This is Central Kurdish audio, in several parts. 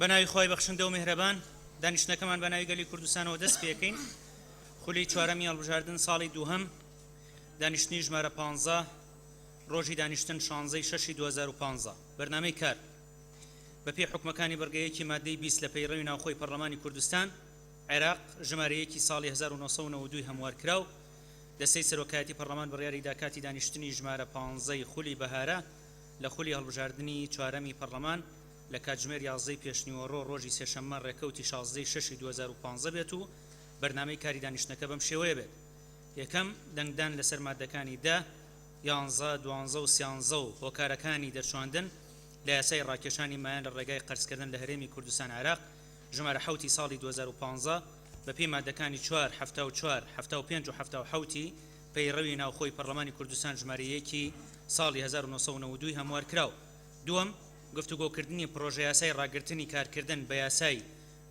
بەناوی خۆی بەخشندە و میهرەبان دانیشتنەکەمان بەناوی گەلی کوردستانەوە دەست پێکەین خولی چوارەمی هەڵبژاردن ساڵی دووهەم دانیشتنی ژمارە 15 ڕۆژی دانیشتن 16/6/2015 بەرنامەی کار بەپێی حکومەکانی بەرگەیەکی مادەی 20 لە پەیڕەوی ناوخۆی پەرلەمانی کوردستان عێراق ژمارەیەکی ساڵی 1992 هەموارکراو دەستەی سەرۆکایەتی پەرلەمان بڕیاری داکاتی دانیشتنی ژمارە 15 خولی بەهارە لە خولی هەڵبژاردننی چوارەمی پەرلەمان لە کاتژمێر 11 پێشنیوەڕۆ ڕۆژی سێشەممە ڕێکەوتی 16/6/2015 بێت و بەرنامەی کاری دانیشتنەکە بەم شێوەیە بێت. یەکەم دەنگدان لەسەر مادەکانی 10 11 12 و 13 و هۆکارەکانی دەرچواندن لە یاسای ڕاکێشانی مایان لە ڕێگای قەرزکردن لە هەرێمی کوردستان عێراق ژمارە 7 ساڵی 2015 بەپێی مادەکانی 4 74 75 و 77 پەیڕەوی ناوخۆی پەرلەمانی کوردستان ژمارەیەکی ساڵی 1992 هەموارکراو. دووەم گفتوگۆکردنی پرۆژە یاسای ڕاگررتنی کارکردن بە یاسای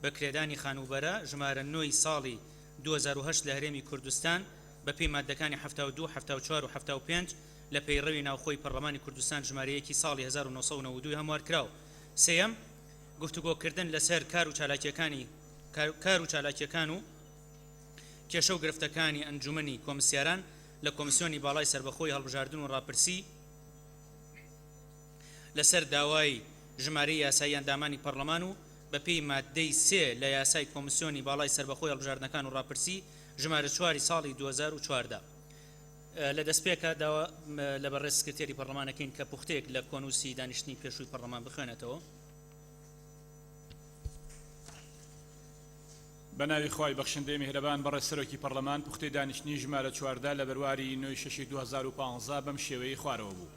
بەکرێدانی خانوبەرە ژمارە 9 ساڵی 2008 لە هەرێمی کوردستان بەپێی مادەکانی 72 74 و 75 لە پەیڕەوی ناوخۆی پەرلەمانی کوردستان ژمارەیەکی ساڵی 1992 هەموارکراو. سێەم گفتوگۆکردن لەسەر کار و چالاکیەکان و کێشە و گرفتەکانی ئەنجومەنی کۆمسیاران لە کۆمیسیۆنی باڵای سربەخۆی هەڵبژاردن و ڕاپرسی لەسەر داوای ژمارەی یاسایی ئەندامانی پەرلەمان و بەپێی مادەی 3 لە یاسای کۆمیسیۆنی باڵای سربەخۆی هەڵبژاردنەکان و ڕاپرسی ژمارە 4 ساڵی 2014 لە دەستپێکە داوا لە بەڕێز سکرتێری پەرلەمانەکەین کە پوختەیەک لە کۆنووسی دانیشتنی پێشووی پەرلەمان بخوێنێتەوە. بەناوی خۆی بەخشندەی میهرەبان بەڕێز سەرۆکی پەرلەمان پوختەی دانیشتنی ژمارە 14 لە بەرواری 9/6/2015 بەم شێوەیە خوارەوە بوو.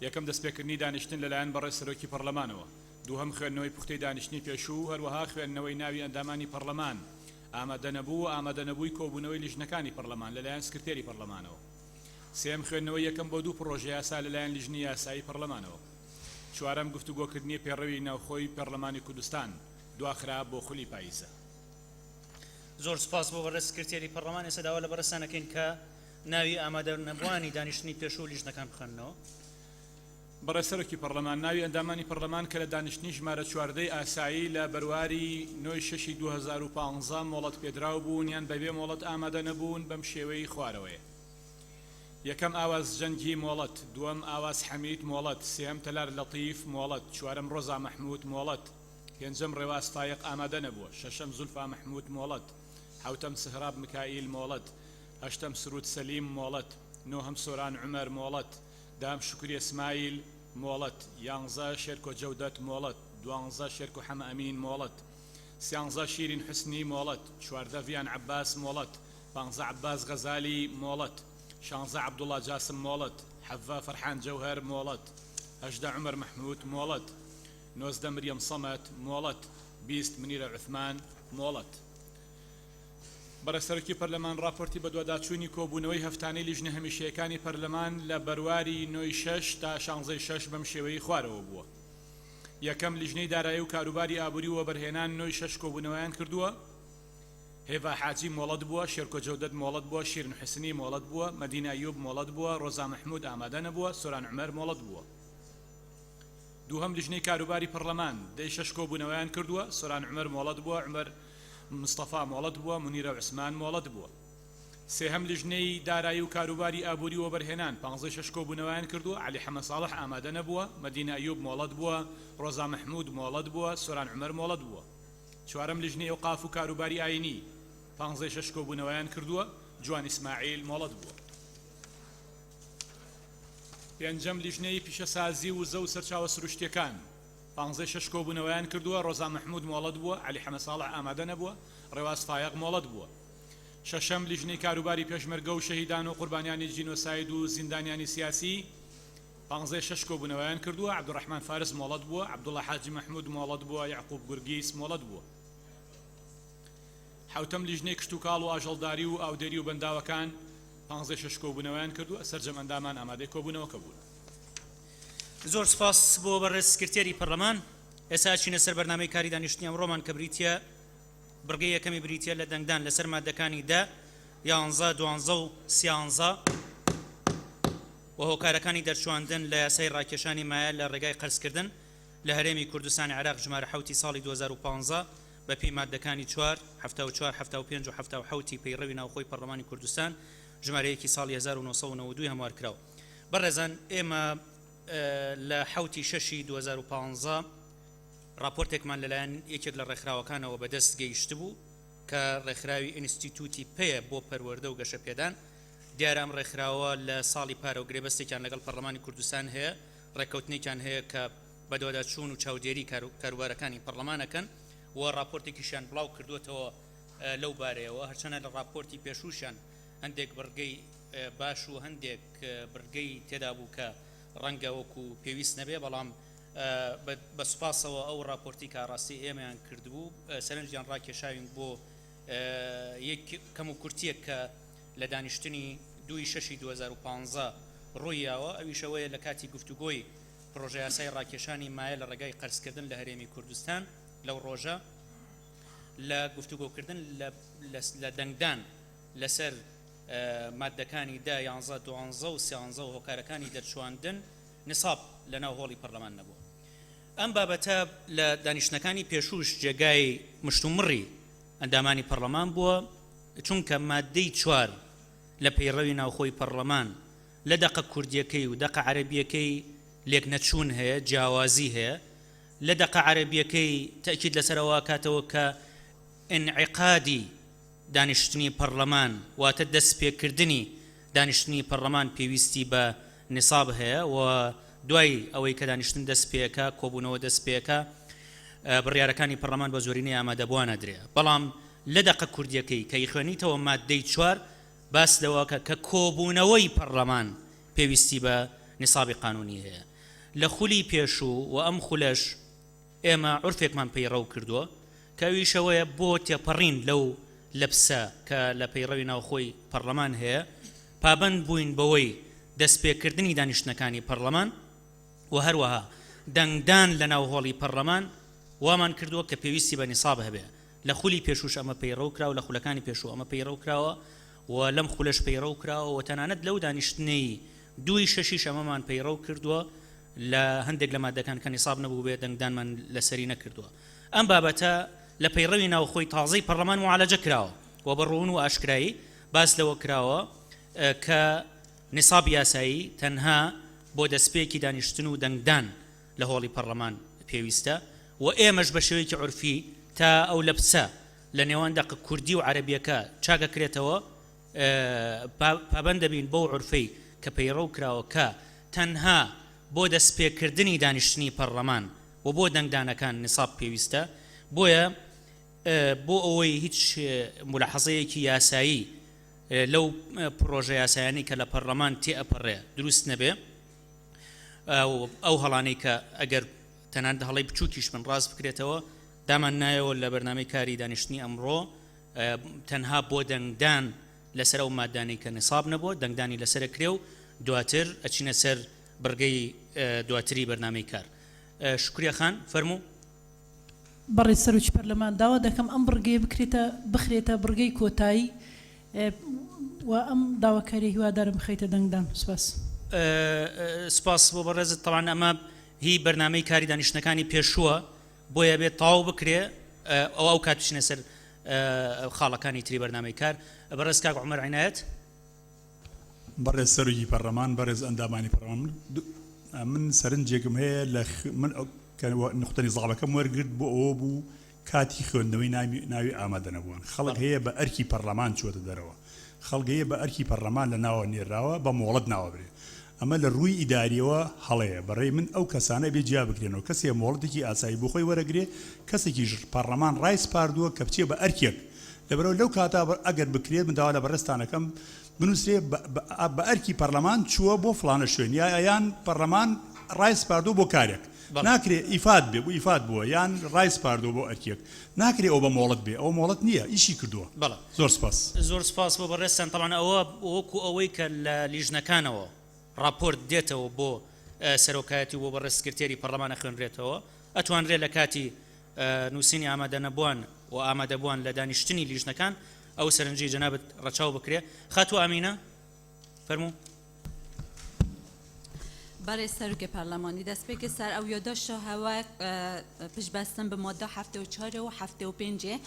یەکەم دەستپێکردنی دانیشتن لەلایەن بەڕێز سەرۆکی پەرلەمانەوە، دووهەم خوێندنەوەی پوختەی دانیشتنی پێشوو، هەروەها خوێندنەوەی ناوی ئەندامانی پەرلەمان، ئامادەنەبوو کۆبوونەوەی لیژنەکانی پەرلەمان لەلایەن سکرتێری پەرلەمانەوە، سێم خوێندنەوەی یەکەم بۆ 2 پرۆژە یاسا لەلایەن لیژنی یاسایی پەرلەمانەوە، چوارەم گفتوگۆکردنی پێڕەوی ناوخۆی پەرلەمانی کوردستان دواخرا بۆ خولی پاییزە. زۆر سپاس بۆ بەڕێز سکرتێری پەرلەمان. ئێستا داوا لە بەڕێستانەکەین کە ناوی ئامادەنەبووانی دانیشتنی پێشوو لیژنەکان بخوێننەوە. بەڕێز سەرۆکی پەرلەمان ناوی ئەندامانی پەرلەمان کە لە دانیشتنی ژمارە 14 ئاسایی لە بەرواری 9/6/2015 مۆڵەت پێدراو بوون یان بەبێ مۆڵەت ئامادە نەبوون بەم شێوەی خوارەوەیە. یەکەم ئاواز جەنگی مۆڵەت، دووەم ئاواز حەمید مۆڵەت، سێم تەلار لەطیف مۆڵەت، چوارەم ڕۆزا مەحموود مۆڵەت، پێنجەم ڕێواز فایق ئامادە نەبووە، شەشەم زولفا مەحموود مۆڵەت، حوتەم سهراب مکائیل مۆڵەت، هەشتەم سرود سەلیم مۆڵەت، نۆهەم سۆران عومەر مۆڵەت، دام شکری ئسماعیل مۆڵەت، 11 شێرکۆ جەودەت مۆڵەت، 12 شێرکۆ حەمە ئەمین مۆڵەت، 13 شیرین حسنی مۆڵەت، 14 ڤیان عەباس مۆڵەت، 15 عەباس غەزالی مۆڵەت، 16 عەبدوڵڵا جاسم مۆڵەت، 17 فەرحان جەوهەر مۆڵەت، 18 عومەر مەحموود مۆڵەت، 19 مریەم سەمەت مۆڵەت، 20 منیرە عوثمان مۆڵەت. بەڕێز سەرۆکی پەرلەمان راپۆرتی بە دواداچوونی کۆبوونەوەی هەفتانەی لیژنە هەمیشەیەکانی پەرلەمان لە بەرواری 9/6 تا 16/6 بەم شێوەی خوارەوە بووە. یەکەم لیژنەی دارایی و کاروباری ئابووری و وەبەرهێنان 9/6 کۆبوونەوەیان کردووە. هێڤا حاجی مۆڵەت بووە، شێرکۆ جەودەت مۆڵەت بووە، شیرین حوسنی مۆڵەت بووە، مەدینە ئەیوب مۆڵەت بووە، ڕۆزا مەحموود ئامادە نەبووە، سۆران عومەر مۆڵەت بووە. دووهەم لیژنەی کاروباری پەرلەمان 10/6 کۆبوونەوەیان کردووە، سۆران عومەر مۆڵەت بووە، عومەر مستەفا مۆڵەت بووە، منیرە عوسمان مۆڵەت بووە. سێهەم لیژنەی دارایی و کاروباری ئابووری و وەبەرهێنان 15/6 کۆبوونەوەیان کردووە، عەلی حەمە ساڵح ئامادە نەبووە، مەدینە ئەیوب مۆڵەت بووە، ڕۆزا مەحموود مۆڵەت بووە، سۆران عومەر مۆڵەت بووە. چوارەم لیژنەی ئەوقاف و کاروباری ئاینی 15/6 کۆبوونەوەیان کردووە، جوان ئیسماعیل مۆڵەت بووە. پێنجەم لیژنەی پیشەسازی و زە و سەرچاوە سروشتیەکان 15/6 کۆبوونەوەیان کردووە، ڕۆزا مەحموود مۆڵەت بووە، عەلی حەمە ساڵح ئامادە نەبووە، ڕێواز فایق مۆڵەت بووە. شەشەم لیژنەی کاروباری پێشمەرگە و شەهیدان و قوربانیانی جینۆساید و زیندانیانی سیاسی 15/6 کۆبوونەوەیان کردووە، عەبدوڕەحمان فارس مۆڵەت بووە، عەبدوڵڵا حاجی مەحموود مۆڵەت بووە، یعقوب گورگیس مۆڵەت بووە. حوتەم لیژنەی کشت و کاڵ و ئاژەڵداری و ئاودێری و بەنداوەکان 15/6 کۆبوونەوەیان کردووە، سەرجەم ئەندامان ئامادەی کۆبوونەوەکە بوون. زۆر سپاس بۆ بەڕێز سکرتێری پەرلەمان. ئێستا چینە سەر بەرنامەی کاری دانیشتنی ئەمڕۆمان کە بریتیە بڕگەی یەکەمی بریتیە لە دەنگدان لەسەر مادەکانی 10 11 12 و 13 و هۆکارەکانی دەرچواندن لە یاسای ڕاکێشانی مایە لە ڕێگای قەرزکردن لە هەرێمی کوردستانی عێراق ژمارە حوتی ساڵی 2015 بەپێی مادەکانی 4 74 75 و 77 پەیڕەوی ناوخۆی پەرلەمانی کوردستان ژمارەیەکی ساڵی 1992 هەموار کراوە. بەڕێزان ئێمە لە حوتی 6 2015 راپۆرتێکمان لەلایەن یەکێک لە ڕێکخراوەکانەوە بەدەست گەیشت بوو کە ڕێکخراوی ئینستیتوتی پێیە بۆ پەروەردە و گەشە پێدان. دیارە ئەم ڕێکخراوە لە ساڵی پارە و گرێبەستێکیان لەگەڵ پەرلەمانی کوردستان هەیە، ڕێکەوتنێکیان هەیە کە بە دوواداچوون و چاودێری کاروبارەکانی پەرلەمانەکەن و راپۆرتێکیشیان بڵاو کردوێتەوە لەو بارەیەوە. هەرچەنە لە راپۆرتی پێشووشیان هەندێک بڕگەی باش و هەندێک بڕگەی تێدا بوو کە ڕەنگە وەکو پێویست نەبێ، بەڵام بە سوپاسەوە ئەو راپۆرتی کاڕاستی ئێمەیان کردبوو سەرنجیان ڕاکێشاوین بۆ یەک کەم و کورتیەک کە لە دانیشتنی 2/6 2015 ڕوویاوە. ئەویشەوەیە لە کاتی گفتوگۆی پرۆژە یاسای ڕاکێشانی مایە لە ڕێگای قەرزکردن لە هەرێمی کوردستان لەو ڕۆژە لە گفتوگۆکردن لە دەنگدان لەسەر مادەکانی 10 11 12 و 13 و هۆکارەکانی دەرچواندن نساب لە ناو هۆڵی پەرلەمان نەبووە. ئەم بابەتە لە دانیشتەکانی پێشووش جێگای مشتومڕی ئەندامانی پەرلەمان بووە، چونکە مادەی 4 لە پەیڕەوی ناوخۆی پەرلەمان لە دەقە کوردیەکەی و دەقە عەرەبیەکەی لێک نەچوون هەیە، جیاوازی هەیە. لە دەقە عەرەبیەکەی تەکید لەسەرەوە کاتەوە کە ئینعقادی دانیشتنی پەرلەمان واتە دەستپێکردنی دانیشتنی پەرلەمان پێویستی بە نساب هەیە و دوای ئەوەی کە دانیشتن دەست پێەکە کۆبوونەوە دەست پێەکە بڕیارەکانی پەرلەمان بە زۆرینەی ئامادەبووانە درێ. بەڵام لە دەقە کوردیەکەی کە یخوێنیتەوە مادەی 4 باس لەوەکە کە کۆبوونەوەی پەرلەمان پێویستی بە نسابی قانونی هەیە. لە خولی پێشوو و ئەم خولەش ئێمە عورفێکمان پەیڕەو کردووە کە ئەویشەوەیە بۆ تێپەڕین لەو لەپسە کە لە پەیڕەوی ناوخۆی پەرلەمان هەیە پابەند بووین بەوەی دەستپێکردنی دانیشتنەکانی پەرلەمان و هەروەها دەنگدان لە ناو هۆڵی پەرلەمان وامان کردووە کە پێویستی بە نساب هەبێ. لە خولی پێشوش ئەمە پەیڕەو کراوە، لە خولەکانی پێشوو ئەمە پەیڕەو کراوە و لەم خولەش پەیڕەو کراوە و تەنانەت لەو دانیشتنەی 2/6 ئەمەمان پەیڕەو کردووە لە هەندێک لە مادەکان کە نساب نەبوو بێ دەنگدانمان لەسەری نەکردووە. ئەم بابەتە لە پەیڕەوی ناوخۆی تازەی پەرلەمان معالەجە کراوە و بەڕوون و ئاشکرایی باس لەوە کراوە کە نساب یاسایی تەنها بۆ دەستپێکی دانیشتن و دەنگدان لە هۆڵی پەرلەمان پێویستە و ئێمەش بە شێوەیەکی عورفی تا ئەو لەپسە لە نێوان دەقە کوردی و عەرەبیەکە چاکەکرێتەوە پابەند دەبین بەو عورفەی کە پەیڕەو کراوە کە تەنها بۆ دەستپێکردنی دانیشتنی پەرلەمان و بۆ دەنگدانەکان نساب پێویستە. بۆیە بۆ ئەوەی هیچ ملاحەزەیەکی یاسایی لەو پرۆژە یاسایانی کە لە پەرلەمان تێئەپەڕێ دروست نەبێ، ئەو هەڵانەی کە ئەگەر تەنانەت هەڵەی بچووکیش من ڕاست بکرێتەوە دامان نایەوە لە بەرنامەی کاری دانیشتنی ئەمڕۆ تەنها بۆ دەنگدان لەسەر ئەو مادانەی کە نساب نەبووە دەنگدانی لەسەر کرێ و دواتر ئەچینە سەر بڕگەی دواتری بەرنامەی کار. شکریە خان فەرموو. بەڕێ سەرۆکی پەرلەمان داوا دەکەم ئەم بڕگەیە بخرێتە بڕگەی کۆتایی و ئەم داواکاری هیوادارم بخەیتە دەنگدان. سپاس بۆ بەڕێزت. تەواان ئەمە هی بەرنامەی کاری دانیشتنەکانی پێشووە بۆیە بێت تاو بکرێ ئەو کات بچینە سەر خاڵەکانی تری بەرنامەی کار. بەڕێز کاک عومەر عنایەت. بەڕێز سەرۆکی پەرلەمان، بەڕێز ئەندامانی پەرلەمان، من سەرنجێکم هەیە لە من نقطە نیزاڵەکەم وەرگرت بۆ ئەوە بوو کاتی خوێندنەوەی ناوی ئامادە نەبوون. خەڵک هەیە بە ئەرکی پەرلەمان چۆتە دەرەوە، خەڵک هەیە بە ئەرکی پەرلەمان لە ناوە نێراوە بە مۆڵەت ناوە برێ. ئەمە لە ڕووی ئیداریەوە هەڵەیە. بەڕێی من ئەو کەسانە بێ جیا بکرێنەوە، کەسێ مۆڵەتێکی ئاسایی بۆ خۆی وەرەگرێ، کەسێکی پەرلەمان ڕای سپاردووە کە بچێ بە ئەرکێک لەبەرەوە لەو کاتا ئەگەر بکرێت منداوا لە بەڕێستانەکەم بنووسێ بە ئەرکی پەرلەمان چووە بۆ فلانە شوێن یان پەرلەمان ڕای سپاردووە بۆ کارێک ناکرێ ئیفاد بێ بۆ ئیفاد بووە یان ڕای سپاردووە بۆ ئەرکێک ناکرێ ئەو بە مۆڵەت بێ، ئەو مۆڵەت نییە، ئیشی کردووە. زۆر سپاس. زۆر سپاس بۆ بەڕێستان. تەڵان ئەوە وەکو ئەوەی کە لە لیژنەکانەوە راپۆرت دێتەوە بۆ سەرۆکایەتی بۆ بەڕێز سکرتێری پەرلەمانە خوێنرێتەوە ئەتوانرێت لە کاتی نووسینی ئامادە نەبووان و ئامادەبووان لە دانیشتنی لیژنەکان ئەو سەرنجی جەنابەت ڕەچاو بکرێ. خاتوو ئامینە فەرموو. برای سروک پارلمانی دست به که سر او یادداشت هوا پیش بستن به ماده 74 و 75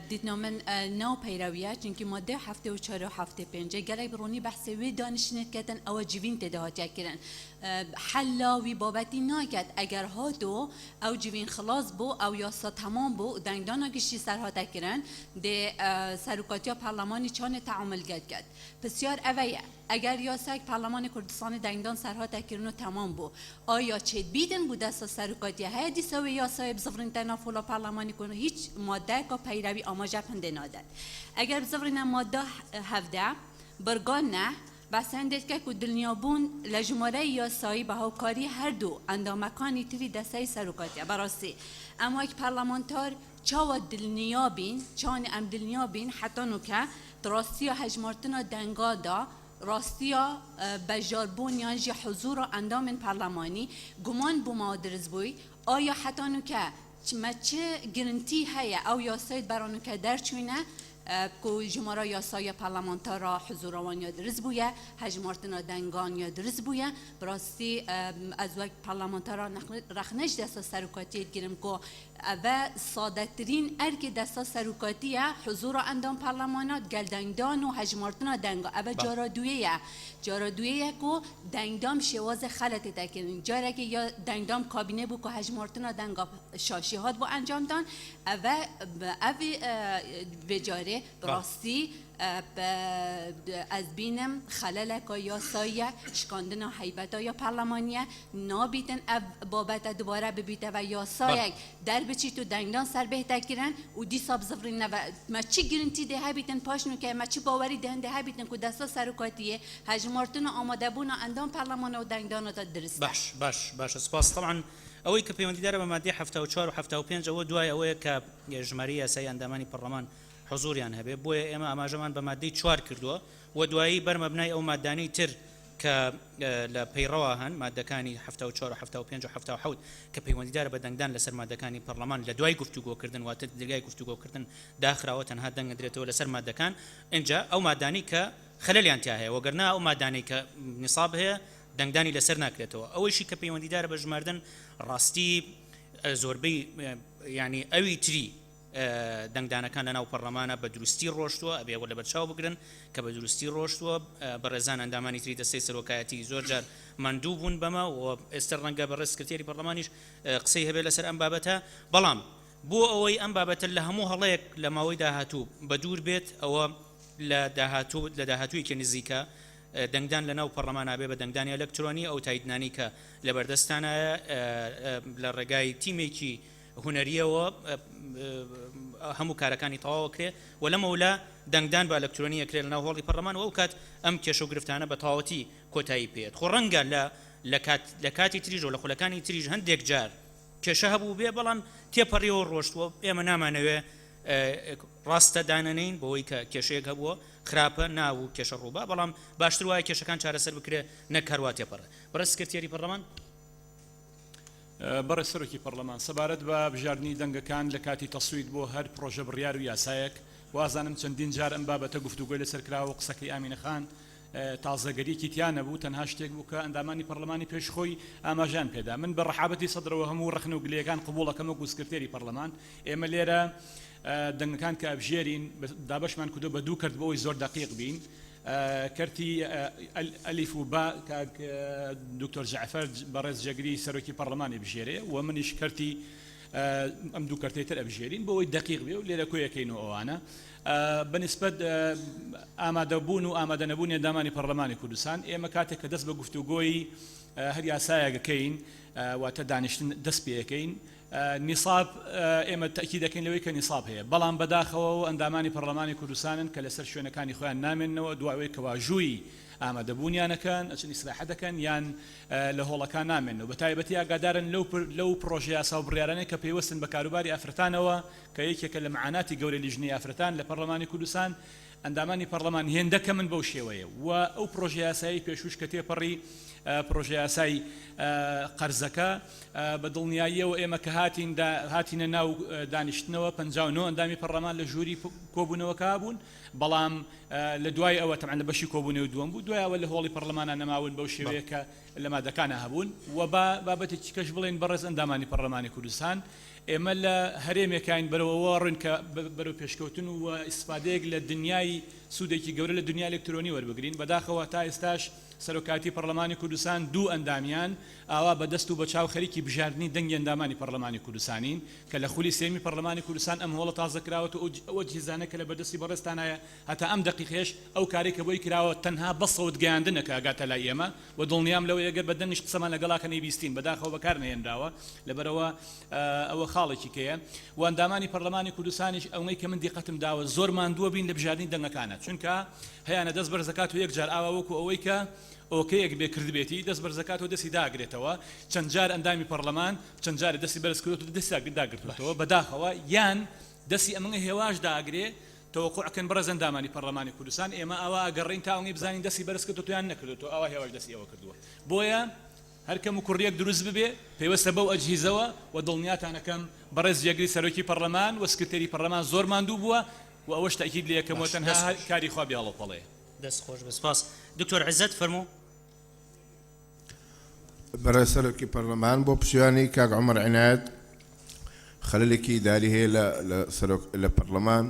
دیدنامه نو پیرویه چونکی ماده 74 و 75 گلی برونی بحث وی دانشنت کردن او جوین تدهات کردن حلاوی بابتی ناکد اگر هاتو او جوین خلاص بو او یاسا تمام بو دنگدانا گشتی سرهات کردن ده سروکاتیا پارلمانی چان تعامل کرد بسیار اویه اگر یاسک پارلمان کردستان دنگدان سرهات کردن تمام بو آیا چه بیدن بود دست سروکاتی های دیسوی یاسای بزفرین تنافولا پارلمانی کنه هیچ ماده که پیروی آماجه پنده نادد اگر بزفرین ماده 17 برگان نه بس هندت که که دلنیابون لجماره یاسایی به هاوکاری هر دو اندامکانی تری دسته سروکاتی براستی اما یک پارلمانتار چاو دلنیابین چان ام دلنیابین حتی نوکه دراستی هجمارتنا دنگادا راستیا بجاربون یانجی حضور و اندام پارلمانی گمان بو مادرز بوی آیا حتی نوکه چه گرنتی هیا او یاساید برانو که درچونه که جمهورا یاسای پارلمانتار را حضور آن یا درز بویه هجمارتنا دنگان یا درز بویه براستی از وقت پارلمانتار را رخنش دستا سروکاتی گیرم که و ساده ترین ارک دستا سروکاتیه حضور اندام پارلمانات گل دنگدان و هجمارتنا دنگا او جارادویه که دنگدام شواز خلطی تکنین جاره که یا دنگدام کابینه بو که هجمارتنا دنگا شاشیهات با انجام دان او جاره براستی از بینم خلل که یاسایه شکاندن حیبتا یا پارلمانیه نابیتن بابت دوباره ببیته و یاسایه در بچی تو دنگدان سر بهتر کرن و دی ساب زفرین و ما چی گرنتی ده ها بیتن پاشنو که ما چی باوری دهن ده ها بیتن که دستا سروکاتیه هجمارتن آماده بونا اندام پارلمان و دنگدان تا درسته باش سپاس طبعا اوی که پیوندی داره به ماده 74 و 75 او دوای اوی که جمهوری سی اندامانی پارلمان حضوریان هبه بوی اما اماجمان به ماده 4 کردو و دوایی بر مبنای او مادانی تر که لپیرواهن مادهکانی 74 و 75 و 77 که پیوندی داره به دنگدان لسر مادهکانی پارلمان لدوای گفتگو کردن و تدریگای گفتگو کردن داخل و تنها دنگ درێتەوە لسر مادهکان اینجا او مادانی که خللیان تیاه و گرنا او مادانی که نصاب هي دنگدانی لسر ناکرێتەوە ئەوەی شی کە پەیوەندی دارە بە ژماردن ڕاستی زۆربەی یعنی ئەوی تری دەنگدانەکان لەناو پەرلەمانە بە دروستی ڕۆشتووە ئەبێ لە بەرچاو بگرن کە بە دروستی ڕۆشتووە بەڕێزان ئەندامانی تری دەستەی سەرۆکایەتی زۆر جار ماندوو بوون بەمە و ئێستا ڕەنگە بە ڕێز سکرتێری پەرلەمانیش قسەی هەبێت لەسەر ئەم بابەتە بەڵام بۆ ئەوەی ئەم بابەتە لە هەموو هەڵەیەک لە ماوەی داهاتوو بە دوور بێت ئەوە لە داهاتوویەکی نزیکە دەنگدان لەناو پەرلەمانە بێ بە دەنگدانی ئەلەکترۆنی ئەو تاییدنانی کە لە بەردەستانە لە ڕێگای تیمێکی هونەریەوە هەموو کارەکانی تەواو کرێ و لەمەولا دەنگدان بە ئەلەکترۆنی ئەکرێت لەناو هۆڵی پەرلەمان و ئەو کات ئەم کێشە و گرفتانە بە تەواوەتی کۆتایی پێێت خۆ ڕەنگە لە کاتی تریژ و لە خولەکانی تریژ هەندێک جار کێشە هەبوو بێ بەڵام تێپەڕیەوە ڕۆشتووە ئێمە نامانەوێ ڕاستە دانەنین بۆەوەی کە کێشەیەک هەبووە خراپە ناو کێشە ڕووبا بەڵام باشتر وایە کێشەکان چارەسەر بکرێ نەک هەروە تێپەڕە بەڕێز سکرتێری پەرلەمان بەڕێز سەرۆکی پەرلەمان سەبارەت بە بژاردننی دەنگەکان لە کاتی تەسوید بۆ هەر پرۆژە بڕیار و یاسایەک وازانم چەندین جار ئەم بابەتە گفتوگۆی لەسەر کراوە قسەکەی ئامینە خان تازەگەریەکی تیان نەبوو تەنها شتێک بوو کە ئەندامانی پەرلەمانی پێشخۆی ئاماژان پێدا من بە ڕەحابەتی سەدرەوە هەموو ڕەخنە و گلەکان قبوڵەکەم وەکو سکرتێری پەرلەمان ئێمە لێرە دەنگەکان کە ئەبژێرین دابەشمان کردو بە دوو کرد بۆەوەی زۆر دقیق بین کەرتی ئەلیف و با کاک دکتۆر جعفەر بەڕێز جەگری سەرۆکی پەرلەمانی بژێرێ و منیش کەرتی ئەم دوو کەرتەی تر ئەبژێرین بۆەوەی دقیق بێ و لێرە کۆیەکەین و ئەوانە بەنسبەت ئامادەبوون و ئامادەنەبوونی ئەندامانی پەرلەمانی کوردستان ئێمە کاتێک کە دەست بە گفتوگۆی هەر یاسایەکەین واتە دانیشتن دەست پێەکەین نیصاب ئێمە تاکید دەکەین لەوەی کە نیصاب هەیە بەڵام بەداخەوە ئەندامانی پەرلەمانی کوردستانن کە لەسەر شوێنەکانی خۆیان نامێننەوە دوایەوەی کەواژووی ئامادەبوونیانەکەن ئەچن ئیسراحە دەکەن یان لە هۆڵەکان نامێنەوە بە تایبەتی ئاگادارن لەو پرۆژە یاسا و بڕیارانەی کە پێوەستن بە کاروباری ئافرەتانەوە کە یەکێکە لە معاناتی گەورەی لیژنەی ئافرەتان لە پەرلەمانی کوردستان ئەندامانی پەرلەمان هێندەکە من بەو شێوەیە و ئەو پرۆژە یاسایی پێشوش کە تێپەڕی پرۆژە یاسای قەرزەکە بە دڵنیاییەوە ئێمە کە هاتینە ناو دانیشتنەوە 59 ئەندامی پەرلەمان لە ژووری کۆبوونەوەکە بوون بەڵام لە دوای ئەوە تەمان لە بەشی کۆبوونەوە دووەم بوو دوایەوە لە هۆڵی پەرلەمانە نەماون بەو شێوەیە کە لە مادەکانە هەبوون و بابەتێکی کەش بڵێن بەڕێز ئەندامانی پەرلەمانی کوردستان ئێمە لە هەرێمێکین بەرەوەوە ڕوون کە بەرەو پێشکەوتن و ئیسفادەیەک لە دنیای سوودێکی گەورە لە دنیای ئەلکترۆنی وەربگرین بەداخەوە تا ئێستاش سەرۆکاتی پەرلەمانی کوردستان دوو ئەندامیان ئاوا بەدەست و بەچاو خەریکی بژاردننی دەنگی ئەندامانی پەرلەمانی کوردستانین کە لە خولی سێمی پەرلەمانی کوردستان ئەم هۆڵە تازەکراوەت و ئەوە جیزانە کە لە بەدەستی بەڕێستانایە هەتا ئەم دقیقەش ئەو کارێکە بۆی کراوە تەنها بە سەوت گەیاندنەکە ئاگاتە لای ئێمە و دڵنیام لەوەی ئەگەر بە دەنیشت قسەمان لەگەڵاکە نەیبیستین بەداخەوە بەکار نەهێنراوە لەبەرەوە ئەوە خاڵێکی کەیە و ئەندامانی پەرلەمانی کوردستانیش ئەوەی کە من دیقەتم داوە زۆر ماندووە بین لە بژاردننی دەنگەکانە چونکە هەیەە دەست بەرزەکات و یەکجار ئاوا وەکو ئەوەی کە ئۆکەیەک بێ کردبێتی دەست بەرزەکات و دەستی داگرێتەوە چەند جار ئەندامی پەرلەمان چەند جارێ دەستی بەرزکردوت و دەستی داگرێتەوە بەداخەوە یان دەستی ئەمە هێواش داگرێ تەوەقوعکەن بەڕێز ئەندامانی پەرلەمانی کوردستان ئێمە ئەوە ئەگەڕین تاوەنی بزانین دەستی بەرز کردوتە یان نەکردوتەوە ئەوە هێواش دەستی ئەوە کردووە بۆیە هەرکەم و کوڕیەک دروست ببێ پێوەستە بەو ئەجهیزەوە و دڵنیاتانەکەم بەڕێز جێگری سەرۆکی پەرلەمان و سکرتێری پەرلەمان زۆر ماندوو بووە و ئەوەش تاکید لە یەکەمەوە تەنها کاری خوا بێڵەپەڵەیە دەست خۆش بەسپاس دکتۆر عزت فەرموو برای سەرۆکی پەرلەمان بۆ پشتیوانی کاک عومەر عنایەت خەلەلێکی ئیداری هەیە لە پەرلەمان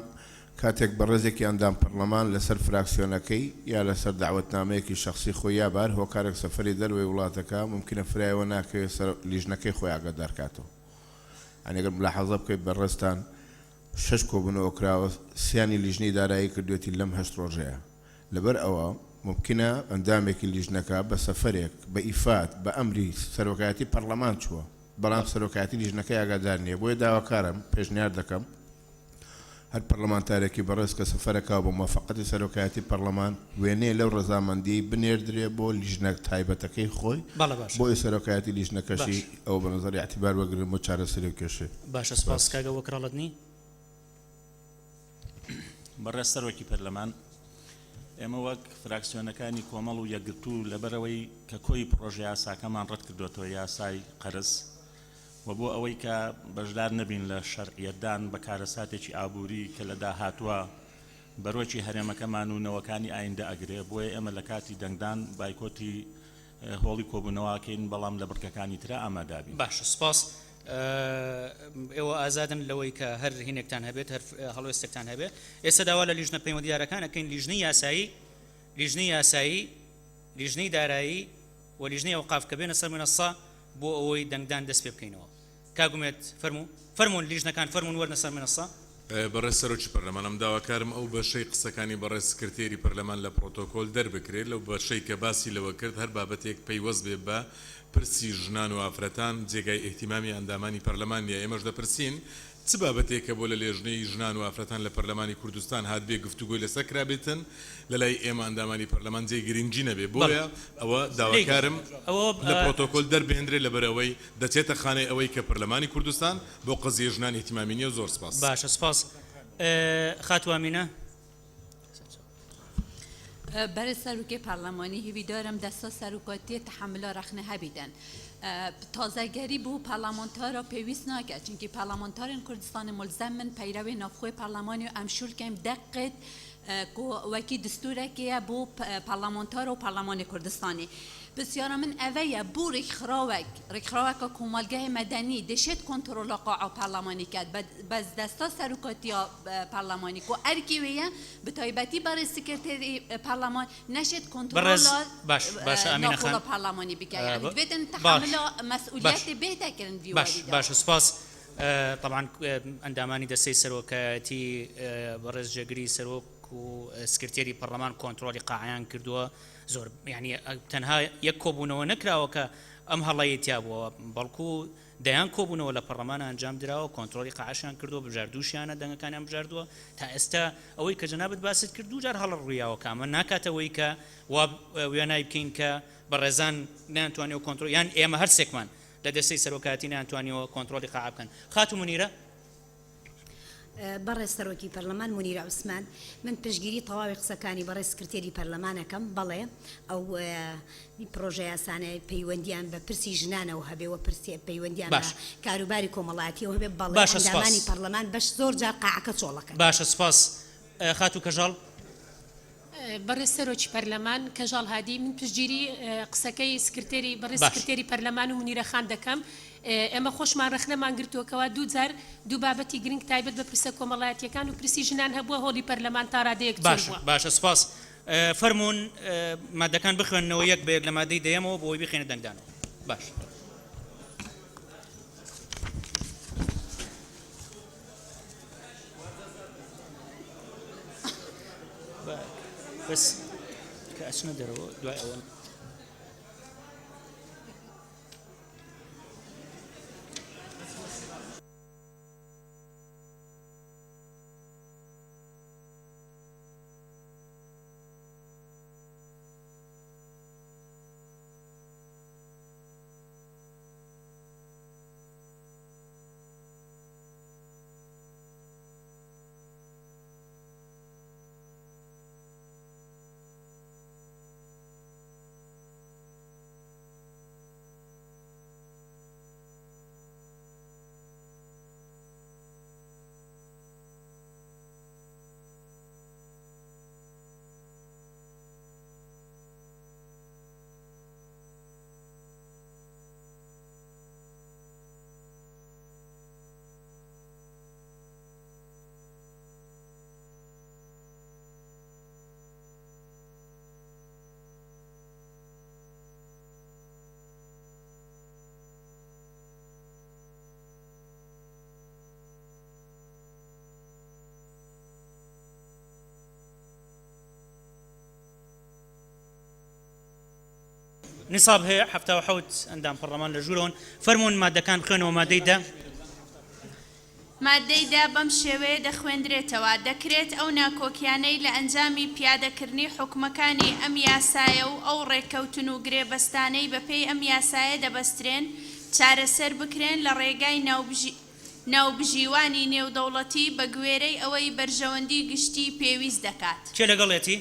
کاتێک بەڕێزێکی ئەندام پەرلەمان لەسەر فراکسیۆنەکەی یا لەسەر داوەتنامەیەکی شخصی خۆی یا بار هۆکارێک سەفەری دەروێ وڵاتەکە ممکنە فرایەوە ناکەوێت لیژنەکەی خۆی ئاگادار کاتەوە ئەنێگەر ملاحەزە بکەیت بەڕێستان 6 کۆبوونەوە کراوە سیانی لیژنەی دارایی کردوێتی لەم 8 ڕۆژەیە لەبەر ئەوە ممکنە ئەندامێکی لیژنەکە بە سەفەرێک بە ئیفات بە ئەمری سەرۆکایەتی پەرلەمان چووە بەڵام سەرۆکایەتی لیژنەکەی ئاگادار نییە بۆیە داواکارم پێشنیار دەکەم هەر پەرلەمانتارێکی بەڕێز کە سەفەرەکەوە بۆ موافقەتی سەرۆکایەتی پەرلەمان وێنەیە لەو ڕەزامەندی بنێردرێ بۆ لیژنە تایبەتەکەی خۆی بۆی سەرۆکایەتی لیژنەکەشی ئەو بە نظری اعتیبار وەگرن بۆ چارەسەری و کێشێ باشە سپاس کاگە وەکراڵەتنی بەڕێز سەرۆکی پەرلەمان ئێمە وەک فراکسیۆنەکانی کۆمەڵ و یەکگرتوو لەبەرەوەی کە کۆی پرۆژه یاساکەمان ڕەت کردوێتەوە یاسای قەرز و بۆ ئەوەی کە بەشدار نەبین لە شەرعیەتدان بە کارەساتێکی ئابووری کە لە داهاتووە بەرۆکی هەرێمەکەمان و نەوەکانی ئایندە ئەگرێ بۆیە ئێمە لە کاتی دەنگدان بایکۆتی هۆڵی کۆبوونەوەکەین بەڵام لە بڕکەکانی ترا ئامادابین باشە سپاس ئێوە ئازادن لەوەی کە هەر هینێکتان هەبێت هەر هەڵوێستێکتان هەبێت ئێستا داوا لە لیژنە پەیوەندیارەکانەکەین لیژنەی یاسایی لیژنەی دارایی و لیژنەی ئەوقاف کە بێنە سەر منەسا بۆ ئەوەی دەنگدان دەست پێ بکەینەوە کاگومێت فەرموون لیژنەکان فەرموون وەرنە سەر منەسا بەڕێز سەرۆکی پەرلەمان ئەم داواکارم ئەو بەشەی قسەکانی بەڕێز سکرتێری پەرلەمان لە پرۆتۆکۆل دەربکرێت لەو بەشەی کە باسی لەوە کرد هەر بابەتێک پەیوەست بێ بە پرسی ژنان و ئافرەتان جێگای ئیهتیمامی ئەندامانی پەرلەمان نیە ئێمەش دەپرسین چ بابەتێکە بۆ لە لێژنەی ژنان و ئافرەتان لە پەرلەمانی کوردستان هات بێ گفتوگۆی لەسەر کرابێتن لە لای ئێمە ئەندامانی پەرلەمان جێی گرنگی نەبێ بۆیە ئەوە داواکارم لە پرۆتۆکۆل دەربهێنرێ لەبەرەوەی دەچێتە خانەی ئەوەی کە پەرلەمانی کوردستان بۆ قەزیە ژنان ئیهتیمامی نیە زۆر سپاس باشە سپاس خاتوامینە برای سروکی پارلمانی هیوی دارم دستا سروکاتی تحمل رخنه هبیدن تازهگری بو پارلمانتارا پیوست ناکرد چونکی پارلمانتارن کردستان ملزم من پیروی نافخوی پارلمانی و امشول کم دقت وکی دستوره که بو پارلمانتار و پارلمان کردستانی بسیار من اوه بو رخراوک کمالگاه مدنی دشت کنترل قاعه پارلمانی کرد بس دستا سروکاتی پارلمانی کو ارکیویه به تایبتی برای سکرتری پارلمان نشد کنترل ناخوض پارلمانی بکه یعنی بدن تحمل مسئولیت بهده کردن دیواری باش سپاس طبعا اندامانی دستی سروکاتی برز جگری سروک و سکرتێری پەرلەمان کۆنتڕۆلی قاعیان کردووە زۆر یعنی تەنها یەک کۆبوونەوە نەکراوە کە ئەم هەڵەیە تیا بووە بەڵکو دەیان کۆبوونەوە لە پەرلەمان ئەنجام درراوە کۆنتڕۆلی قاعشیان کردووە بژاردووشیانە دەنگەکانیان بژاردووە تا ئێستا ئەوەی کە جەنابەت باست کرد دوو جار هەڵە ڕوویاوە کامە ناکاتەوەی کە وێنای بکەین کە بەڕێزان نەیانتوانێت کۆنتڕۆل یان ئێمە هەر سێکمان لە دەستەی سەرۆکاتی نەیانتوانیەوە کۆنتڕۆلی قاع بکەن خاتو منیرە بەڕێز سەرۆکی پەرلەمان مونیرە عوسمان من پشگیری تەواوی قسەکانی بەڕێز سکرتێری پەرلەمانەکەم بەڵێ ئەو پرۆژە یاسانە پەیوەندیان بە پرسی ژنانەوە هەبێەوە پرسی پەیوەندیان بە کاروباری کۆمەڵایەتیەوە هەبێ بەڵێ ئەندامانی پەرلەمان بەش زۆر جار قاعەکە چۆڵەکەن باشە سپاس خاتو کەژاڵ بەڕێز سەرۆکی پەرلەمان کەژاڵ هادی من پشتگیری قسەکەی سکرتێری بەڕێز باش. سکرتێری پەرلەمان و منیرەخان دەکەم ئێمە خۆشمان رەخنەمان گرتووەکەوە دوو بابەتی گرنگ تایبەت بە پرسە کۆمەڵایەتیەکان و پرسی ژنان هەبووە هۆڵی پەرلەمان تا ڕادەیەک باشە باشە سپاس فەرمونون مادەکان بخوێننەوە یەک بەیەک لە مادەی دەیەمەوە بۆی بخێنە دەنگدانەوە باش بس کە ئەچنە دەرەوە دوای ئەوە نصاب هەیە هەفتە و حەوت ئەندام پەرلەمان لە ژوورەوەن فەرمونون مادەکان بخوێنەوە مادەی دا مادەیدا بەم شێوەیە دەخوێندرێتەوە دەکرێت ئەو ناکۆکیانەی لە ئەنجامی پیادەکردنی حکومەکانی ئەم یاسایە و ئەو ڕێککەوتن و گرێبەستانەی بەپێی ئەم یاسایە دەبەسترێن چارەسەر بکرێن لە ڕێگای ناوبژیوانی نێودەوڵەتی بە گوێرەی ئەوەی بەرژەوەندی گشتی پێویست دەکات کێ لەگەڵێتی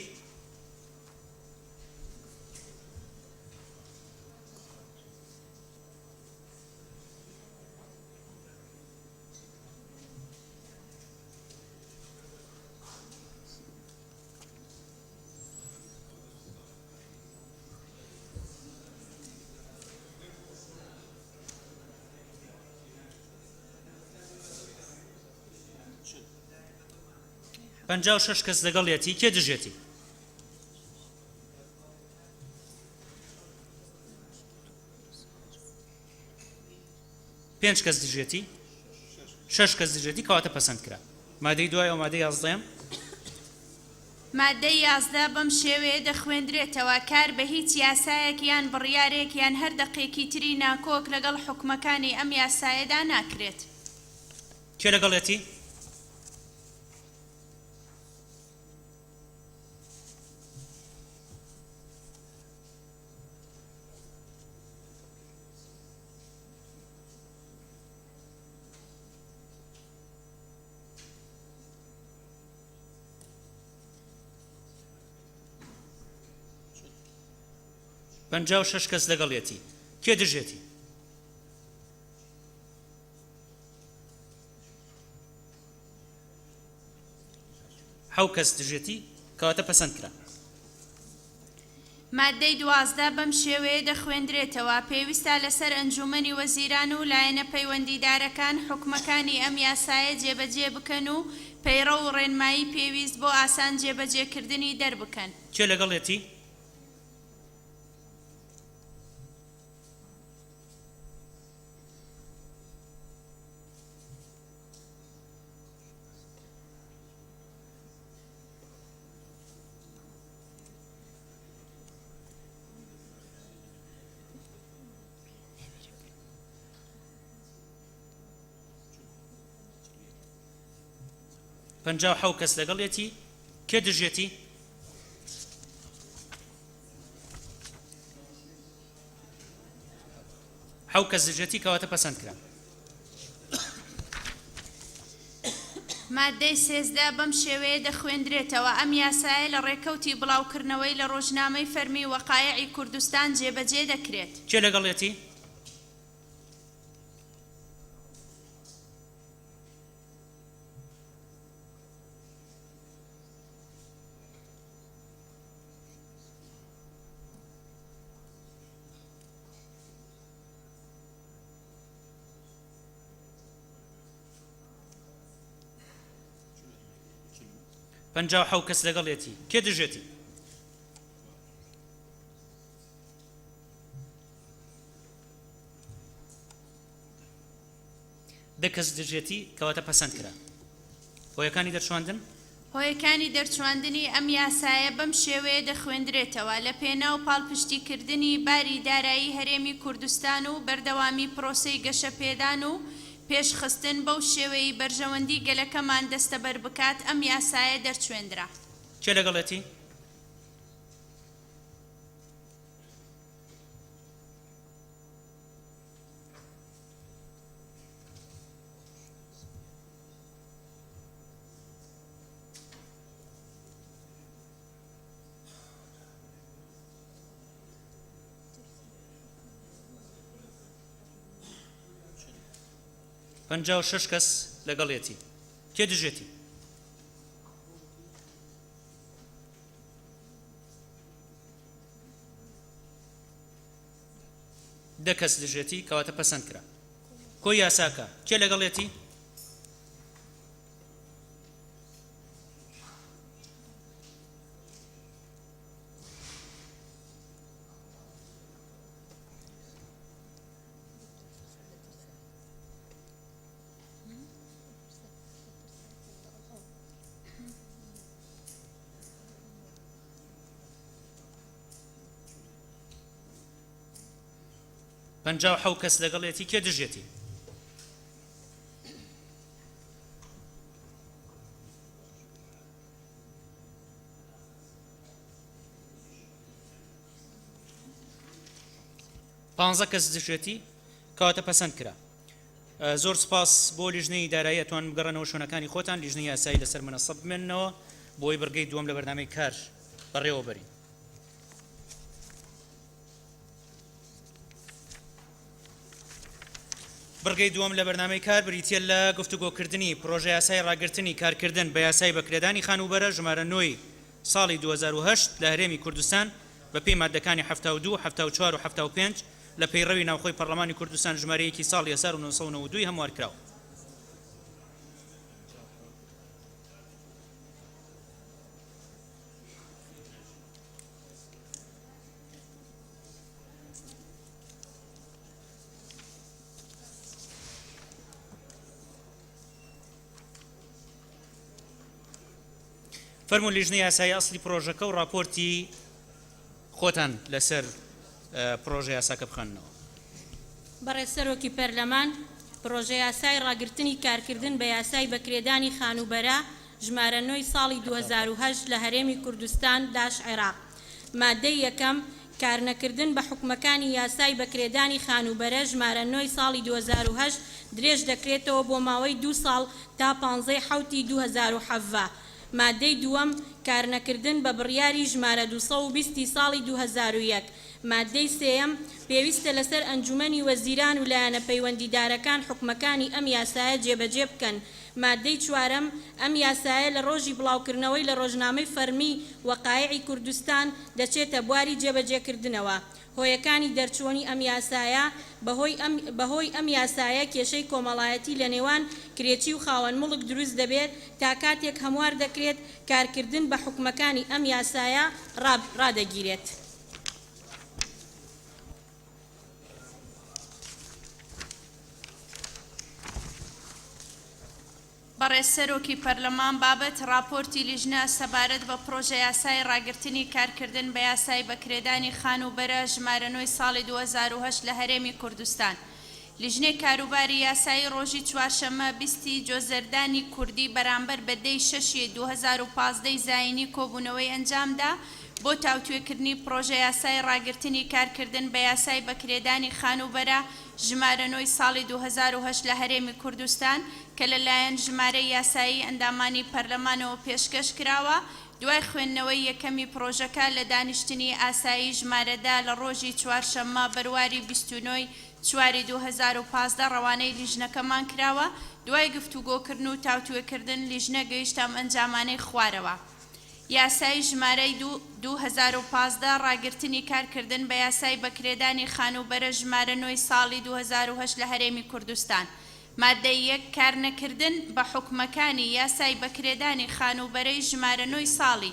پەنجا و شەش کەس لەگەڵێتی کێ دژێتی پێنج کەس دژێتی شەش کەس دژێتی کەواتە پەسەند کرا مادەی دوای و مادەی یازدەم مادەی یازدە بەم شێوەیە دەخوێندرێتەوە کار بە هیچ یاسایەک یان بڕیارێک یان هەر دەقێکی تری ناکۆک لەگەڵ حکومەکانی ئەم یاسایەدا ناکرێت کێ لەگەڵێتی پەنجا و شەش کەس لەگەڵێتی کێ دژێتی حەو کەس دژێتی کەواتە پەسەند کرا مادەی دوازدە بەم شێوەیە دەخوێندرێتەوە پێویستە لەسەر ئەنجومەنی وەزیران و لایەنە پەیوەندیدارەکان حکومەکانی ئەم یاسایە جێبەجێ بکەن و پەیڕە و ڕێنمایی پێویست بۆ ئاسان جێبەجێکردنی دەربکەن کێ لەگەڵێتی پەنجا و حەو کەس لەگەڵێتی کێ دژێتی حەو کەس دژێتی کەواتە پەسەند کرا مادەی سێزدە بەم شێوەیە دەخوێندرێتەوە ئەم یاسایە لە ڕێکەوتی بڵاوکردنەوەی لە ڕۆژنامەی فەرمی وەقایعی کوردستان جێبەجێ دەکرێت کێ لەگەڵێتی 57 کەس لەگەڵێتی کێ دژێتی دە کەس دژێتی کەواتە پەسەند کرا هۆیەکانی دەرچواندن هۆیەکانی دەرچواندنی ئەم یاسایە بەم شێوەیە دەخوێندرێتەوە لە پێناو پاڵپشتیکردنی باری دارایی هەرێمی کوردستان و بەردەوامی پرۆسەی گەشەپێدان و پێشخستن بەو شێوەی بەرژەوەندی گەلەکەمان دەستەبەر بکات ئەم یاسایە دەرچوێندرا کێ لەگەڵێتی پەنجاو شەش کەس لەگەڵێتی کێ دژێتی دە کەس دژێتی کەواتە پەسەند کرا کۆی یاساکە کێ لەگەڵێتی پەنجاو حەو کەس لەگەڵێتی کێ دژێتی پانزە کەس دژێتی کەواتە پەسەند کرا زۆر سپاس بۆ لیژنەی دارایی ئەتوان بگەڕێنەوە شوێنەکانی خۆتان لیژنەی یاسایی لەسەر منەسەب بمێننەوە بۆی بەرگەی دووەم لە بەرنامەی کار بەڕێوە بەرین بەرگەی دووەم لە بەرنامەی کار بریتە لە گفتوگۆکردنی پرۆژە یاسای ڕاگررتنی کارکردن بە یاسای بەکرێدانی خانوبەرە ژمارە 9 ساڵی 2008 لە هەرێمی کوردستان بە پێی مادەکانی 72 74 و 75 لە پەیڕەوی ناوخۆی پەرلەمانی کوردستان ژمارەیەکی ساڵی 1992 هەموار کراوە فەرموون لیژنەی یاسایی ئەسڵی پرۆژەکە و راپۆرتی خۆتان لەسەر پرۆژە یاساکە بخەنەوە بەڕێسەرۆکی پەرلەمان پرۆژە یاسای ڕاگررتنی کارکردن بە یاسای بەکرێدانی خانوبەرە ژمارە 9 ساڵی 2008 لە هەرێمی کوردستان داش عێراق مادەی یەکەم کارنەکردن بە حکومەکانی یاسای بەکرێدانی خانوبەرە ژمارە 9 ساڵی 2008 درێژ دەکرێتەوە بۆ ماوەی 2 ساڵ تا 15 حوتی 2007 مادەی دووەم کارنەکردن بە بڕیاری ژمارە 220 ساڵی 2001 مادەی سێەم پێویستە لەسەر ئەنجومەنی وەزیران و لایەنە پەیوەندیدارەکان حکومەکانی ئەم یاسایە جێبەجێ بکەن مادەی چوارەم ئەم یاسایە لە ڕۆژی بڵاوکردنەوەی لە ڕۆژنامەی فەرمی وەقایعی کوردستان دەچێتە بواری جێبەجێکردنەوە هۆیەکانی دەرچوونی ئەم یاسایە بەهۆی ئەم یاسایە کێشەی کۆمەڵایەتی لە نێوان کرێچی و خاوەن مڵک دروست دەبێت تا کاتێک هەموار دەکرێت کارکردن بە حکومەکانی ئەم یاسایە ڕادەگیرێت بەڕێسەرۆکی پەرلەمان بابەت راپۆرتی لیژنە سەبارەت بە پرۆژە یاسای ڕاگررتنی کارکردن بە یاسای بەکرێدانی خانوبەرە ژمارە 9 ساڵی 2008 لە هەرێمی کوردستان لیژنەی کاروباری یاسایی ڕۆژی چوارشەممە 20 جۆزەردانی کوردی بەرامبەر بە دەی 6 2015 زاینی کۆبوونەوەی ئەنجامدا بۆ تاوتوێکردنی پرۆژە یاسای ڕاگررتنی کارکردن بە یاسای بەکرێدانی خانوبەرە ژمارە 9 ساڵی 2008 لە هەرێمی کوردستان کە لەلایەن ژمارەی یاسایی ئەندامانی پەرلەمانەوە پێشکەش کراوە دوای خوێندنەوەی یەکەمی پرۆژەکە لە دانیشتنی ئاسایی ژمارەدا لە ڕۆژی چوارشەممە بەرواری 29 چواری 2015 ڕەوانەی لیژنەکەمان کراوە دوای گفتوگۆکردن و تاوتوێکردن لیژنە گەیشتام ئەنجامانەی خوارەوە یاسای ژمارەی 2015 ڕاگررتنی کارکردن بە یاسای بەکرێدانی خانوبەرە ژمارە 9 ساڵی 2008 لە هەرێمی کوردستان مادە یەک کارنەکردن بە حکومەکانی یاسای بەکرێدانی خانوبەرەی ژمارە 9 ساڵی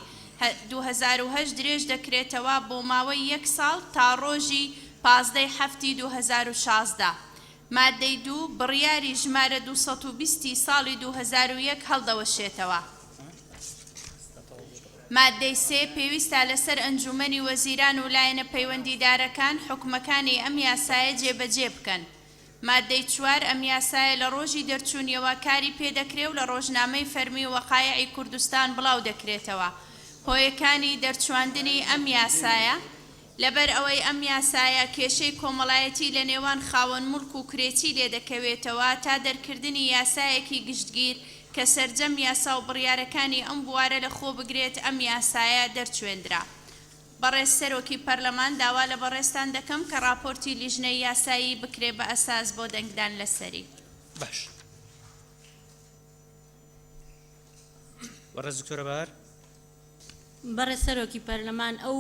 2008 درێژ دەکرێتەوە بۆ ماوەی 1 ساڵ تا ڕۆژی 15 هەفتی 2016. مادەی 2 بڕیاری ژمارە 220 ساڵی 2001 هەڵدەوەشێتەوە. مادەی 3 پێویستە لەسەر ئەنجومەنی وەزیران و لایەنە پەیوەندیدارەکان حکومەکانی ئەم یاسایە جێبەجێ بکەن. مادەی 4 ئەم یاسایە لە ڕۆژی دەرچوونیەوە کاری پێدەکرێت و لە ڕۆژنامەی فەرمی وەقایعی کوردستان بڵاو دەکرێتەوە. هۆیەکانی دەرچواندنی ئەم یاسایە لەبەر ئەوەی ئەم یاسایە کێشەی کۆمەڵایەتی لە نێوان خاوەن مڵک و کرێتی لێ دەکەوێتەوە تا دەرکردنی یاسایەکی گشتگیر کە سەرجەم یاسا و بڕیارەکانی ئەم بوارە لە خۆ بگرێت ئەم یاسایە دەرچوێندرا. بەڕێز سەرۆکی پەرلەمان داوا لە بەڕێستان دەکەم کە راپۆرتی لیژنەی یاسایی بکرێ بە ئەساس بۆ دەنگدان لەسەری. باش بەڕێز دکتۆرە بەهار. بەڕێز سەرۆکی پەرلەمان ئەو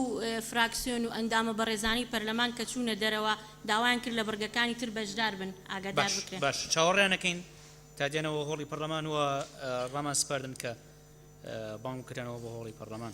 فراکسیۆن و ئەندامە بەڕێزانی پەرلەمان کە چوونە دەرەوە داوایان کرد لە بەرگەکانی تر بەشدار بن ئاگادار بکرێن. باش چاوەڕێیانەکەین تا دێنەوە هۆڵی پەرلەمان وە ڕامان سپاردن کە بانگ بکرێنەوە بۆ هۆڵی پەرلەمان.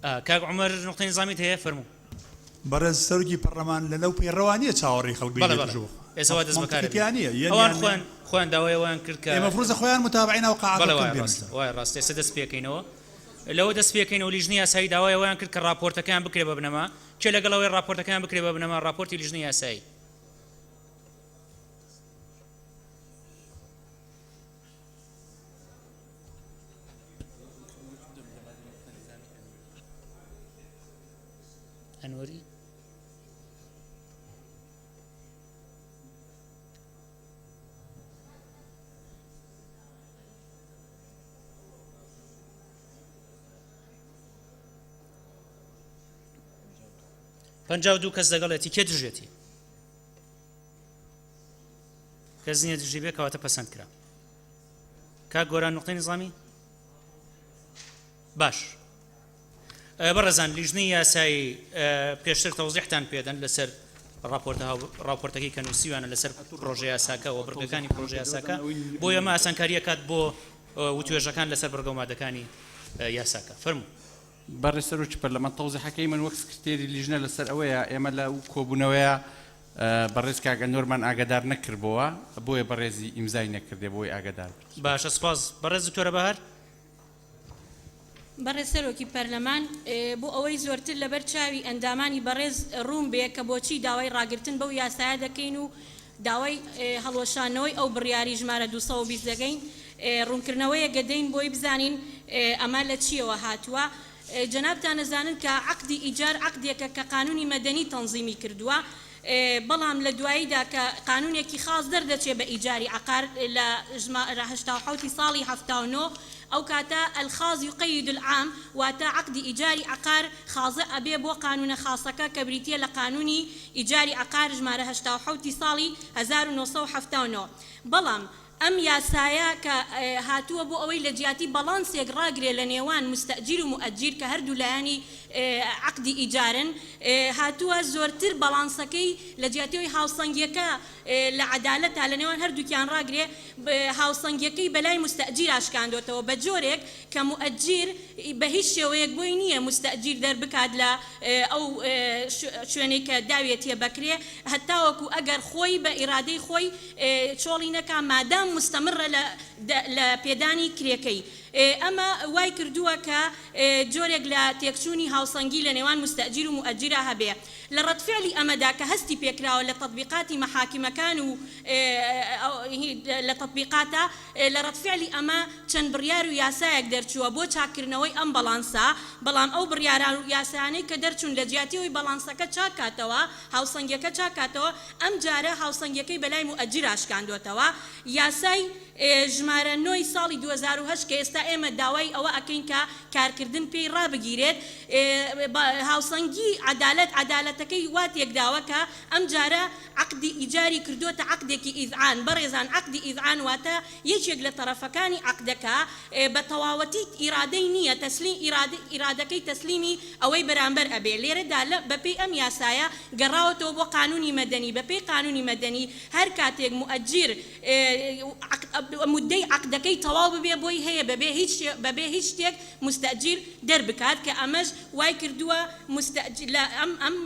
کاک عمر نقطەی نظامیت هەیە فەرموو. بەڕێز سەرۆکی پەرلەمان لەو پێڕەوانیە چاوەڕێی خەڵک بێژوە ئێستا دەست بەکارانە ئەوان خۆیان داوایەوەیان کرد کە ئێمە فڕۆزە خۆیان متابعین ئەو قاعدە وای ڕاست ئێستا دەست پێکەینەوە لەوە دەست پێکەینەوە لیژنەی یاسایی داوایەوەیان کرد کە راپۆرتەکان بکرێ بە بنەما چێ لەگەڵەوەی راپۆرتەکان بکرێ بە بنەما راپۆرتی لیژنەی یاسایی. ئەنوەری پەنجاو دوو کەس لەگەڵێتی کێ دژێتی کەس نییە دژی بێ کەواتە پەسەند کرا. کاک گۆران نقطەی نظامی باش بەڕێزان لیژنەی یاسایی پێشتر تەوزیحتان پێدەن لەسەر راپۆرتەکەی کە نووسیوانە لەسەر پرۆژە یاساکە و بڕگەکانی پرۆژە یاساکە بۆ ئێمە ئاسانکاریە کات بۆ وتوێژەکان لەسەر بەرگە و مادەکانی یاساکە. فەرموو. بەڕێز سەرۆکی پەرلەمان تەوزیحەکەی من وەک سکرتێری لیژنە لەسەر ئەوەیە ئێمە لە کۆبوونەوەیە بەڕێز کاگە نۆرمان ئاگادار نەکردبەوە بۆیە بەڕێزی ئیمزای نەکردێ بۆی ئاگادار. باشە سپاس. بەڕێز دکتۆرە بەهار. بەڕێز سەرۆکی پەرلەمان بۆ ئەوەی زۆرتر لەبەر چاوی ئەندامانی بەڕێز ڕوون بێ کە بۆچی داوای ڕاگرتن بەو یاسایە دەکەین و داوای هەڵوەشانەوەی ئەو بڕیاری ژمارە 220 دەگەین ڕوونکردنەوەیە گەدەین بۆی بزانین ئەمە لە چیەوە هاتووە. جەنابتان نەزانن کە عەقدی ئیجار عەقدێکە کە قانونی مەدەنی تەنزیمی کردووە بەڵام لە دواییدا کە قانونێکی خاص دەردەچێت بە ئیجاری عقار لە ژمارە 87 ساڵی 79 ئەو کاتە الخاص يقيد العام واتا عقد إيجاري عقار خاضع أبي بو قانون خاصك كبريتية لقانوني إيجاري عقار ژمارە 87 ساڵی 1970 بەڵام ئەم یاسایە کە هاتووە بۆ ئەوەی لە جیاتی بەڵانسێک ڕاگرێ لە نێوان مستەجیر و مؤجیر کە هەردوو لایانی عقدی ئیجارن هاتووە زۆرتر بەڵانسەکەی لە جیاتیەوەی هاوسەنگیەکە لە عەدالەتە لە نێوان هەردووکیان ڕاگرێ هاوسەنگیەکەی بەلای مستەجیر ئاشکاندۆتەوە بە جۆرێک کە مؤجیر بە هیچ شێوەیەک بۆی نییە مستەجیر دەربکات لە ئەو شوێنەی کە داوێت تێ بکرێ هەتاوەکو ئەگەر خۆی بە ئیرادەی خۆی چۆڵی نەکا مادام مستەمرە لە پێدانی کرێکەی. ئەمە وای کردووە کە جۆرێک لە تێکچوونی هاوسەنگی لە نێوان مستەجیر و مؤجرە هەبێ لە ڕەتفعلی ئەمەدا کە هەستی پێکراوە لە تەطبیقاتی مەحاکمەکان و لە تەطبیقاتە لە ڕەتفعلی ئەمە چەند بڕیار و یاسایەک دەرچووە بۆ چاکردنەوەی ئەم بەڵانسا بەڵام ئەو بڕیاران و یاسانەی کە دەرچوون لە جیاتیەوەی بەڵانسەکە چاکاتەوە هاوسەنگیەکە چاکاتەوە ئەم جارە هاوسەنگیەکەی بەلای مؤجر ئاشکاندۆتەوە. یاسای ژمارە 9 ساڵی 2008 کە ئێستا ئێمە داوای ئەوە ئەکەین کە کارکردن پێی ڕابگیرێت هاوسەنگی عەدالەتەکەی وا تێکداوە کە ئەم جارە عەقدی ئیجاری کردوتە عەقدێکی ئیذعان. بەڕێزان عەقدی ئیذعان واتە یەکێک لە تەرەفەکانی عەقدەکە بە تەواوەتی ئیرادەی نییە ئیرادەکەی تەسلیمی ئەوەی بەرامبەر ئەبێ. لێرەدا بەپێی ئەم یاسایە گەڕاوەتەوە بۆ قانونی مەدەنی بەپێی قانونی مەدەنی هەر کاتێک مؤجر مدەی عەقدەکەی تەواو ببێ بۆی هەیە بەبێ هیچ شتێک مستەجیر دەربکات کە ئەمەش وای کردووە ئەم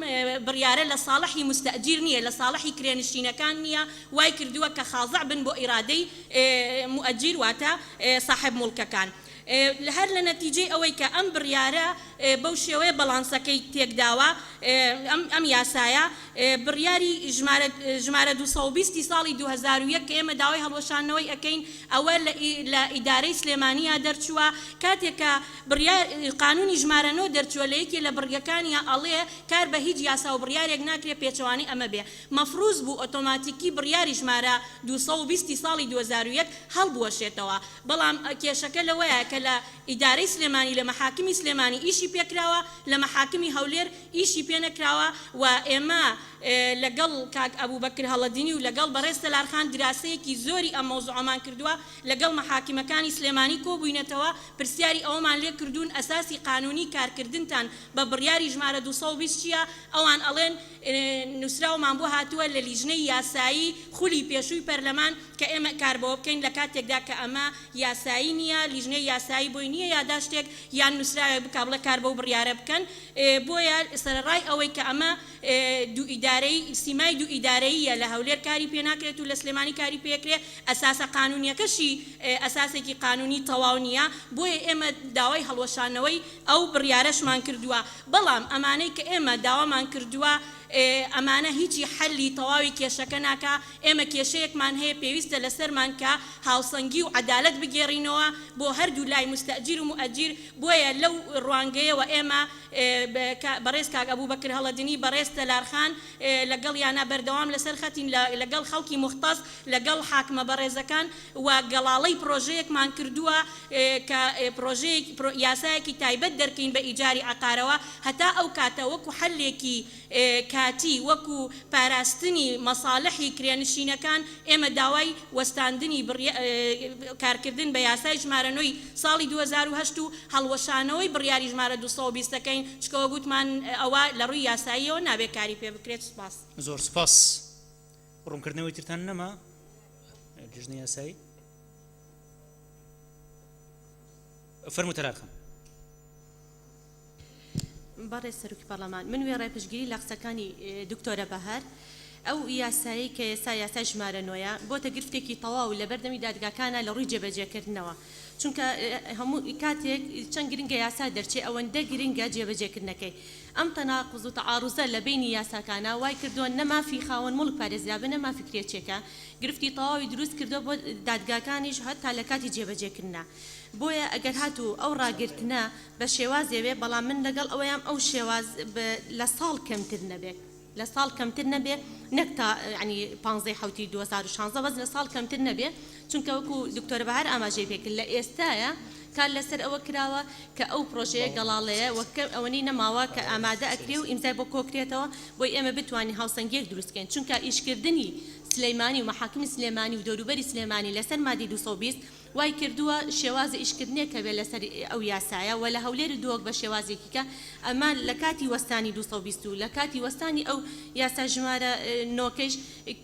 بڕیارە لە ساڵحی مستەجیر نییە لە ساڵحی کرێنشینەکان نییە وای کردووە کە خاضع بن بۆ ئیرادەی مؤجیر واتە صاحب مڵکەکان. هەر لە نەتیجەی ئەوەی کە ئەم بڕیارە بەو شێوەیە بەڵانسەکەی تێکداوە ئەم یاسایە بڕیاری ژمارە 220 ساڵی 2001 کە ئێمە داوای هەڵوەشانەوەی ئەەکەین ئەوە لە ئیدارەی سلێمانیە دەرچووە کاتێکە قانونی ژمارە 9 دەرچووە لە یەکێ لە بڕگەکانیە ئەڵێ کار بە هیچ یاسا و بڕیارێک ناکرێت پێچەوانی ئەمە بێ مەفروض بوو ئۆتۆماتیکی بڕیاری ژمارە 220 ساڵی 2001 هەڵبوەشێتەوە بەڵام کێشەکە لەوەیە کە لە ئیدارەی سلێمانی لە مەحاکمی سلێمانی ئیشی پێکراوە لە مەحاکمی هەولێر ئیشی پێ نەکراوە و ئێمە لەگەڵ کاک ئەبوبەکر هەڵەدینی و لەگەڵ بەڕێز سەلارخان دراسەیەکی زۆری ئەم مەوزوعەمان کردووە لەگەڵ مەحاکمەکانی سلێمانی کۆبووینەتەوە پرسیاری ئەومان لێ کردوون ئەساسی قانونی کارکردنتان بە بڕیاری ژمارە 220 چییە ئەوان ئەڵێن نووسراومان بۆ هاتووە لە لیژنەی یاسایی خولی پێشووی پەرلەمان کە ئێمە کار بەوە بکەین لە کاتێکدا کە ئەمە یاسایی نییە لیژنەی یاسایی بۆی نییە یاداشتێک یان نووسراوێک بک بڵێ کار بەو بڕیارە بکەن بۆیە سەرڕای ئەوەی کە ئەمە دوو ئیدارەی سیمای دوو ئیدارەیە لە هەولێر کاری پێ ناکرێت و لە سلێمانی کاری پێکرێت ئەساسە قانونیەکەشی ئەساسێکی قانونی تەواو نییە بۆیە ئێمە داوای هەڵوەشانەوەی ئەو بڕیارەشمان کردووە بەڵام ئەمانەی کە ئێمە داوامان کردووە ئەمانە هیچی حەلی تەواوی کێشەکە ناکە ئێمە کێشەیەکمان هەیە پێویستە لەسەرمان کە هاوسەنگی و عەدالەت بگێڕینەوە بۆ هەردوو لای مستەئجیر و مؤەجیر بۆیە لەو ڕوانگەیەوە ئێمە بەڕێز کاک ئەبوبەکر هەڵەدنی بەڕێز تەلارخان لەگەڵ یانە بەردەوام لەسەر خەتین لەگەڵ خەڵکی مختەس لەگەڵ حاکمە بەڕێزەکان و گەڵاڵەی پرۆژەیەکمان کردووە کە پرۆژەیەک یاسایەکی تایبەت دەرکەین بە ئیجاری عەقارەوە هەتا ئەو کاتە وەکو حەلێکی کاتی وەکو پاراستنی مەساڵحی کرێنشینەکان ئێمە داوای وەستاندنی کارکردن بە یاسای ژمارە 9 ساڵی 2008 و هەڵوەشانەوەی بڕیاری ژمارە 220ەکەین چکەوە گوتمان ئەوە لە ڕووی یاساییەوە نابێت کاری پێ بکرێت. سپاس. زۆر سپاس. ڕوونکردنەوەی ترتان نەما لیژنەی یاسایی فەرموو تەلارخان. بەڕێز سەرۆکی پەرلەمان من وێڕای پشتگیری لە قسەکانی دکتۆرە بەهار ئەو یاسایی کە ئێستا یاسای ژمارە 9 بۆتە گرفتێکی تەواو لە بەردەمی دادگاکانە لە ڕووی جێبەجێکردنەوە چونکە هەموو کاتێک چەند گرنگە یاسا دەرچێ ئەوەندە گرنگە جێبەجێکردنەکەی ئەم تەناقوز و تەعاروزە لە بینی یاساکانە وای کردووە نەمافی خاوەن مڵک پارێزرابە نەمافی کرێچێکە گرفتی تەواوی دروست کردو بۆ دادگاکانیش هەتا لە کاتی جێبەجێکردنە بۆیە ئەگەر هاتوو ئەو ڕاگرتنە بە شێوازێوێ بەڵام من لەگەڵ ئەوەیان ئەو شێواز لە ساڵ کەمتر نەبێت لە ساڵ کەمتر نەبێ نەک تا ینی 15 حوتی 2016 بەس لە ساڵ کەمتر نەبێ چونکە وەکو دکتۆرە بەهار ئاماژەی پێکرد لە ئێستایە کار لەسەر ئەوە کراوە کە ئەو پرۆژەیە گەڵاڵەیە وەکە ئەوەی نەماوە کە ئامادە ئەکرێ و ئیمزای بۆ کۆکرێتەوە بۆی ئێمە بتوانین هاوسەنگێک دروستکەین چونکە ئیشکردنی سلەیمانی و مەحاکمی سلێمانی و دەوروبەری سلێمانی لەسەر مادی 220 وای کردووە شێوازە ئیشکردنێکە بێت لەسەر ئەو یاسایە و لە هەولێری دۆک بە شێوازێکی کە ئەمە لە کاتی وەستانی 220 و لە کاتی وەستانی ئەو یاسا ژمارە نۆکەش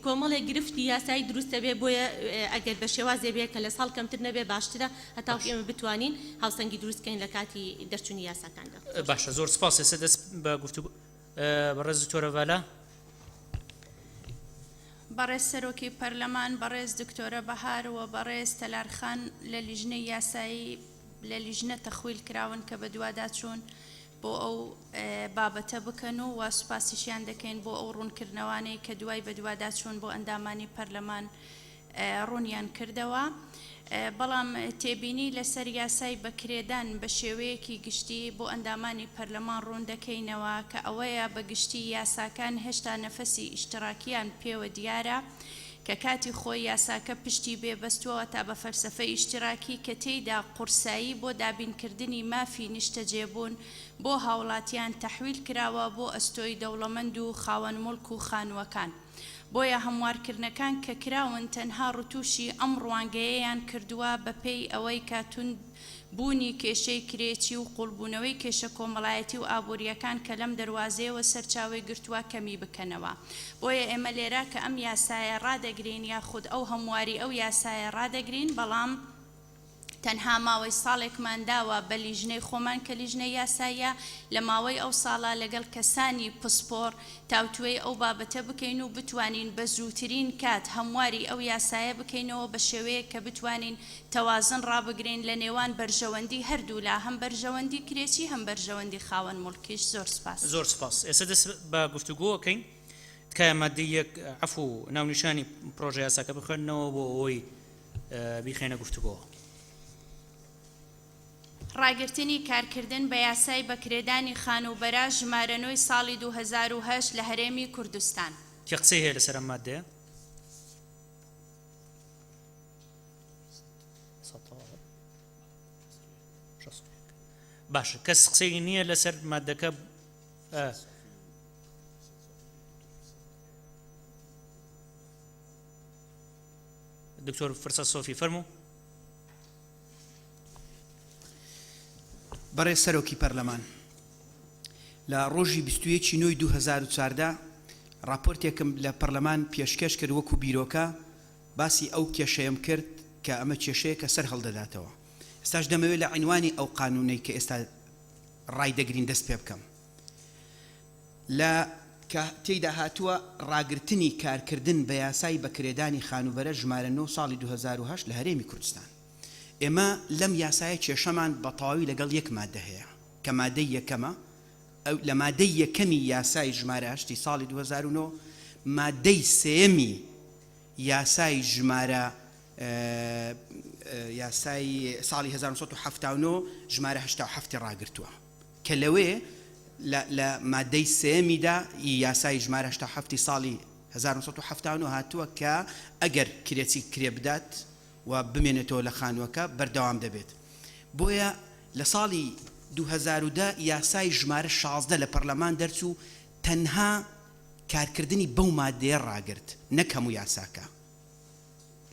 کۆمەڵێک گرفتی یاسایی دروستە بێ بۆیە ئەگەر بە شێوازێ بێ کە لە ساڵ کەمتر نەبێ باشترە هەتا ئێمە بتوانین هاوسەنگی دروستکەین لە کاتی دەرچوونی یاساکاندا. باشە زۆر سپاس. ئێستا دەست بە گفتوگۆ بەڕێز دکتۆرە ڤالا. بەڕێز سەرۆکی پەرلەمان بەڕێز دکتۆرە بەهارەوە بەڕێز تەلارخان لە لیژنەی یاسایی لە لیژنە تەخویل کراون کە بە دوادا چوون بۆ ئەو بابەتە بکەن و سوپاسیشیان دەکەین بۆ ئەو ڕوونکردنەوانەی کە دوای بە دوادا چوون بۆ ئەندامانی پەرلەمان ڕوونیان کردەوە بەڵام تێبینی لەسەر یاسای بەکرێدان بە شێوەیەکی گشتی بۆ ئەندامانی پەرلەمان ڕوون دەکەینەوە کە ئەوەیە بەگشتی یاساکان هێشتا نەفەسی ئیشتراکیان پێوە دیارە کە کاتی خۆی یاساکە پشتی بێبەستووە تا بە فەلسەفەی ئیشتراکی کە تێیدا قورسایی بۆ دابینکردنی مافی نیشتەجێبوون بۆ هاوڵاتیان تەحویل کراوە بۆ ئەستۆی دەوڵەمەند و خاوەن مڵک و خانووەکان بۆیە هەموارکردنەکان کە کراون تەنها ڕوتوشی ئەم ڕوانگەیەیان کردووە بەپێی ئەوەی کاتون بوونی کێشەی کرێچی و قوڵبوونەوەی کێشە کۆمەڵایەتی و ئابوووریەکان کە لەم دەواازەیەوە سەرچاوی گرتووە کەمی بکەنەوە بۆیە ئێمە لێرە کە ئەم یاسایە ڕادەگرین یاخود ئەو هەمواری ئەو یاسایە ڕادەگرین بەڵام تەنها ماوەی ساڵێکمان داوە بە لیژنەی خۆمان کە لیژنەی یاساییە لە ماوەی ئەو ساڵە لەگەڵ کەسانی پسپۆر تاوتوێی ئەو بابەتە بکەین و بتوانین بە زووترین کات هەمواری ئەو یاسایە بکەینەوە بە شێوەیە کە بتوانین تەوازن ڕابگرین لە نێوان بەرژەوەندی هەردوو لا هەم بەرژەوەندی کرێچی هەم بەرژەوەندی خاوەن مڵکیش. زۆر سپاس. زۆر سپاس. ئێستا دەست بە گفتوگۆکەین تکایە مادەی یەک عەفو ناونیشانی پرۆژە یاساکە بخوێننەوە بۆ ئەوەی بیخێنە گفتوگۆ. ڕاگررتنی کارکردن بە یاسای بەکرێدانی خانوبەرە ژمارە 9 ساڵی 2008 لە هەرێمی کوردستان. کە قسەی هەیە لەسەر ئەم مادەیە؟ باشە کەس قسەی نییە لەسەر مادەکە دکتۆر فرسە سۆفی فەرموو. بەڕێز سەرۆکی پەرلەمان لە ڕۆژی 21 نۆی 2014 راپۆرتێکم لە پەرلەمان پێشکەش کرد وەکو بیرۆکە باسی ئەو کێشەیەم کرد کە ئەمە کێشەیە کە سەر هەڵدەداتەوە ئێستاش دەمەوێت لە عنوانی ئەو قانونەی کە ئێستا ڕای دەگرین دەست پێ بکەم لە کە تێیدا هاتووە ڕاگررتنی کارکردن بە یاسای بەکرێدانی خانوبەرە ژمارە 9 ساڵی 2010 لە هەرێمی کوردستان ئێمە لەم یاسایە کێشەمان بە تەواوی لەگەڵ یەک مادە هەیە کە مادەی یەکەمە لە مادەی یەکەمی یاسای ژمارە 8 ساڵی 2009 مادەی سێمی یاسای ژمارە یاسای ساڵی 1970 ژمارە 87 ڕاگرتووە کە لەوێ لە مادەی سێمیدا یاسای ژمارە 87 ساڵی 1970 هاتووە کە ئەگەر کرێچی کرێ بدات و بمێنێتەوە لە خانووەکە بەردەوام دەبێت بۆیە لە ساڵی 2010 یاسای ژمارە 16 لە پەرلەمان دەرچوو تەنها کارکردنی بەو مادەیە ڕاگرت نەک هەموو یاساکە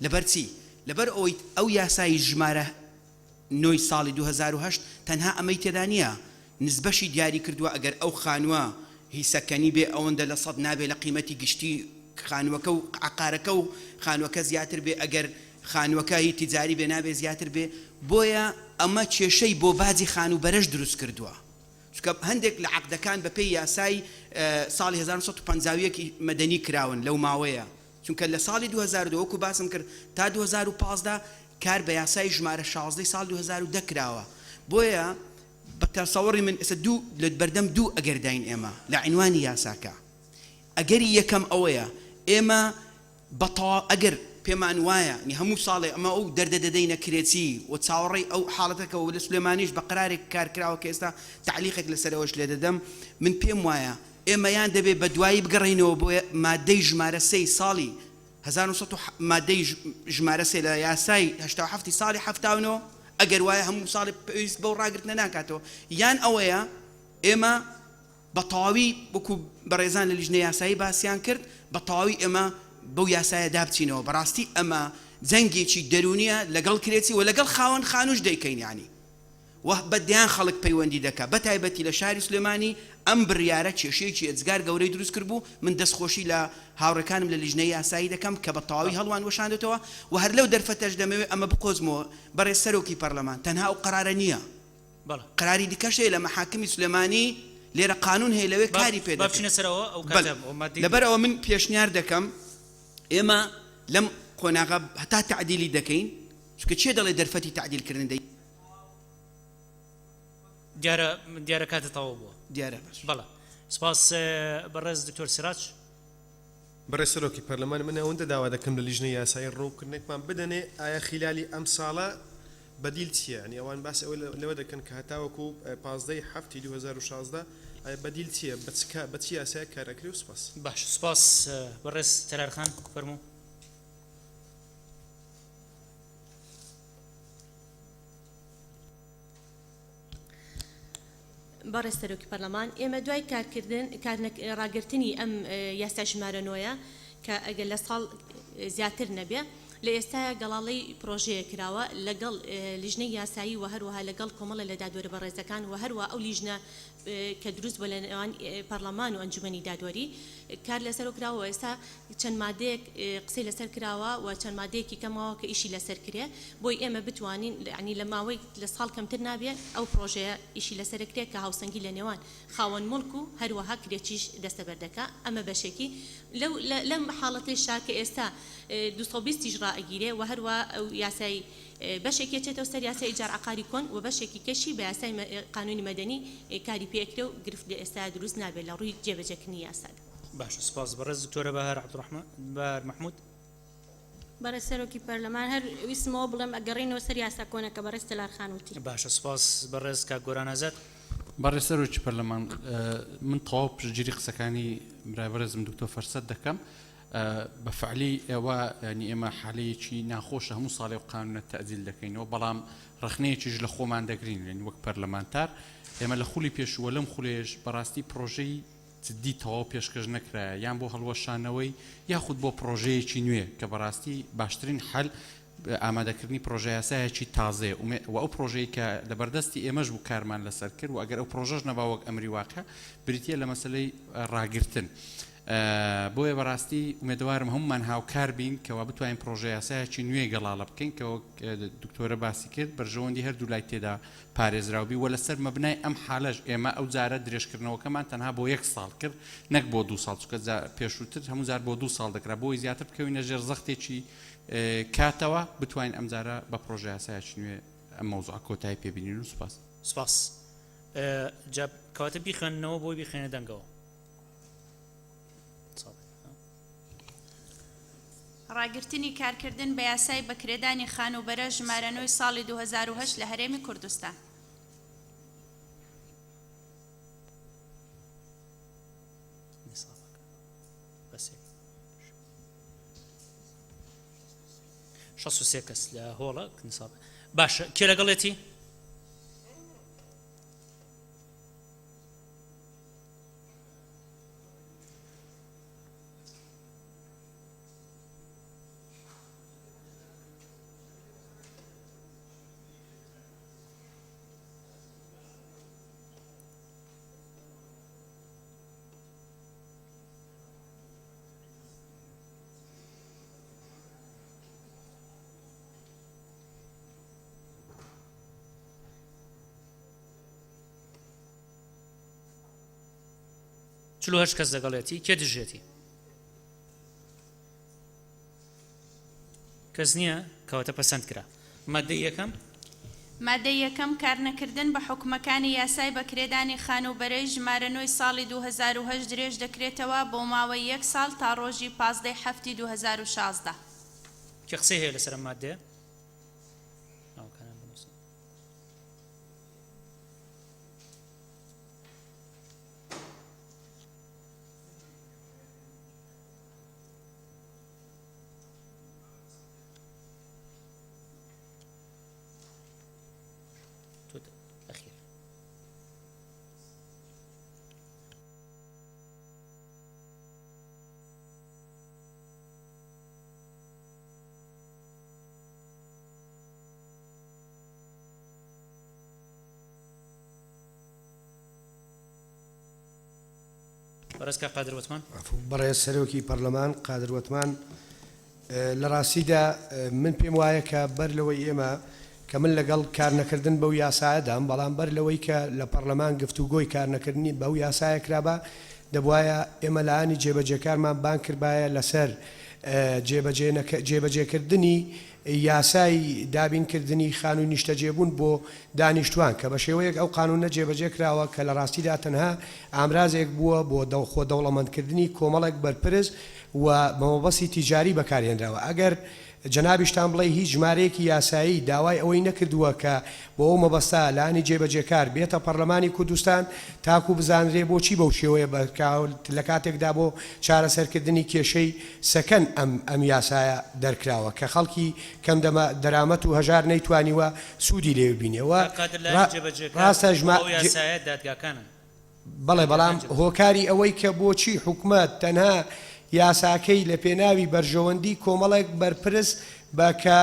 لەبەر چی؟ لەبەر ئەوەی ئەو یاسای ژمارە 9 ساڵی 2010 تەنها ئەمەی تێدا نییە نسبەشی دیاری کردووە ئەگەر ئەو خانووە هیسەکەنی بێ ئەوەندە لە سەد نابێ لە قیمەتی گشتی خانووەکە و عقارەکە و خانووەکە زیاتر بێ ئەگەر خانووەکە هی تیجاری بێ نابێ زیاتر بێ بۆیە ئەمە کێشەی بۆ بازی خانوبەرەش دروست کردووە چونکە هەندێک لە عەقدەکان بە پێی یاسای ساڵی 1950 مەدەنی کراون لەو ماوەیە چونکە لە ساڵی 2002 وەکو باسم کرد تا 2015 کار بە یاسای ژمارە 16 ساڵ 2010 کراوە بۆیە بە تەسەوەڕی من ئێستا دوو لە بەردەم دوو ئەگەر داین ئێمە لە عنوانی یاساکە ئەگەری یەکەم ئەوەیە ئێمە بەتەواو ئەگەر پێمان وایە هەموو ساڵێ ئەمە ئەو دەردە دەدەینە کرێچی و چاوەڕێی ئەو حاڵەتەکەەوە لە سلێمانیش بە قرارێک کارکراوە کە ئێستا تعلیقێک لەسەرەوەش لێ دەدەم من پێم وایە ئێمە یان دەبێت بە دوایی بگەڕینەوە بۆ مادەی ژمارە 3 ساڵی 1900 مادەی ژمارە 3 لە یاسای 87 ساڵی 79 ئەگەر وایە هەموو ساڵی پێویست بەو ڕاگرتنە ناکاتەوە یان ئەوەیە ئێمە بە تەواوی وەکو بەڕێزان لە لیژنەی یاسایی باسییان کرد بە تەواوی ئێمە بەو یاسایە دابچینەوە بەڕاستی ئەمە جەنگێکی دەرونیە لەگەڵ کرێتی و لەگەڵ خاوەن خانوش دەیکەین یانی و بەدیان خەڵک پەیوەندی دەکات بە تایبەتی لە شاری سلێمانی ئەم بڕیارە کێشەیەکی ئەجگار گەورەی دروست کرد بوو من دەستخۆشی لە هاوڕەکانم لە لیژنەی یاسایی دەکەم کە بە تەواوی هەڵوان وەشاندێتەوە و هەر لەو دەرفەتەش دەمەوێت ئەمە بقۆزمەوە بەڕێز سەرۆکی پەرلەمان تەنها ئەو قرارە نییە قراری دیکەش هەیە لە مەحاکمی سلێمانی لێرە قانون هەیە لەوێ کاری پێ لەبەر ئەوە من پێشنیار دەکەم ئێمە لەم قۆناغا هەتا تعدیلی دەکەین چونکە چێ دەڵێ دەرفەتی تعدیلکردن دەی دیارە کاتە تەواو بووە دیارە بەڵێ سپاس بەڕێز دکتۆر سیراج بەڕێز سەرۆکی پەرلەمان من ئەوەندە داوا دەکەم لە لیژنەی یاسایی ڕوونکردنێکمان بدەنێ ئایا خلالی ئەم ساڵە بەدیل چییە ینی ئەوان باس ئەوە لەوە دەکەن کە هەتاوەکو 15 هەفتی 2016 ئایا بەدیل چییە بە چی یاسای کارەکری و سپاس باش سپاس بەڕێز تەرارخان فەرموو بەڕێز سەرۆکی پەرلەمان ئێمە دوای ڕاگررتنی ئەم یاستا ژمارە 9 کە ئەگەر لە ساڵ زیاتر نەبێ لە ئێستا گەڵاڵی پرۆژەیە کراوە لەگەڵ لیژنەی یاسایی و هەروەها لەگەڵ کۆمەڵە لە دادوەری بەڕێزەکان و هەروە ئەو لیژنە کە دروست بە لە نێوان پەرلەمان و ئەنجومەنی دادوەری کار لەسەر کراوە ئێستا چەند مادەیەک قسەی لەسەر کراوە و چەند مادەیەکی کەمەوە کە ئیشی لەسەر کرێ بۆی ئێمە بتوانین ینی لە ماوەی لە ساڵ کەمتر نابێ ئەو پرۆژەیە ئیشی لەسەر کرێ کە هاوسەنگی لە نێوان خاوەن مڵک و هەروەها کرێکیش دەستەبەردەکە ئەمە بەشێکی لەم حاڵەتی شاکە ئێستا 220 ڕائگیرێ و هەروە ئەو یاسای بەشێکی چێتەوە سەر یاسای ئیجار عقاری کۆن و بەشێکی کەشی بە یاسای قانونی مەدەنی کاری پێکرێ و گرفت لە ئێستا دروست نابێت لە ڕووی جێبەجێکردنی یاسادا باش سپاس بەڕێز دکتۆرە بەهار عەبدوڕەحمان بەهار مەحموود بەڕێز سەرۆکی پەرلەمان هەر ویسمەوە بڵێم ئەگەڕێنەوە سەر یاسا کۆنەکە بەڕێز تەلارخانوتی باشە سپاس بەڕێز کاک گۆران ئازاد بەڕێز سەرۆکی پەرلەمان من تەواو پشتگیری قسەکانی برای بەڕێزم دکتۆر فەرسەد دەکەم بەفعلی ئێوە ینی ئێمە حالەیەکی ناخۆشە هەموو ساڵێ و قانونە تەعدیل دەکەینەوە بەڵام ڕخنەیەکیش لە خۆمان دەگرین ینی وەک پەرلەمانتار ئێمە لە خولی پێشوە لەم خولێش بەڕاستی پرۆژەی جدی تەواو پێشکەش نەکرایە یان بۆ هەڵوەشانەوەی یاخود بۆ پرۆژەیەکی نوێ کە بەڕاستی باشترین حل ئامادەکردنی پرۆژە یاسایەکی تازێ و ئەو پرۆژەی کە لە بەردەستی ئێمەش بوو کارمان لەسەر کرد و ئەگەر ئەو پرۆژەش نەبا وەک ئەمری واقع بریتە لە مەسلەی ڕاگرتن بۆیە بەڕاستی ئومێدوارم هەمومان هاوکار بین کەوا بتوانین پرۆژە یاسایەکی نوێ گەڵاڵە بکەین کەەوە دکتۆرە باسی کرد بەرژەوەندی هەردوو لای تێدا پارێزراوبی وە لەسەر مەبنای ئەم حالەش ئێمە ئەو جارە درێژکردنەوەکەمان تەنها بۆ 1 ساڵ کرد نەک بۆ 2 ساڵ چکە پێشووتر هەموو جار بۆ 2 ساڵ دەکرا بۆی زیاتر بکەوینە ژێر زەختێکی کاتەوە بتوانین ئەم جارە بە پرۆژە یاسایەکی نوێ ئەم مەوزوع کۆتایی پێبینین و سوپاس سپاس جاب کەواتە بیخوێننەوە بۆی بیخێنە دەنگەوە ڕاگررتنی کارکردن بە یاسای بەکرێدانی خانوبەرە ژمارەنەوەی ساڵی 2010 لە هەرێمی کوردستان. شەسێ کەس لە هۆڵە نساب باشە کێ لەگەڵێتی؟ چلو هەشت کەس دەگەڵێتی کێ دژێتی؟ کەس نییە کەواتە پەسەند کرا. مادەی یەکەم مادەی یەکەم کارنەکردن بە حکومەکانی یاسای بەکرێدانی خانوبەرەی ژمارەنەوەی ساڵی 2010 درێژ دەکرێتەوە بۆ ماوەی 1 ساڵ تا ڕۆژی 15 2016. کێ قسەی هەیە لەسەر مادێ؟ بەڕێزکە قادر وتمان بەڕێز سەرۆکی پەرلەمان قادر وتمان لە ڕاستیدا من پێم وایە کە بەر لەوەی ئێمە کە من لەگەڵ کارنەکردن بەو یاسایەدام بەڵام بەر لەوەی کە لە پەرلەمان گفتوگۆی کارنەکردنی بەو یاسایە کرابە دەبوایە ئێمە لەانی جێبەجێکارمان بان کردبایە لەسەر جێبەجێکردنی یاسای دابینکردنی خانووی نیشتەجێبوون بۆ دانیشتوان کە بە شێوەیەک ئەو قانونە جێبەجێ کراوە کە لە ڕاستیدا تەنها ئامرازێک بووە بۆ خۆ دەوڵەمەندکردنی کۆمەڵێک بەرپرس و مەوەبەسی تیجاری بەکارهێنراوە. ئەگەر جەنابیشتان بڵێ هیچ ژمارەیەکی یاسایی داوای ئەوەی نەکردووە کە بۆ ئەو مەبەستا لانی جێبەجێکار بێتە پەرلەمانی کوردستان تاکو بزانرێ بۆچی بەو شێوەیە لە کاتێکدا بۆ چارەسەرکردنی کێشەی سەکەن ئەم یاسایە دەرکراوە کە خەڵکی کەم دەرامەت و هەژار نەیتوانیوە سوودی لێ ببینێەوە ڕاستە یاسایە دادگاکانن بەڵێ بەڵام هۆکاری ئەوەی کە بۆچی حکومەت تەنها یاساکەی لە پێناوی بەرژەوەندی کۆمەڵێک بەرپرس بەکە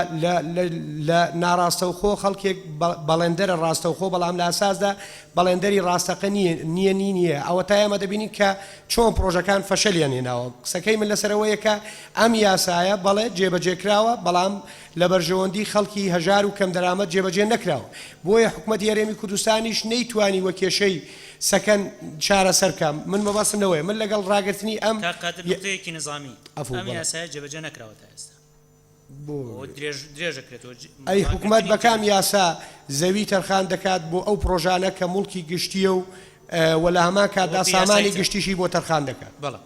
لە ناڕاستەوخۆ خەڵکێک بەڵێندەرە ڕاستەوخۆ بەڵام لە ئاساسدا بەڵێندەری ڕاستەقە نییە ئەوە تا ئێمە دەبینین کە چۆن پرۆژەکان فەشەلیان هێناوە. قسەکەی من لەسەرەوەیە کە ئەم یاسایە بەڵێ جێبەجێکراوە بەڵام لە بەرژەوەندی خەڵکی هەژار و کەم دەرامەت جێبەجێ نەکراوە بۆیە حکومەتی هەرێمی کوردستانیش نەیتوانی وە کێشەی سەکەن چارەسەرکەم. من مەبەستمەوەی من لەگەڵ ڕاگررتنی ئەم نقطەیەکی نظامی ئەم یاسایە جێبەجێ نەکراوە تا ئێستا درێژەکرێتەوە. ئەی حکومەت بەکام یاسا زەوی تەرخان دەکات بۆ ئەو پرۆژانە کە موڵکی گشتیە و وەلا هەمان کاتدا سامانی گشتیشی بۆ تەرخان دەکات. بەڵێ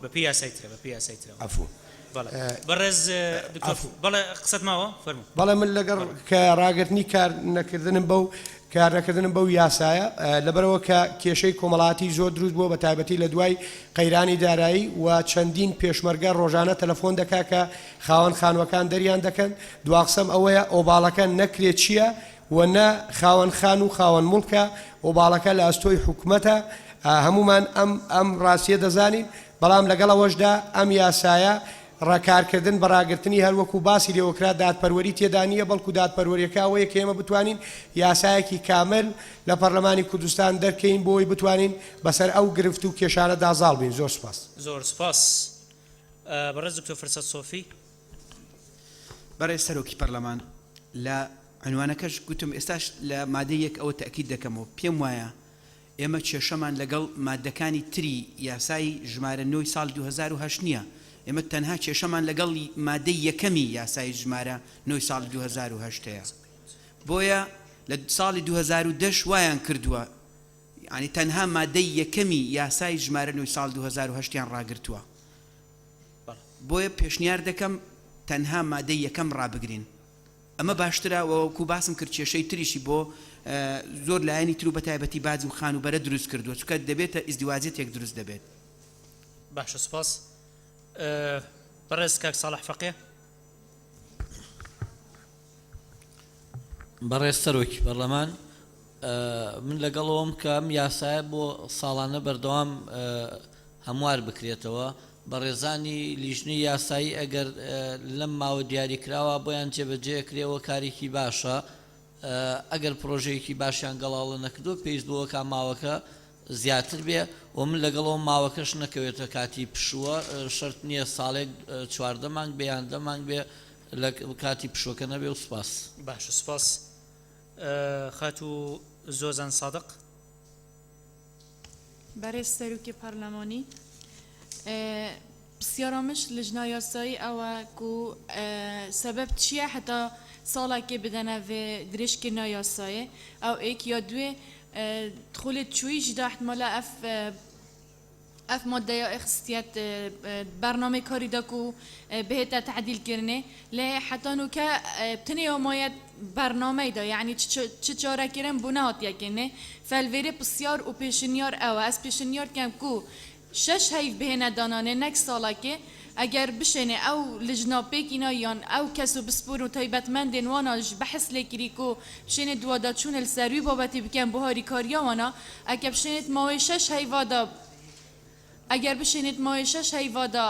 بەپی یاسایترە بەپی یاسایترە بەڕێز بەڵێ قسەت ماوە فەرموو. بەڵێ من لەگەڵ کە ڕاگررتنی کارنەکردنم بەو یاسایە لەبەرەوە کە کێشەی کۆمەڵاتی زۆر دروست بووە بە تایبەتی لە دوای قەیرانی دارایی و چەندین پێشمەرگە ڕۆژانە تەلەفۆن دەکا کە خاوەن خانوەکان دەریان دەکەن دواقسەم ئەوەیە ئۆباڵەکە نەکرێت چییە و نە خاوەن خان و خاوەن مڵکە ئۆباڵەکە لە ئەستۆی حکومەتە هەمومان ئەم ڕاستیە دەزانین بەڵام لەگەڵەوەشدا ئەم یاسایە ڕاکارکردن بەڕاگررتنی هەروەکو باسی لێوەکرا دادپەروەری تێدا نیە بەڵکو دادپەروەریەکەوەیە کە ئێمە بتوانین یاسایەکی کامل لە پەرلەمانی کوردستان دەرکەین بۆی بتوانین بەسەر ئەو گرفت و کێشانە دازاڵ بین. زۆر سپاس. زۆر سپاس. بەڕێز دکتۆر فرسەت سۆفی. بەڕێز سەرۆکی پەرلەمان لە عنوانەکەش گوتم ئێستاش لە مادەیەک ئەوە تەکید دەکەمەوە پێم وایە ئێمە کێشەمان لەگەڵ مادەکانی تری یاسای ژمارە 9 ساڵ 2008 نییە. ئێمە تەنها کێشەمان لەگەڵ مادەی یەکەمی یاسای ژمارە 9 ساڵ 2008ەیە. بۆیە لە ساڵی 2010 وایان کردووە ینی تەنها مادەی یەکەمی یاسای ژمارە 9 ساڵ 2008یان ڕاگرتووە. بۆیە پێشنیار دەکەم تەنها مادەی یەکەم ڕابگرین. ئەمە باشترە وەکو باسم کرد کێشەی تریشی بۆ زۆر لایەنی تر و بە تایبەتی باز و خانوبەرە دروست کردووە چونکە دەبێتە ئیزدیواجێتێک دروست دەبێت. باشە سپاس. بەڕێز کاک ساڵح فەقێ. بەڕێز سەرۆکی پەرلەمان من لەگەڵەوەم کە ئەم یاسایە بۆ ساڵانە بەردەوام هەموار بکرێتەوە. بەڕێزانی لیژنەی یاسایی ئەگەر لەم ماوە دیاریکراوە بۆیان جێبەجێکرێەوە کارێکی باشە. ئەگەر پرۆژەیەکی باشیان گەڵاڵە نەکردو پێویست بۆ کا ماوەکە زیاتر بێ و من لەگەڵەوە ماوەکەش نەکەوێتە کاتی پشووە شەرت نییە ساڵێک 14 مانگ بێ یان 10 مانگ بێ لە کاتی پشوەکە نەبێ و سپاس. باشە سپاس. خاتو زۆزان سادق. بەڕێز سەرۆکی پەرلەمانی پرسیارەمش لجنا یاسایی ئەوە کو سبب چییە حتا ساڵێکی بدەنە vê dirêjkirina yasayê ew êk ya duê dixulê çûyî jî da ihtimala ev maddeya ixistiyet bernamêkarî da ku bihête tehdîlkirinê lê heta nûke tinê maye bernameyê da yanî çi çarekirin bûne hatiye kirinê felvêrê pisyar û pêşinyar ew e. Ez pêşinyar kem ku 6 heyv bihêne dananê nek salekê eger bişêne ew lijna pêkîna yan ew kes û bispor û taybetmendên wana ji behs lêkirî ku bişêne duwada çûnê li ser wî babetê bikin bi harîkariya wana eger bişênêt mawê 6 heyva da eger bişênêt mawê 6 heyva da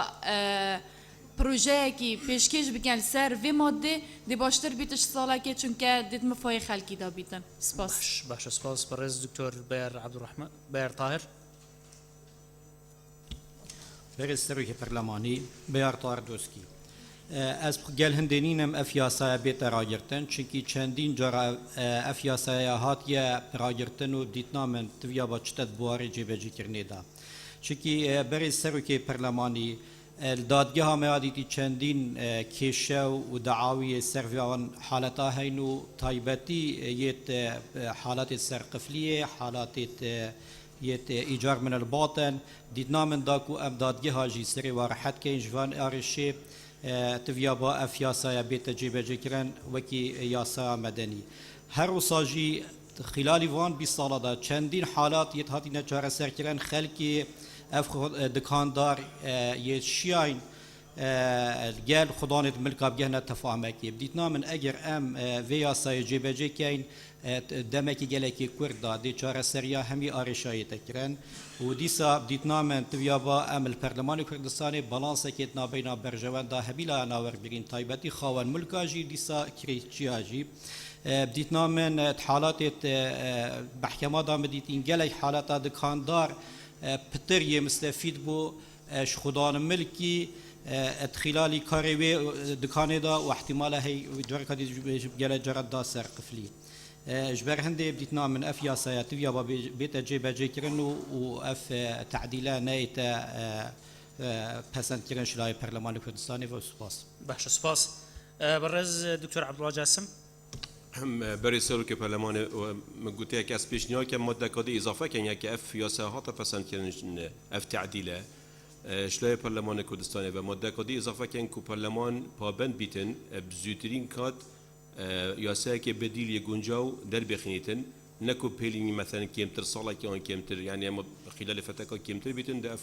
projeyekî pêşkêş bikin li ser vê maddê dê baştir bîte ji salekê çunke dêtme fayê xelkî da bîtin. Spas. باشە سپاس. بەڕێز دکتۆر بەیار عەبدوڕەحمان بەیار تاهر. بەڕێز سەرۆکی پەرلەمانی بەیار تاهر دۆسکی ئەس گەل هەندێنینم ئەف یاسایە بێتە ڕاگرتن چونکی چەندین جارە ئەف یاسایە هاتیە ڕاگرتن و دیتنا من تویا بە چتت بواری جێبەجێکردنێدا چونکی بەڕێز سەرۆکی پەرلەمانی دادگەها مەیادیتی چەندین کێشە و دەعاوی سەرڤیاوان حالەتا هەین و تایبەتی یەت حالەتی سەرقفلیە حالەتێت يت إيجار من الباطن ديتنا من داكو أم دادجها جي سري وراحت كين جوان أرشي تفيا با أف ياسا بيت جيبة جكرن وكي ياسا مدني هر وصاجي خلال وان بصالة دا چندين حالات يتهاتي نجار سركرن خلقي أف دكاندار يشياين الجال خدانة ملكا بجهنا تفاهمكي بديتنا من أجر أم في ياسا جيبة جكين دمکی گلکی کردا دی چهار سریا همی آرشایی تکرن و دیسا بدیتنا من تویا با عمل پارلمان کردستانی بالانس کتنا بین برجوان دا همیلا ناور برین تایبتی خوان ملکاجی دیسا کریچیاجی بدیتنا من حالات محکمه دا مدیتین گلک حالات دکاندار پتری مستفید بو خدان ملکی خلال کاروی دکانه دا و احتماله هی جرکتی گل جرد دا سر قفلی جبر هندي بديتنا من اف ياسايات ويا بيت جيبه جيكرن و اف تعديله نايته بسنت كرن شلاي برلمان كردستاني وسباس باشا سباس. برز دكتور عبد الله جاسم. هم بري سلوك برلمان مقوتي كاس بيشنيا كم ماده كادي اضافه كان يك اف ياساهات بسنت كرن اف تعديله شلاي برلمان كردستاني و ماده كادي اضافه كان كو برلمان پابند بيتن بزوترين كات یاسایی که بدیل یگونجاو در بخینیتن نکو پیلینی مثلا کمتر ساله که آن کمتر یعنی اما خلال فتره کمتر بیتن دف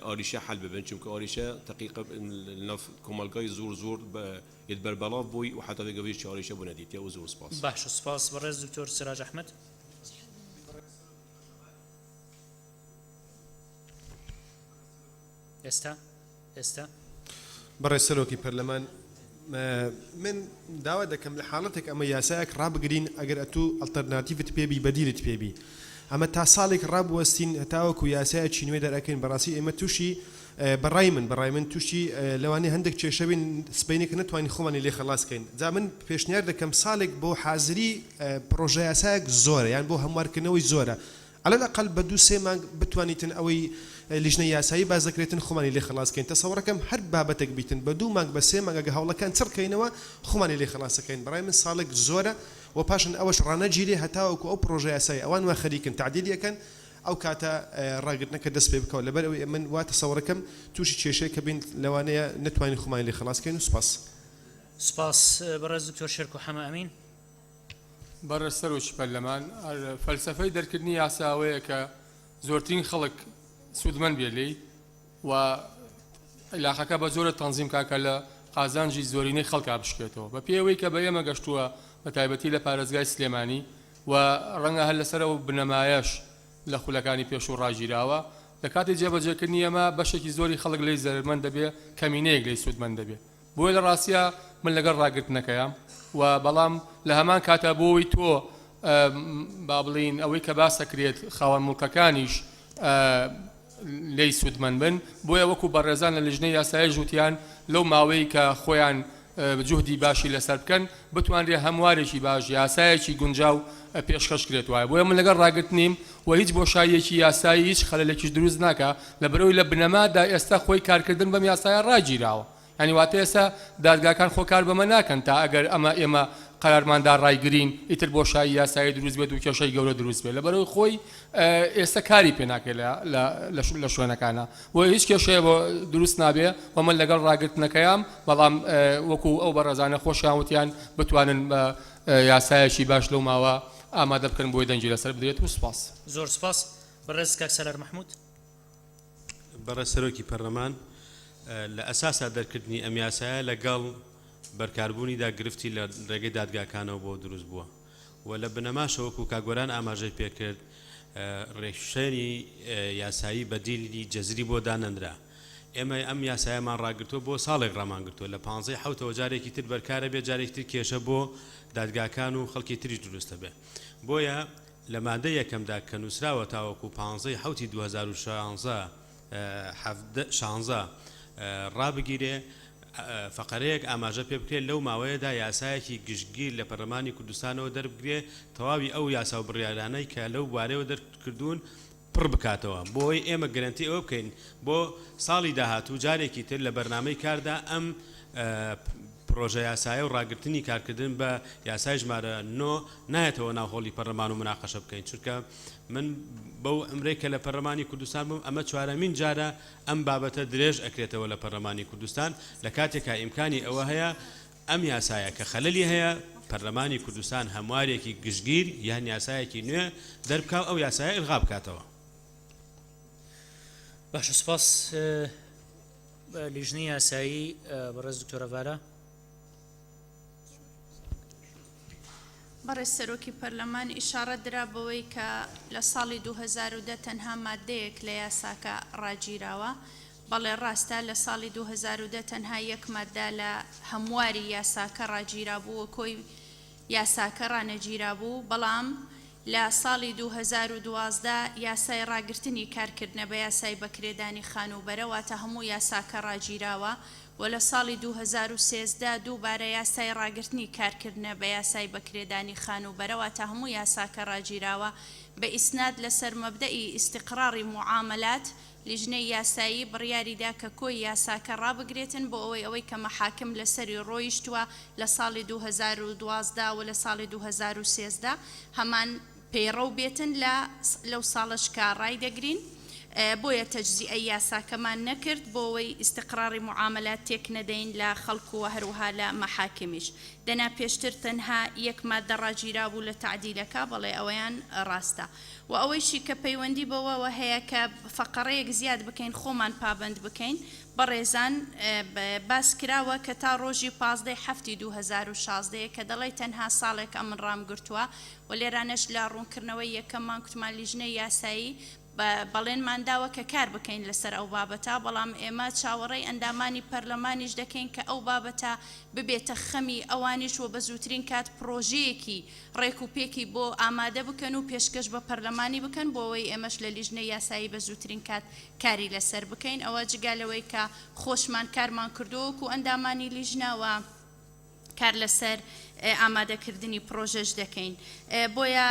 آریشه حل ببین چون که آریشه تقریبا نف کمالگای زور يدبر بلاف بوي وحتى في قبيش شهري شبو نديت يا وزور سباس باش سباس برز دكتور سراج أحمد. بەڕێ سەرۆکی پەرلەمان من داوا دەکەم لە حاڵەتێک ئەمە یاسایەک ڕابگرین ئەگەر ئەتوو ئەڵتەرناتیڤت پێبی بەدیلت پێبی ئەمە تا ساڵێک ڕابوەستین هەتاوەکو یاسایەکی نوێ دەرەکەین بەڕاستی ئێمە تووشی بەڕای من تووشی لەوانەیە هەندێک کێشەبین سبینێکە نتوانین خۆمانی لێ خلاصکەین جا من پێشنیار دەکەم ساڵێک بۆ حازری پرۆژە یاسایەک زۆرە یان بۆ هەموارکردنەوەی زۆرە على الأقل بدو سێ مانگ بتوانیتن ئەوەی لیژنەی یاسایی باز دەکرێتن خۆمانی لێ خلاصکەین تەسەوڕەکەم هەر بابەتێک بیتن بە دوو مانگ بە سێ مانگە هەوڵەکان چڕکەینەوە خۆمانی لێ خلاصەکەین بەڕای من ساڵێک زۆرە و پاشن ئەوەش ڕانەگیرێ هەتاوەکو ئەو پرۆژە یاسایی ئەوان وا خەریکن تعدیلیەکەن ئەو کاتە ڕاگرتنەکە دەست پێ بکەوە لەبەر ئەوەی من وا تەسەوڕەکەم تووشی کێشەیەکە بین لەوانەیە نتوانین خۆمانی لێ خلاصکەین و سپاس بەڕێز دکتۆر شێرکۆ حەمە ئەمین بەڕێز سەرۆکی پەرلەمان فەلسەفەی دەرکردنی یاساوەیە کە زۆرترین خەڵک سوودمەند بێ لێی و علاقەکە بە زۆرە تەنزیم کاکە لە قازانجی زۆرینەی خەڵکا بشکێتەوە بە پێوەی کە بە ئێمە گەشتووە بە تایبەتی لە پارێزگای سلێمانی و ڕەنگە هەر لەسەرەوە بنەمایەش لە خولەکانی پێش و ڕاگیراوە لە کاتی جێبەجێکردنی ئێمە بەشێکی زۆری خەڵک لێی زەرمەند دەبێ کەمینەیەک لێی سوودمەند دەبێت بۆیە لە ڕاستیە من لەگەڵ ڕاگرتنەکەیام و بەڵام لە هەمان کاتە بۆەوەی تۆ با بڵین ئەوەی کە باسەکرێت خاوەن مڵکەکانیش لێی سوودمەند بن بۆیە وەکو بەڕێزان لە لیژنەی یاسایی ژووتیان لەو ماوەی کە خۆیان جوهدی باشی لەسەر بکەن بتوانرێ هەموارێکی باش یاسایەکی گونجاو پێشکەشکرێت وایە بۆیە من لەگەڵ ڕاگرتنیم و هیچ بۆشاییەکی یاسایی هیچ خەلەلێکیش دروست ناکە لە بەرەوەی لە بنەمادا ئێستا خۆی کارکردن بەم یاسایە ڕاگیراوە ینی واتە ئێستا دادگاکان خۆکار بەمە ناکەن تا ئەگەر ئێمە قەرارماندا ڕایگرین ئیتر بۆشایی یاسایی دروست بێت و کێشەی گەورە دروست بێت لە بەرەوەی خۆی ئێستا کاری پێ ناکرێت لە شوێنەکانە و هیچ کێشەیە بۆ دروست نابێ و من لەگەڵ ڕاگرتنەکەیام بەڵام وەکو ئەو بەڕێزانە خۆشیاوتیان بتوانن بە یاسایەکی باش لەو ماوە ئامادە بکەن بۆی دەنجی لەسەر بدرێت و سپاس زۆر سپاس بەڕێز کاک سەلار مەحموود بەڕێز سەرۆکی پەرلەمان لە ئەساسا دەرکردنی ئەم یاسایە لەگەڵ بەرکاربوونیدا گرفتی لە ڕێگەی دادگاکانەوە بۆ دروست بووە و لە بنەماشەوەکو کاگۆران ئاماژەی پێکرد ڕێکشێنی یاسایی بەدیلی جەزری بۆ دانەندرا ئێمە ئەم یاسایەمان ڕاگرتووە بۆ ساڵێک ڕامانگرتووە لە 15 جارێکی تر بەرکارە بێ جارێکی تر کێشە بۆ دادگاکان و خەڵکی تریش دروستە بێ بۆیە لە مادە یەکەمدا کە نووسراوە تاوەکو 15/2016 ڕابگیرێ فقرەیەک ئاماژە پێ بکرێت لەو ماوەیەدا یاسایەکی گشتگیر لە پەرلەمانی کوردستانەوە دەربگرێ تەواوی ئەو یاسا و بڕیارانەی کە لەو بارەوە دەرکردوون پڕ بکاتەوە بۆی ئێمە گەرنتی ئەوە بکەین بۆ ساڵی داهاتوو جارێکی تر لە بەرنامەی کاردا ئەم پرۆژە یاسایە و ڕاگررتنی کارکردن بە یاسای ژمارە 9 نایەتەوە ناوهۆڵی پەرلەمان و مناقەشە بکەین چونکە من بەو ئەمرێک کە لە پەرلەمانی کوردستان بووم ئەمە چوارەمین جارە ئەم بابەتە درێژ ئەکرێتەوە لە پەرلەمانی کوردستان لە کاتێکا ئیمکانی ئەوە هەیە ئەم یاسایە کە خەلەلی هەیە پەرلەمانی کوردستان هەموارێکی گشتگیر یان یاسایەکی نوێ دەربکاو ئەو یاسایە ئلغا بکاتەوە باشە سپاس لیژنەی یاسایی بەڕێز دکتۆرە ڤارا بەڕێز سەرۆکی پەرلەمان ئیشارە درا بەوەی کە لە ساڵی 2010 تەنها مادەیەک لە یاساکە ڕاگیراوە بەڵێ ڕاستە لە ساڵی 2010 تەنها یەک مادە لە هەمواری یاساکە ڕاگیرا بوو کۆی یاساکە ڕانەگیرا بوو بەڵام لە ساڵی 2012 یاسای ڕاگررتنی کارکردنە بە یاسای بەکرێدانی خانوبەرە واتە هەموو یاساکە ڕاگیراوە و لە ساڵی 2013 دووبارە یاسای ڕاگررتنی کارکردنە بە یاسای بەکرێدانی خانوبەرەوە تا هەموو یاساکە ڕاگیراوە بە ئیسناد لەسەر مەبدەئی ئیستیقراری معاملات لیژنەی یاسایی بڕیاریدا کە کۆی یاساکە ڕابگرێتن بۆ ئەوەی کە مەحاکم لەسەری ڕۆیشتووە لە ساڵی 2012 و لە ساڵی 2013 هەمان پەیڕەو بێتن لەو ساڵش کە ڕای دەگرین بۆیە تەجزیئە یاساکەمان نەکرد بۆ ئەوەی ئیستیقراری معاملات تێک نەدەین لە خەڵکو و هەروها لە مەحاکمیش دەنا پێشتر تەنها یەک مادە ڕاگیرا بوو لە تعدیلەکە بەڵێ ئەوەیان ڕاستە و ئەوەیشی کە پەیوەندی بەوەوە هەیە کە فەقەڕەیەک زیاد بکەین خۆمان پابند بکەین بەڕێزان باس کراوە کە تا ڕۆژی 15/7/2016 کە دەڵێ تەنها ساڵێک ئەمن ڕامگرتووە و لێرانەش لە ڕوونکردنەوەی یەکەممان کوتمان لیژنەی یاسایی بەڵێنمان داوە کە کار بکەین لەسەر ئەو بابەتە بەڵام ئێمە چاوەڕێی ئەندامانی پەرلەمانیش دەکەین کە ئەو بابەتە ببێتە خەمی ئەوانیش و بە زووترین کات پرۆژەیەکی ڕێکوپێکی بۆ ئامادە بکەن و پێشکەش بە پەرلەمانی بکەن بۆ ئەوەی ئێمەش لە لیژنەی یاسایی بە زووترین کات کاری لەسەر بکەین ئەوە جگالەوەی کە خۆشمان کارمان کردووەکو ئەندامانی لیژنەوە کار لەسەر ئامادەکردنی پرۆژەش دەکەین بۆیە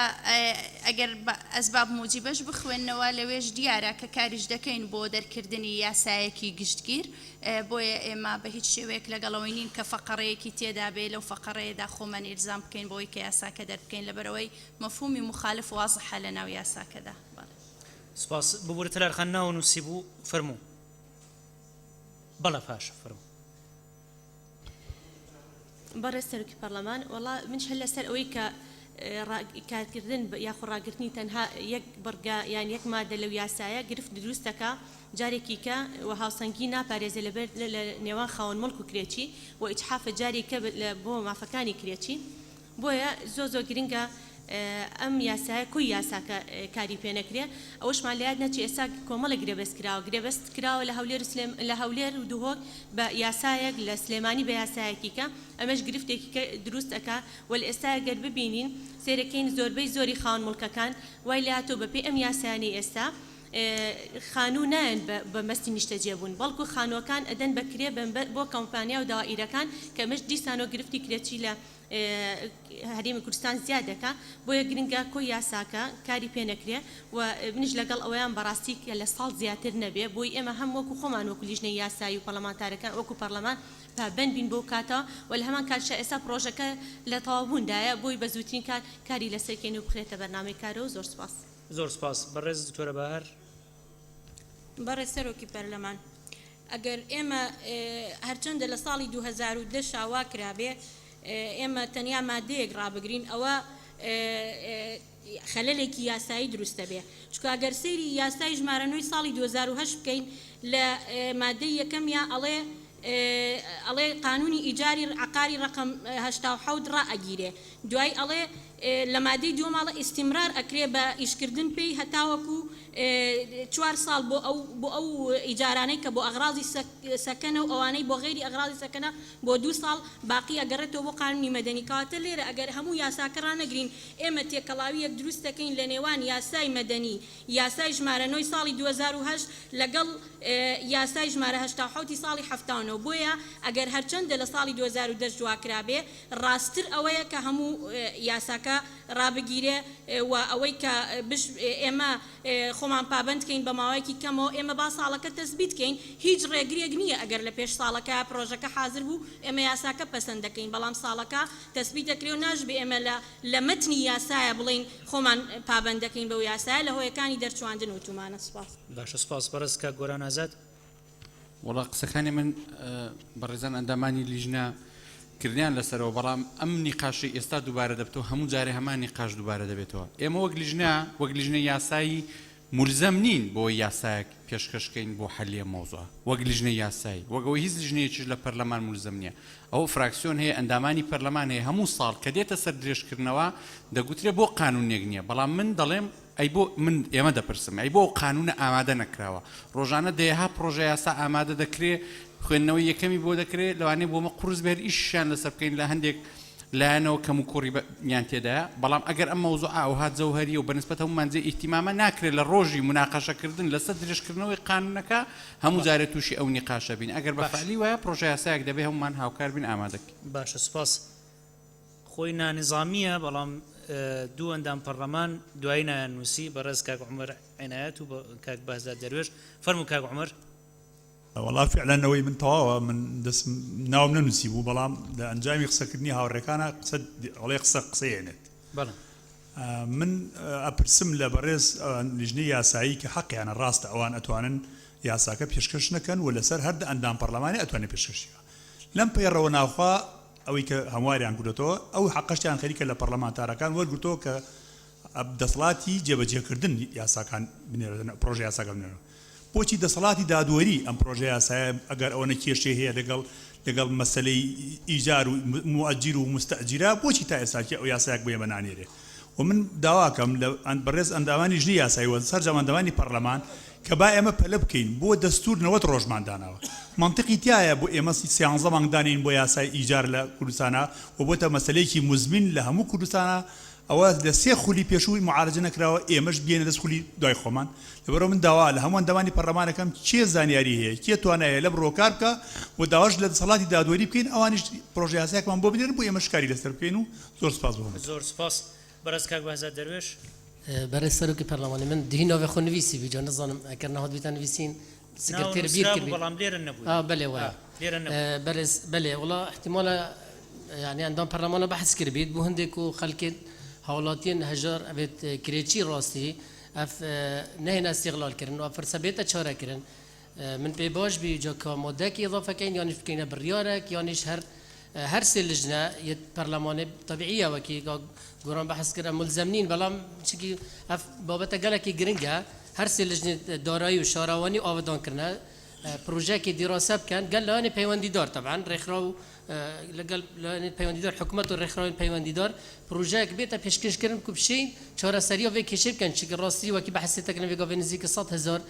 ئەگەر ئەسباب موجیبەش بخوێنەوە لەوێش دیارە کە کاریش دەکەین بۆ دەرکردنی یاسایەکی گشتگیر بۆیە ئێمە بە هیچ شێوەیەک لەگەڵەوەی نین کە فەقەڕەیەکی تێدا بێ لەو فەقەڕەیەدا خۆمان ئیلزام بکەین بۆی کە یاساکە دەربکەین لەبەرەوەی مەفهومی مخالف وازحە لە ناو یاساکەدا. سپاس ببورتە لەرخەنناوە نووسی بوو فەرموو بەڵە پاشە فەرموو. بەڕێز سەرۆکی پەرلەمان وەڵا منش هەر لەسەر ئەوەی کە کارکردن یاخۆ ڕاگررتنی تەنها یەک بڕگا یان یەک مادە لەو یاسایە گرفت دروستەکە جارێکی کە و هاوسەنگی ناپارێزە لەبەر لە نێوان خاوەن مڵک و کرێکی و ئیتحافە جارێکە بۆ مافەکانی کرێکی بۆیە زۆ گرنگە ئەم یاسایە کوی یاساکە کاری پێ نەکرێ ئەوەشمان لە یاد نەچێ ئێستا کۆمەڵە گرێبەست کراوە گرێبەست کراوە لە هەولێر و دوهۆک بە یاسایەک لە سلێمانی بە یاسایەکی کە ئەمەش گرفتێکی دروست ئەکا و لە ئێستا گەر ببینین سێرەکەین زۆربەی زۆری خاوەن مڵکەکان وای لاتۆ بەپێی ئەم یاسایانی ئێستا خانوو نایەن بە مەستی نیشتەجێبوون بەڵکو خانووەکان ئەدەن بەکرێ بۆ کۆمپانیا و داوائیرەکان کە مەش دیسانۆ گرفتی کرێکی لە هەرێمی کوردستان زیاد دەکا بۆیە گرنگە کۆی یاساکە کاری پێ نەکرێ و منیش لەگەڵ ئەویان بەڕاستی لە ساڵ زیاتر نەبێ بۆی ئێمە هەم وەکو خۆمان وەکو لیژنەی یاسایی و پەرلەمانتارەکان وەکو پەرلەمان پابەند بین بۆ کاتەوە و لە هەمان کاتشە ئێستا پرۆژەکە لە تەواوبووندایە بۆی بە زووترین کاری لەسەرکەین و بخرێتە بەرنامەی کارەوە زۆر سپاس. زۆر سپاس بەڕێز دکتۆرە بەهار. بەڕێز سەرۆکی پەرلەمان ئەگەر ئێمە هەرچەندە لە ساڵی 2010 شاوا کرابێ ئێمە تەنیا مادەیەک ڕابگرین ئەوە خەلەلێکی یاسایی دروستە بێ چکە ئەگەر سەیری یاسای ژمارەنەوەی ساڵی 2008 بکەین لە مادەی یەکەمیا ئەڵێ قانونی ئیجاری عقاری ڕقم 87 ڕائەگیرێ دوای ئەڵێ لە مادەی دووەماڵە ئیستیمرار ئەکرێ بە ئیشکردن پێی هەتاوەکو 4 ساڵ بۆ ئەو ئیجارانەی کە بۆ ئەغراضی سەکەنە و ئەوانەی بۆ غێری ئەغراضی سەکەنە بۆ 2 ساڵ باقی ئەگەڕێتەوە بۆ قانونی مەدەنی کەواتە لێرە ئەگەر هەموو یاساکە ڕانەگرین ئێمە تێکەڵاویەک دروست دەکەین لە نێوان یاسای مەدەنی یاسای ژمارەنەوەی ساڵی 2008 لەگەڵ یاسای ژمارە 87 ساڵی 79 بۆیە ئەگەر هەرچەندە لە ساڵی 2010 جوواکرابێ ڕاستتر ئەوەیە کە هەموو یاساکە ڕابگیرێ و ئەوەی کە ئێمە خۆمان پابندکەین بە ماوەیەکی کەمەوە ئێمە با ساڵەکە تەسبیتکەین هیچ ڕێگرێک نییە ئەگەر لە پێش ساڵەکە پرۆژەکە حاضر بوو ئێمە یاساکە پەسەند دەکەین بەڵام ساڵەکە تەسبیت دەکرێ و ناژبێ ئێمە لە مەتنی یاسایە بڵین خۆمان پابند دەکەین بەو یاسایە لە هۆیەکانی دەرچواندن و تومانە. سپاس. باشە سپاس بەڕێز کە گۆران ئازاد. وەڵا قسەکانی من بەڕێزان ئەندامانی لیژنە کردیان لەسەرەوە بەڵام ئەم نیقاشی ئێستا دووبارە دەبێتەوە هەموو جارێ هەمان نیقاش دووبارە دەبێتەوە ئێمە وەک لیژنە یاسایی مولزەم نین بۆ یاسایەک پێشکەشکەین بۆ حەلیە مۆزوع وەک لیژنەی یاسایی وەگەوەی هیچ لیژنەیەکیش لە پەرلەمان مولزەم نییە ئەو فراکسیۆن هەیە ئەندامانی پەرلەمان هەیە هەموو ساڵ کە دێتە سەر درێژکردنەوە دەگوترێ بۆ قانونێک نییە بەڵام من دەڵێم ئەی بۆ من ئێمە دەپرسم ئەی بۆ قانونە ئامادە نەکراوە ڕۆژانە دەیەها پرۆژە یاسا ئامادە دەکرێت خوێندنەوەی یەکەمی بۆ دەکرێت لەوانەیە بۆمە قورس بێت ئیشیان لەسەر بکەین لە هەندێک لایەنەوە کەم و کوڕی یان تێدایە بەڵام ئەگەر ئەم مەوزوع ئەوهات جەوهەریە و بەنسبەت هەمومانجێ ئیحتیمامە ناکرێت لە ڕۆژی مناقەشەکردن لەسەر درێژکردنەوەی قانونەکە هەموو جارێت تووشی ئەو نیقاشە بین ئەگەر بە فعلی وایە پرۆژە یاسایەک دەبێ هەمومان هاوکار بین ئامادەکەین. باشە سپاس. خۆی نانظامیە بەڵام دوو ئەندام پەرلەمان دوای نانووسی بەڕێز کاک عومەر عینایەت و کاک بەهزاد دەروێش. فەرموو کاک عومەر. والله فعلا ئەوەی من تەواوە من دەست ناوم نەنووسی بوو بەڵام لە ئەنجامی قسەکردنی هاوڕێکانە ئەڵێ قسەیەنێت. من ئەپرسم لە بەڕێز لیژنەی یاسایی کە حەقیانە ڕاستە ئەوان ئەتوانن یاساکە پێشکەش نەکەن و لەسەر هەردە ئەندام پەرلەمانی ئەتوانێت پێشکەشیەوە لەم پەیڕەوە ناوخوا ئەوەی کە هەمواریان گوتەوە ئەو حەقەشتیان خەریکە لە پەرلەمانتارەکان وەرگرتەوە کە دەسەڵاتی جێبەجێکردن یاساکان بنێرن پرۆژە یاساکە بنێرن بۆچی دەسەڵاتی دادوەری ئەم پرۆژە یاسایە ئەگەر ئەوەنە کێشێ هەیە لەگەڵ مەسەلەی ئیجار و موئەجیر و مستەئجیرە بۆچی تا ئێستا ئەو یاسایەک بۆ ئێمە نانێرێ و من داواکەم بەڕێز ئەندامانی ژنی یاساییوە سەرجەم ئەندامانی پەرلەمان کە با ئێمە پەلە بکەین بۆ دەستور 90 ڕۆژماندانەوە منطقی تایە بۆ ئێمە 13 مانگدانین بۆ یاسای ئیجار لە کوردستانە و بۆتە مەسلەیەکی مزمین لە هەموو کوردستانە ئەوە لە 3 خولی پێشووی معالجە نەکراوە ئێمەش بێنە دەست خولی دوای خۆمان لەبەرەوە من داوا لە هەموو ئەندامانی پەرلەمانەکەم چێ زانیاری هەیە کێ توانایە لە بڕۆکار بکە و داواش لە دەسەڵاتی دادوەری بکەین ئەوانیش پرۆژە یاسایەکمان بۆ بنێرن بۆ ئێمە شکاری لەسەر بکەین و زۆر سپاس بۆ زۆر سپاس بەڕێز کاک بەهزاد دەروێش برای سەرۆکی پەرلەمانی من دهینەوە خۆ نویسی بیجا نزانم ئەگەر نەهات بیتان نویسین سکرتێر بیر کرد بەڵام لێرە نەبوو بەلێ وایە بەلێ وڵا احتیمالە يعني ئەندام پەرلەمانە بەحث کرد بیت بۆ هەندێک و خەڵکێت هاوڵاتیان هەژار ئەبێت کرێکی ڕاستی ئەف نهێنا استیغلال کردن و فرسە بێتە چارەکردن من پێ باش بیجا کە مۆدەکی ئضافەکەین یانیش بکەینە بڕیارێک یانیش هەر سێ لجنە یەک پەرلەمانێ طبیعیەوە کی گۆران بەحث کرد ملزم نین بەڵام چکی ئەف بابەتە گەلێکی گرنگە هەر سێ لجنە دارایی و شاراوانی ئاوەدانکردنە پروژەیەکی دیراسە بکەن گەل لەوانێ پەیوەندیدار طبعا ڕێکخراو لەگەڵ پەیوەندیدار حکوومەت و ڕێکخراوی پەیوەندیدار پروژەیەک بێتە پێشکەشکردن کو بشین چارەسەریە وێ کێشێ بکەن چکە ڕاستی وەکی بەحثێتەکەن وێگا نزیکە 100,000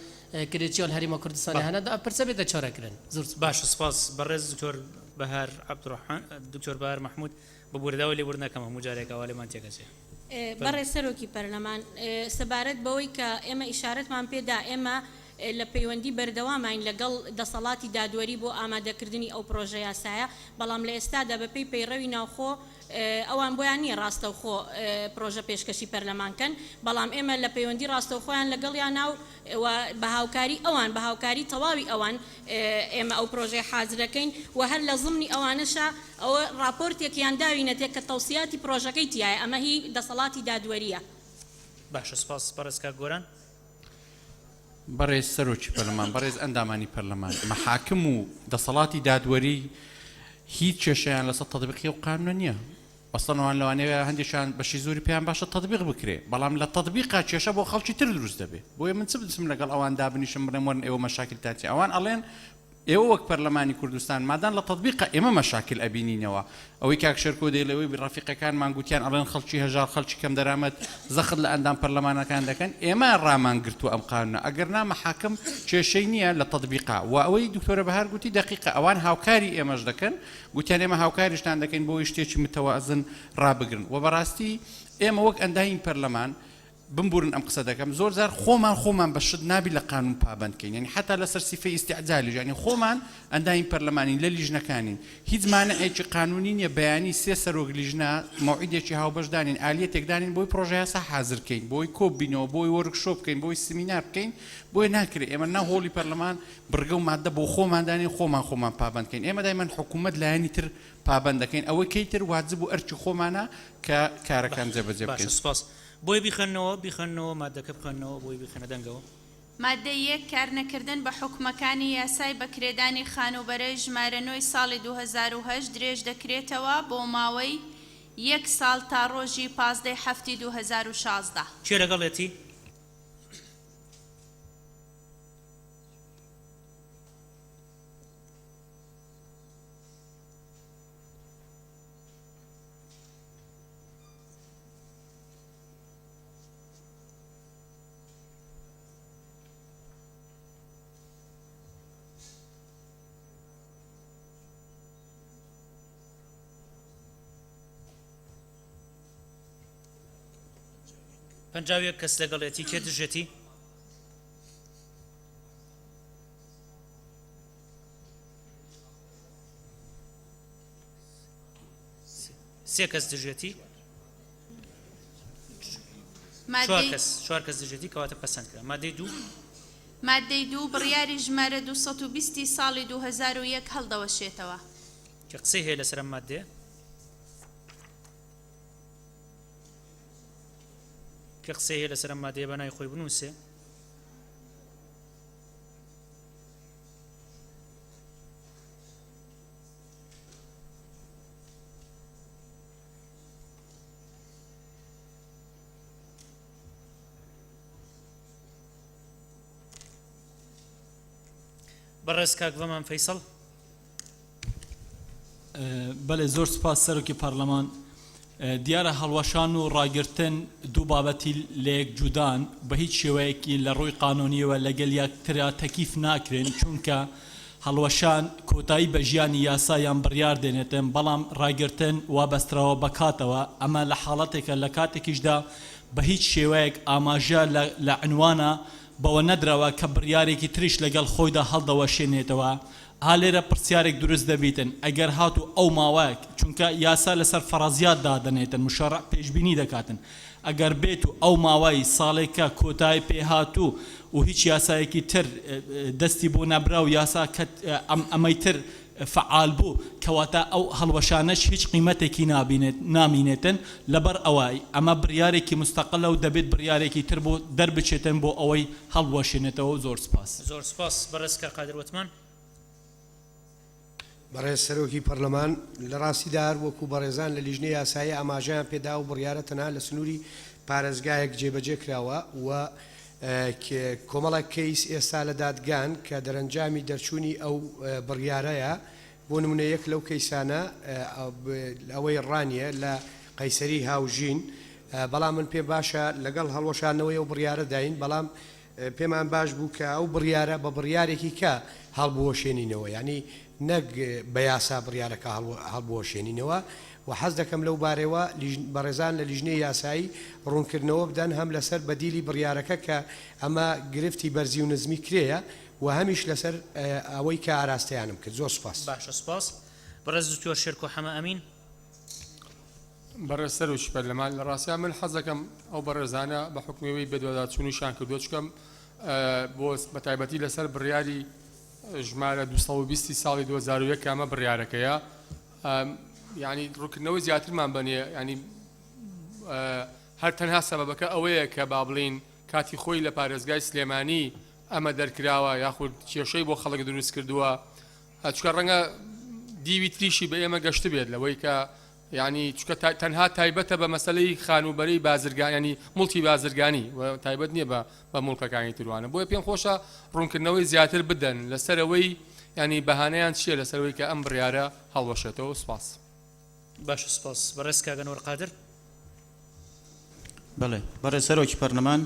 کرێچیال هەریما کوردستانی هەنا دا پرسە بێتە چارەکردن زۆر باش سپاس بەڕێز دکتۆر بەهار عەبدوڕەحمان دکتۆر بەهار محمود بە بورداوە لێبوردنەکەم هەموو جارێک ئەوالێمان تێکەچێ بەڕێز سەرۆکی پەرلەمان سەبارەت بەوەی کە ئێمە ئیشارەتمان پێدا ئێمە لە پەیوەندی بەردەوامین لەگەڵ دەسەڵاتی دادوەری بۆ ئامادەکردنی ئەو پرۆژە یاسایە بەڵام لە ئێستادا بەپێی پەیڕەوی ناوخۆ ئەوان بۆیان نییە ڕاستەوخۆ پرۆژە پێشکەشی پەرلەمانکەن بەڵام ئێمە لە پەیوەندی ڕاستەوخۆیان لەگەڵیان ناو بە هاوکاری ئەوان بە هاوکاری تەواوی ئەوان ئێمە ئەو پرۆژەی حازرەکەین و هەر لە زمنی ئەوانەشە ئەوە راپۆرتێکیان داوینەتێک کە تەوسیاتی پرۆژەکەی تایە ئەمە هی دەسەڵاتی دادوەریە باشە سپاس بەڕێز کاک گۆران بەڕێز سەرۆکی پەرلەمان بەڕێز ئەندامانی پەرلەمان مەحاکم و دەسەڵاتی دادوەری هیچ کێشەیان لەسەر تەطبیقی و قانونە نییە وەستانەوان لەوانەیە هەندێکیان بەشی زۆری پێیان باشە تەطبیق بکرێ بەڵام لە تەطبیقا کێشە بۆ خەڵکی تر دروست دەبێت بۆیە من چ بدەم لەگەڵ ئەوان دابنیشم بڵێم وەرن ئێوە مەشاکلتاتی ئەوان ئەڵێن ئێوە وەک پەرلەمانی کوردستان مادان لە تەطبیقە ئێمە مەشاکل ئەبینینەوە ئەوەی کاک شەرکۆ دەیڵەوەی ڕەفیقەکانمان گوتیان ئەڵێن خەڵکی هەژار خەڵکی کەم دەرامەت زەخت لە ئەندام پەرلەمانەکان دەکەن ئێمە ڕامان گرتو ئەم قانونە ئەگەر نا مەحاکم کێشەی نییە لە تەطبیقا و ئەوەی دکتۆرە بەهار گوتی دقیقە ئەوان هاوکاری ئێمەش دەکەن گوتیان ئێمە هاوکاریشتان دەکەین بۆی شتێکی متەوازن ڕابگرن و بەڕاستی ئێمە وەک ئەنداین پەرلەمان بمبورن ئەم قسە دەکەم زۆر زار خۆمان بە شت نابی لە قانون پابندکەین یعنی حتا لەسەر سیفەی ئیستیعجالی یعنی خۆمان ئەنداین پەرلەمانی لە لیژنەکانین هیچ مانعێکی قانونی نیە بەیانی سێ سەرۆک لیژنە موعیدێکی هاوبەشدانین ئالیەتێکدانین بۆی پرۆژە یاسا حازرکەین بۆی کۆببینەوە بۆی وەرکشۆپ بکەین بۆی سمینار بکەین بۆی ناکرێت ئێمە ناهۆڵی پەرلەمان بڕگە و مادە بۆ خۆماندانین خۆمان پابندکەین ئێمە دایمەن حکوومەت لایەنی تر پابند دەکەین ئەوەی کەیتر واجب و ئەرکی خۆمانە کە کارەکان جێبەجێ بکەین بۆی بیخەنەوە مادەکە بخەنەوە بۆی بخەنە دەنگەوە مادە یەک کارنەکردن بە حکومەکانی یاسای بەکرێدانی خانوبەرە ژمارە 9 ساڵی 2008 درێژ دەکرێتەوە بۆ ماوەی 1 ساڵ تا ڕۆژی 15 هەفتی 2016 چێ لەگەڵێتی؟ پەنجاوێک کەس لەگەڵێتی کێ دژێتی؟ سێ کەس دژێتی؟ چوار کەس دژێتی کەواتە پەسەند کرا مادەی دوو بڕیاری ژمارە 220 ساڵی 2001 هەڵدەوەشێتەوە کە قسەی هەیە لەسەر ئەم مادێ کە قسەی هەیە لەسەر ئەم مادەیە بە ناوی خۆی بنووسێ بەڕێز کاک بەمان فەیسەڵ بەڵێ زۆر سوپاس سەرۆکی پەرلەمان دیارە هەڵوەشان و ڕاگرتن دوو بابەتی لەیەک جودان بە هیچ شێوەیەکی لە ڕووی قانونیەوە لەگەل یەکترا تەکیف ناکرێن چونکە هەڵوەشان کۆتایی بە ژیانی یاسایان بڕیار دێنێتن بەڵام ڕاگرتن وابەستراوە بەکاتەوە ئەمە لە حاڵەتێکە لە کاتێکیشدا بە هیچ شێوەیەک ئاماژە لە عنوانە بەوە نەدراوە کە بڕیارێکی تریش لەگەڵ خۆیدا هەڵدەوەشێنێتەوە هالێرە پرسیارێک دروست دەبیتن ئەگەر هاتو ئەو ماوەیەک چونکە یاسا لەسەر فەرەزیات دادەنێتن مشەڕع پێشبینی دەکاتن ئەگەر بێت و ئەو ماوەی ساڵێکە کۆتایی پێهاتوو و هیچ یاسایەکی تر دەستی بۆ نەبرا و یاسا ئەمەی تر فعال بوو کەواتە ئەو هەڵوەشانەش هیچ قیمەتێکی نامینێتن لەبەر ئەوەی ئەمە بڕیارێکی مستەقلە و دەبێت بڕیارێکی تر بۆ دەربچێتن بۆ ئەوەی هەڵوەشێنێتەوە زۆر سپاس زۆر سپاس بەڕێزکە قادر وتمان بەڕێز سەرۆکی پەرلەمان لە ڕاستیدار وەکو بەڕێزان لە لیژنەی یاسایی ئاماژەیان پێدا و بڕیارە تەنها لە سنووری پارێزگایەک جێبەجێ کراوە و کۆمەڵێک کەیس ئێستا لە دادگان کە دەرەنجامی دەرچوونی ئەو بڕیارەیە بۆ نمونە یەک لەو کەیسانە ئەوەی ڕانیە لە قەیسەری هاوژین بەڵام من پێ باشە لەگەڵ هەڵوەشانەوەی ئەو بڕیارە داین بەڵام پێمان باش بوو کە ئەو بڕیارە بە بڕیارێکی کە هەڵبوەشێنینەوە یعنی نەک بە یاسا بڕیارەکە هەڵبوەشێنینەوە و حەز دەکەم لەو بارەوە بەڕێزان لە لیژنەی یاسایی ڕوونکردنەوە بدەن هەم لەسەر بەدیلی بڕیارەکە کە ئەمە گرفتی بەرزی و نزمی کرێە و هەمیش لەسەر ئەوەی کە ئاراستەیانم کرد زۆر سپاس باشە سپاس بەڕێز دکتۆر شێرکۆ حەمە ئەمین بەڕێز سەرۆکی پەرلەمان لە ڕاستیان من حەز دەکەم ئەو بەڕێزانە بە حکومەوەی بەدواداچوونیشان کردووە چکەم بۆ بە تایبەتی لەسەر بڕیاری ژمارە 220 ساڵی 2001 کامە بڕیارەکەیە ینی ڕووکردنەوەی زیاترمان بەنێ ینی هەر تەنها سەبەبەکە ئەوەیە کە با بڵین کاتی خۆی لە پارێزگای سلێمانی ئەمە دەرکراوە یاخود کێشەی بۆ خەڵک دروست کردووە چکە ڕەنگە دیوی تریشی بە ئێمە گەشت بێت لەوەی کە ینی چکە تەنها تایبەتە بە مەسلەی خانوبەری بازرگانی مڵکی بازرگانی و تایبەت نییە بە مڵکەکانی تروانە بۆیە پێم خۆشە ڕوونکردنەوەی زیاتر بدەن لەسەرەوەی ینی بەهانەیان چییە لەسەرەوەی کە ئەم بڕیارە هەڵوەشێتەوە سپاس باشە سپاس بەڕێز کاگەنوەر قادر بەڵێ بەڕێز سەرۆکی پەرلەمان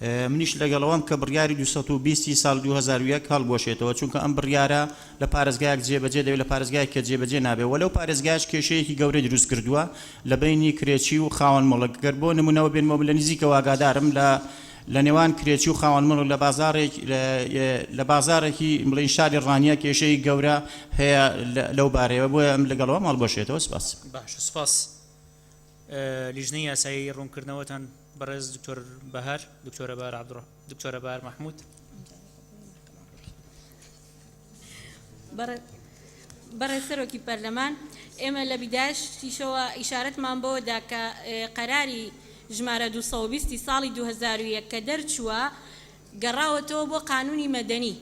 منیش لەگەڵەوەم کە بڕیاری 220 ساڵ 2001 هەڵبوەشێتەوە چونکە ئەم بڕیارە لە پارێزگایەک جێبەجێ دەوێت لە پارێزگایەک کە جێبەجێ نابێ وەلەو پارێزگایش کێشەیەکی گەورەی دروست کردووە لە بینی کرێچی و خاوەن مەڵک گەر بۆ نمونەوە بێنمەوە لە نزیکەوە ئاگادارم لە نێوان کرێچی و خاوەن مەڵک لە بازارێکی بڵین شاری ڕانیە کێشەی گەورە هەیە لەو بارەیەوە بۆیە ئەم لەگەڵەوە هەڵبوەشێتەوە سپاس باشە سپاس لیژنەی یاسایی ڕوونکردنەوەتان بەڕێز دکتۆر بەهار دکتۆرە بەهار مەحموود بەڕێز سەرۆکی پەرلەمان ئێمە لە بیدایشتیشەوە ئیشارەتمان بۆ دا کە قەراری ژمارە 220 ساڵی 2001 کە دەرچووە گەڕاوەتەوە بۆ قانونی مەدەنی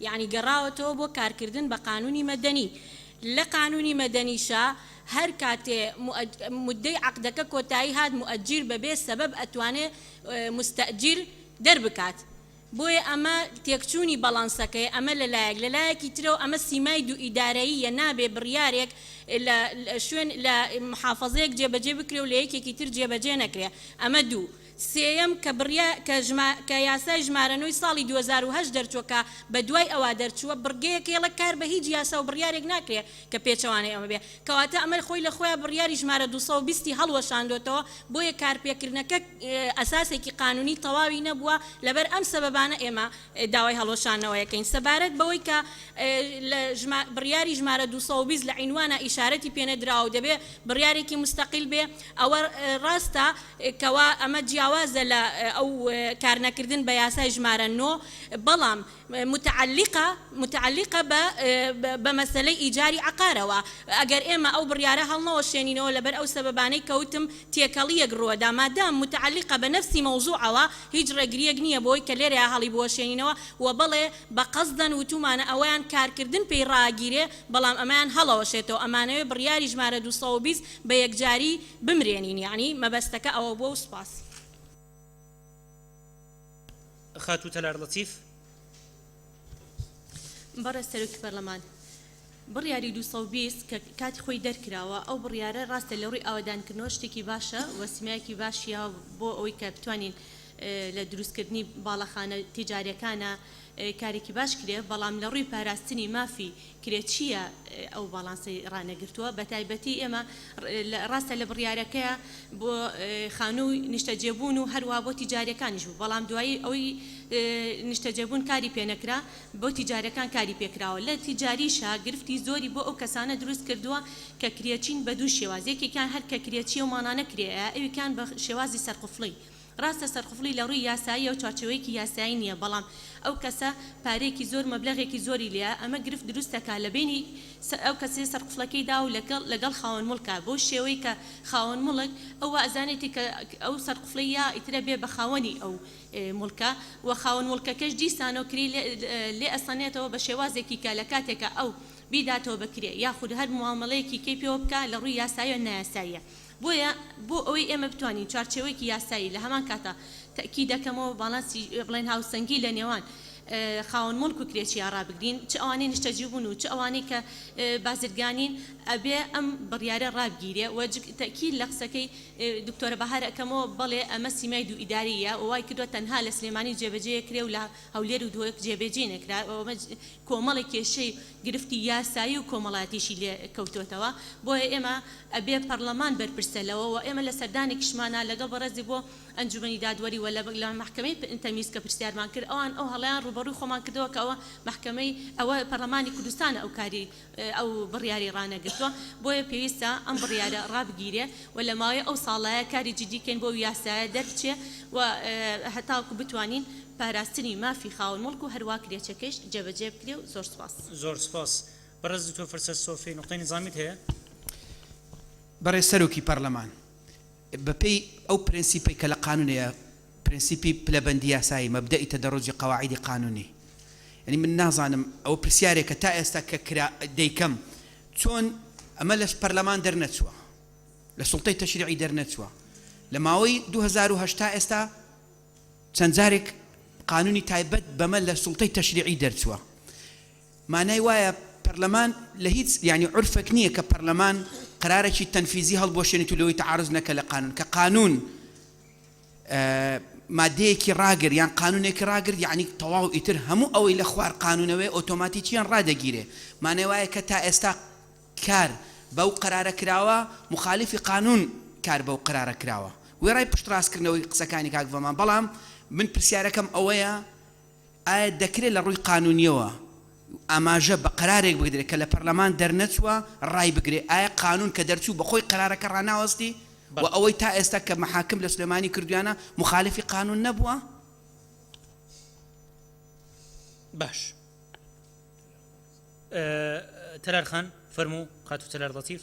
یعنی گەڕاوەتەوە بۆ کارکردن بە قانونی مەدەنی لە قانونی مەدەنیشە هەر کاتێ مدەی عەقدەکە کۆتایی هات مؤەجیر بەبێ سەبەب ئەتوانێ مستەئجیر دەربکات بۆیە ئەمە تێکچوونی بەڵانسەکەی ئەمە لەلایەکی ترەوە ئەمە سیمای دوو ئیدارەییە نابێ بڕیارێک شوێن لە محافەزەیەک جێبەجێ بکرێ و لە یەکێکی تر جێبەجێ نەکرێ ئەمە دوو سێەم کە یاسای ژمارەنەوەی ساڵی 2008 دەرچووە بە دوای ئەوە دەرچووە بڕگەیەک هێڵە کار بە هیچ یاسا و بڕیارێک ناکرێ کە پێچەوانەی ئەمە بێ کەواتە ئەمە خۆی لە خۆیان بڕیاری ژمارە 220 هەڵوەشاندۆتەوە بۆیە کارپێکردنەکە ئەساسێکی قانونی تەواوی نەبووە لەبەر ئەم سەبەبانە ئێمە داوای هەڵوەشانەوەیەکەین سەبارەت بەوەی کە بڕیاری ژمارە 220 لە عینوانە ئیشارەتی پێنەدراوە دەبێ بڕیارێکی مستەقیل بێ ئەوە ڕاستە کەوا ئەمە جیاوازە لە ئەو کارنەکردن بە یاسای ژمارە 9 بەڵام متعلقە بە مەسەلەی ئیجاری عقارەوە ئەگەر ئێمە ئەو بڕیارە هەڵنەوەشێنینەوە لەبەر ئەو سەبەبانەی کەوتم تێکەڵیەک ڕووەدا مادام متعلقە بە نفسی مەوزوعەوە هیچ ڕێگریەک نییە بۆی کە لێرە هەڵی بوەشێنینەوە و بەڵێ بە قەزدەن وتومانە ئەویان کارکردن پێی ڕاگیرێ بەڵام ئەمایان هەڵەوەشێتەوە ئەمانەوێ بڕیاری ژمارە 220 بە یەکجاری بمرێنین یعنی مەبەستەکە ئەوە بۆ و سپاس خاتو تەلار لەتیف بەڕێز سەرۆکی پەرلەمان بڕیاری 220 کە کاتی خۆی دەرکراوە ئەو بڕیارە ڕاستە لە ڕووی ئاوادانکردنەوە شتێکی باشە وەسیمایەکی باشیە بۆ ئەوەی کە بتوانین لە دروستکردنی باڵەخانە تیجاریەکانە کارێکی باش کرێ بەڵام لە ڕووی پاراستنی مافی کرێچیە ئەو باڵانسی ڕانەگرتووە بە تایبەتی ئێمە ڕاستە لە بڕیارەکەیە بۆ خانووی نیشتەجێبوون و هەروە بۆ تیجاریەکانیش بوو بەڵام دوایی ئەوەی نیشتەجێبوون کاری پێنەکرا بۆ تیجارەکان کاری پێکراوە لە تیجاریشە گرفتی زۆری بۆ ئەو کەسانە دروست کردووە کە کرێچین بە دوو شێواز یەکێکیان هەر کە کرێچی و مانانە کرێە ئەویکان بە شێوازی سەرقفڵی ڕاستە سەرقفڵی لە ڕووی یاسایی و چارچەوەیەکی یاسایی نییە بەڵام ئەو کەسە پارێکی زۆر مەبلەغێکی زۆری لێە ئەمە گرفت دروستەکە لە بینی ئەو کەسێ سەرقفڵەکەی دا و لەگەڵ خاوەن مڵکە بۆ شێوەی کە خاوەن مڵک ئەو ئەزانێتی کە ئەو سەرقفڵی یا ئیترە بێ بە خاوەنی ئەو مڵکە و خاوەن مڵکەکەش دیسانۆکری لێ ئەسانێتەوە بە شێوازێکی کە لە کاتێکە ئەو بیداتەوە بکرێ یاخود هەر معاملەیەکی کەی پێوە بکە لە ڕووی یاسایی و نایاساییە بۆیە بۆ ئەوەی ئێمە بتوانین چارچێوەیەکی یاسایی لە هەمان کاتە تەکی دەکەمەوە باڵانسی بڵێن هاوسەنگی لە نێوان خاوەن مڵک و کرێچیان ڕابگرین چ ئەوانەی نیشتەجێ بوون و چ ئەوانەی کە بازرگانین ئەبێ ئەم بڕیارە ڕابگیرێ و تەکیید لە قسەکەی دکتۆرە بەهار ئەکەمەوە بەڵێ ئەمە سیمای دوو ئیداریە و وای کردووە تەنها لە سلێمانی جێبەجێ کرێ و لە هەولێر و دووەک جێبەجێ نەکرا کۆمەڵی کێشەی گرفتی یاسایی و کۆمەڵاتیشی لێ کەوتوتەوە بۆیە ئێمە ئەبێ پەرلەمان بەرپرسەلەوە و ئێمە لە سەردانێکیشمانە لەگەڵ بەڕێزی بۆ ئەنجومەنی دادوەری و لە محکەمەی تەمیز کە پرسیارمان کرد ئەوان ئەو هەڵیان ڕوبەڕووی خۆمان کردەوە کە ئەوە محکەمەی ئەوە پەرلەمانی کوردستانە ئەو کاری ئەو بڕیاری ڕانەگرتووە بۆیە پێویستە ئەم بڕیارە ڕابگیرێ و لە ماوەی ئەو ساڵایە کاری جدیکەین بۆ یاسایە دەربچێ و هەتاکو بتوانین پاراستنی مافی خاوەن مڵک و هەروە کرێچەکەش جێبەجێ بکرێ و زۆر سپاس زۆر سپاس بەڕێز دکتۆر فەرسەد سۆفی نقطەی نظامیت هەیە بەڕێز سەرۆکی پەرلەمان بەپێی ئەو پرینسیپی کە لە قانونەیە پرینسیپی پلەبەندی یاسایی مەبدەئی تەدەڕۆجی قەواعیدی قانونی یعنی من نازانم ئەو پرسیارێکە تا ئێستا کە کرا دەیکەم چۆن ئەمە لە پەرلەمان دەرنەچووە لە سوڵتەی تەشریعی دەرنەچووە لە ماوەی 2010 ئێستا چەند جارێک قانونی تایبەت بەمە لە سوڵتەی تەشریعی دەرچووە مانای وایە پەرلەمان لە هیچ یعنی عرفێک نییە کە پەرلەمان قرارێکی تەنفیزی هەڵبۆشێنێت و لەوەی تعارض نەکە لە قانون کە قانون مادەیەکی ڕاگر یان قانونێکی ڕاگر یعنی تەواو ئیتر هەموو ئەوەی لە خوار قانونەوەی ئۆتۆماتیکیان ڕادەگیرێ مانای وایە کە تا ئێستا کار بەو قرارە کراوە مخالفی قانون کار بەو قرارە کراوە وێڕای پشتڕاستکردنەوەی قسەکانی کاک بەمان بەڵام من پرسیارەکەم ئەوەیە ئایا دەکرێت لە ڕووی قانونیەوە ئاماژە بە قرارێک بگرێت کە لە پەرلەمان دەرنەچووە ڕای بگرێ ئایا قانون کە دەرچوو بەخۆی قرارەکە ڕناوەستی و ئەوەی تا ئێستا کە محاکم لە سلێمانی کردویانە مخالفی قانون نەبووە باش تەلار خان فەرموو قاتو تەلار لەتیف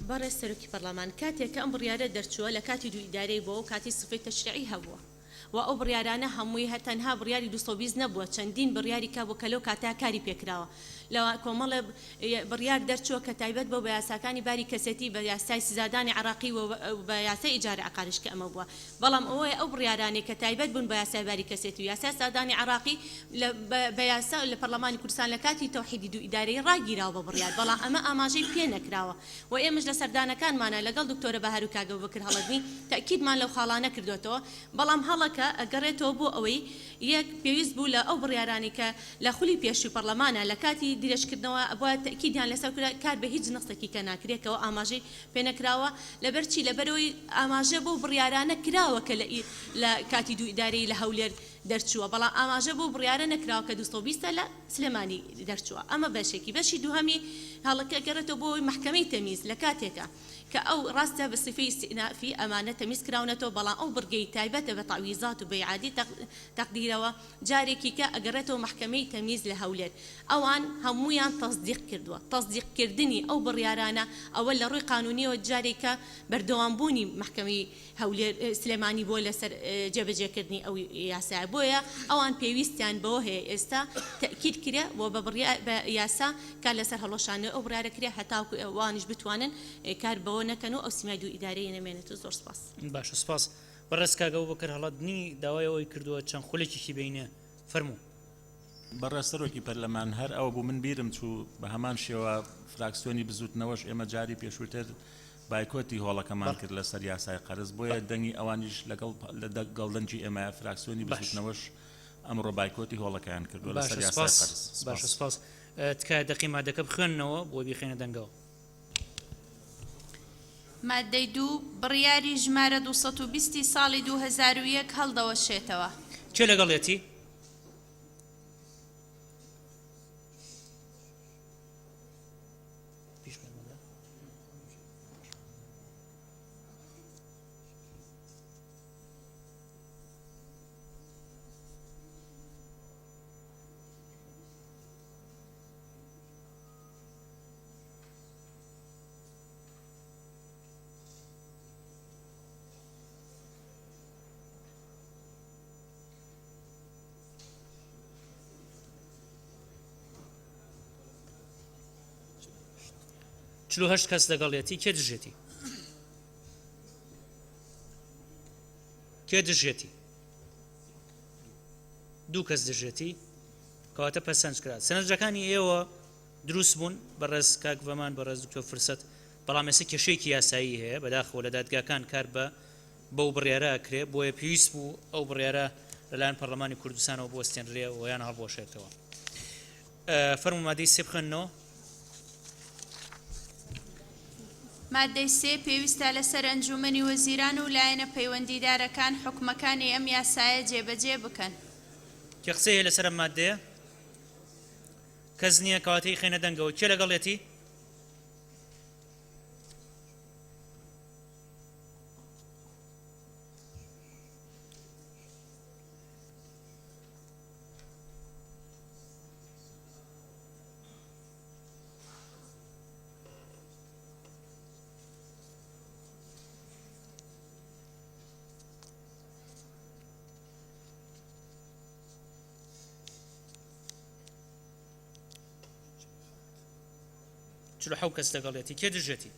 بەڕێز سەرۆکی پەرلەمان کاتێک کە ئەم بڕیارە دەرچووە لە کاتی دوو ئیدارەی بۆ و کاتی سفەی تەشریعی هەبووە و ئەو بڕیارانە هەمووی هەتەنها بڕیاری 220 نەبووە چەندین بڕیاری کا بۆ کەلەو کاتا کاری پێکراوە لەوە کۆمەڵە بڕیار دەرچووە کە تایبەت بۆ بە یاساکانی باری کەسێتی بە یاسای سزادانی عراقی و بە یاسای ئیجارە عقارش کە ئەمە بووە بەڵام ئەوەیە ئەو بڕیارانێک کە تایبەت بوون بە یاسای باری کەسێتی و یاسای سزادانی عراقی بە یاسا لە پەرلەمانی کوردستان لە کاتی تەوحیدی دوو ئیدارەی ڕاگیراوە بە بڕیار بەڵام ئەمە ئاماژەی پێ نەکراوە و ئێمەش لە سەردانەکانمانە لەگەڵ دکتۆرە بەهار و کاگە بەکر هەڵەدمی تاکیدمان لەو خاڵانە کردوێتەوە بەڵام هەڵەکە ئەگەڕێتەوە بۆ ئەوەی یەک پێویست بوو لە ئەو بڕیارانی کە لە خولی پێشووی پەرلەمانە لە کاتی دیرەشکردنەوە بۆ تاکیدیان لەسەر کار بە هیچ نقطێکی کە ناکرێتەوە ئاماژەی پێ نەکراوە لەبەرچی لەبەرەوەی ئاماژە بۆ بڕیارانە کراوە کە لە کاتی دوو ئیدارەی لە هەولێر دەرچووە بەڵام ئاماژە بۆ بڕیارە نەکراوە کە 220 لە سلێمانی دەرچووە ئەمە بەشێکی بەشی دووهەمی هەڵەکە گەڕێتەوە بۆ محکەمەی تەمیز لە کاتێکە کە ئەو ڕاستە بە صفەی استئنافی ئەمانە تەمیز کراونەتەوە بەڵام ئەو بڕگەی تایبەتە بە تەعویزات و بەیعادی تەقدیرەوە جارێکی کە ئەگەڕێتەوە محکەمەی تەمیز لە هەولێر ئەوان هەمویان تەصدیق کردووە تەصدیقکردنی ئەو بڕیارانە ئەوە لە ڕووی قانونیەوە جارێکە بەردەوامبوونی محکەمەی هەولێر سلێمانی بۆ لەسەر جێبەجێکردنی ئەو یاسا بۆیە ئەوان پێویستیان بەوە هەیە ئێستا تەکید کرێ بۆ بە یاسا کار لەسەر هەڵۆشانە ئەو بڕیارە کرێ هەتاوکو ئەوانش بتوانن کار بەوە نەکەن و ئەو سیمای دوو ئیدارەی نەمێنێتە زۆر سپاس باشە سپاس بەڕێز کاگە بەکر هەڵەدنی داوای ئەوەی کردووە چەند خولێکی بینە فەرموو بەڕێستەرۆکی پەرلەمان هەر ئەوە بوو من بیرم چوو بە هەمان شێوە فراکسیۆنی بزوتنەوەش ئێمە جاری پێشووتر بایکۆتی هۆڵەکەمان کرد لەسەر یاسای قەرز بۆیە دەنگی ئەوانیش لەگەڵ دەنجی ئێمە فراکسیۆنی بزوتنەوەش ئەمڕۆ بایکۆتی هۆڵەکەیان کردو لەسەر یاسای قەرز. باشە سپاس. تکایە دەقی مادەکە بخوێننەوە بۆ بیخێنە دەنگەوە. مادەی 2 بڕیاری ژمارە 220 ساڵی 2001 هەڵدەوەشێتەوە. چێ لەگەڵێتی؟ چلو هەشت کەس لەگەڵێتی کێ دژێتی؟ کێ دژێتی؟ دوو کەس دژێتی کەواتە پەسەند کرا. سەرنجەکانی ئێوە دروست بوون بەڕێز کاکڤەمان بەڕێز دکتۆر فرسەت، بەڵام ئێستا کێشەیەکی یاسایی هەیە بەداخەوە لە دادگاکان کار بەو بڕیارە ئەکرێ بۆیە پێویست بوو ئەو بڕیارە لەلایەن پەرلەمانی کوردستانەوە بوەستێنرێ و یان هەڵبۆشێتەوە. فەرموو مادەی سێ بخوێننەوە. مادەی 3 پێویستە لەسەر ئەنجومەنی وەزیران و لایەنە پەیوەندیدارەکان حکومەکانی ئەم یاسایە جێبەجێ بکەن. کێ قسەی هەیە لەسەر ئەم مادەیە؟ کەس نییە کەواتەی خێنە دەنگەوە. کێ لەگەڵێتی؟ چلو حەو کەس لەگەڵێتی کێ دژێتی؟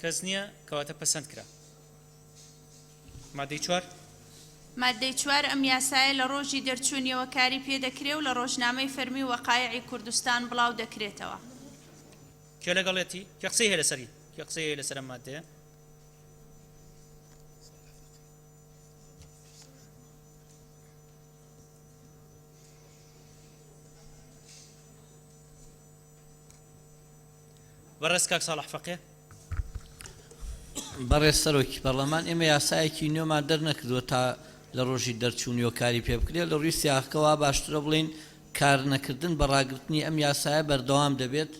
کەس نییە کەواتە پەسەند کرا. مادەی 4 مادەی 4 ئەم یاسایە لە ڕۆژی دەرچوونیەوە کاری پێدەکرێ و لە ڕۆژنامەی فەرمی وەقایعی کوردستان بڵاو دەکرێتەوە. کێ لەگەڵێتی؟ کێ قسەی هەیە لەسەری؟ کێ قسەی هەیە لەسەر ئەم مادەیە؟ بەڕێز کاک ساڵح فەقێ. بەڕێز سەرۆکی پەرلەمان ئێمە یاسایەکی نوێمان دەرنەکردووە تا لە ڕۆژی دەرچوونی و کاری پێ بکرێت لە ڕووی سیاقەوە باشترە بڵین کار نەکردن بە ڕاگررتنی ئەم یاسایە بەردەوام دەبێت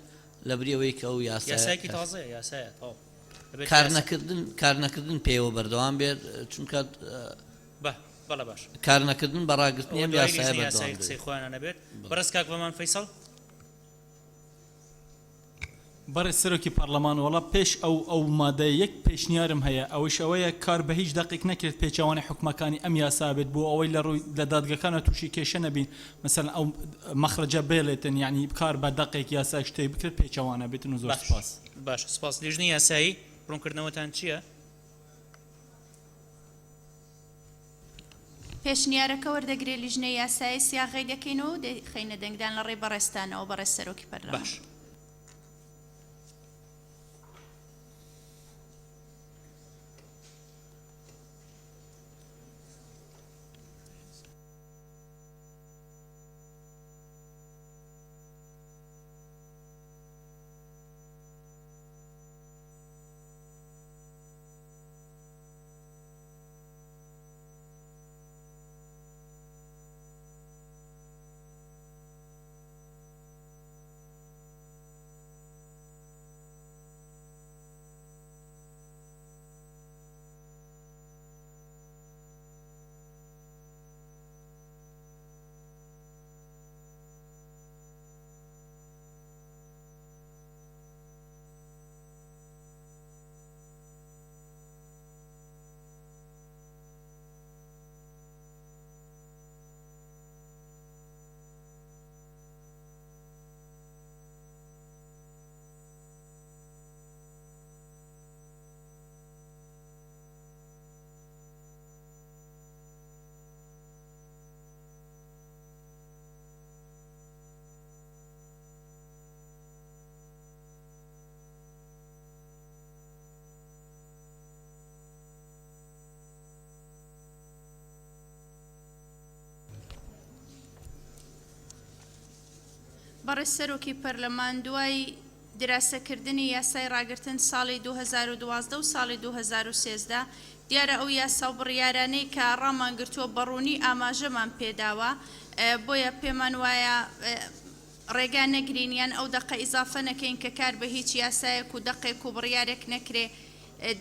لە بریەوەی کە ئەو یاسایەکی تازەیە یاسایە کار نەکردن پێوە بەردەوام بێت چونکە بەڵە باش کار نەکردن بە ڕاگررتنی ئەم یاسایە بەردەوام قسەی خۆیانە نەبێت. بەڕێز کاکڤەمان فەیسەڵ. بەڕێز سەرۆکی پەرلەمان وەڵا پێش ئەو مادەیە یەک پێشنیارم هەیە ئەوەش ئەوەیە کار بە هیچ دەقیق نەکرێت پێچەوانی حکومەکانی ئەم یاسا بێت بۆ ئەوەی لە دادگەکانە تووشی کێشە نەبین مەسەلەن ئەو مەخرەجە بێڵێتن یعنی کار بە دەقێک یاسا شتەی بکرێت پێچەوانە بێتن و زۆر سپاس. باش سپاس. لیژنەی یاسایی ڕوونکردنەوەتان چییە؟ پێشنیارەکە وەردەگرێت لیژنەی یاسایی سیاغی دەکەینەوە خەینە دەنگدان لە ڕێی بەڕێستانەوە بەڕێز سەرۆکی پەرلەمان. باش. بەڕێز سەرۆکی پەرلەمان دوای دراسەکردنی یاسای ڕاگرتن ساڵی 2012 و ساڵی 2013 دیارە ئەو یاسا و بڕیارانەی کە ڕامان گرتووە بەڕوونی ئاماژەمان پێداوە بۆیە پێمان وایە ڕێگا نەگرینیان ئەو دەقە ئیزافە نەکەین کە کار بە هیچ یاسایەک و دەقێک و بڕیارێک نەکرێ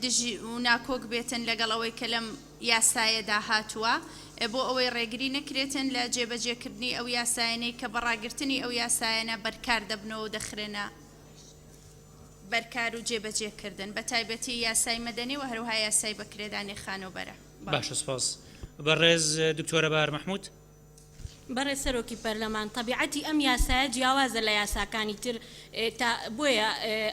دژی و ناکۆک بێتن لەگەڵ ئەوەی کە لەم یاسایەدا هاتووە بۆ ئەوەی ڕێگری نەکرێتن لە جێبەجێکردنی ئەو یاسایەنەی کە بەڕاگرتنی ئەو یاسایەنە بەرکار دەبنەوە و دەخرێنە بەرکار و جێبەجێکردن بە تایبەتی یاسای مەدەنی و هەروها یاسای بەکرێدانی خانوبەرە. باشە سپاس. بەڕێز دکتۆرە بار مەحموود. بەڕێز سەرۆکی پەرلەمان تەبیعەتی ئەم یاسایە جیاوازە لە یاساکانی تر بۆیە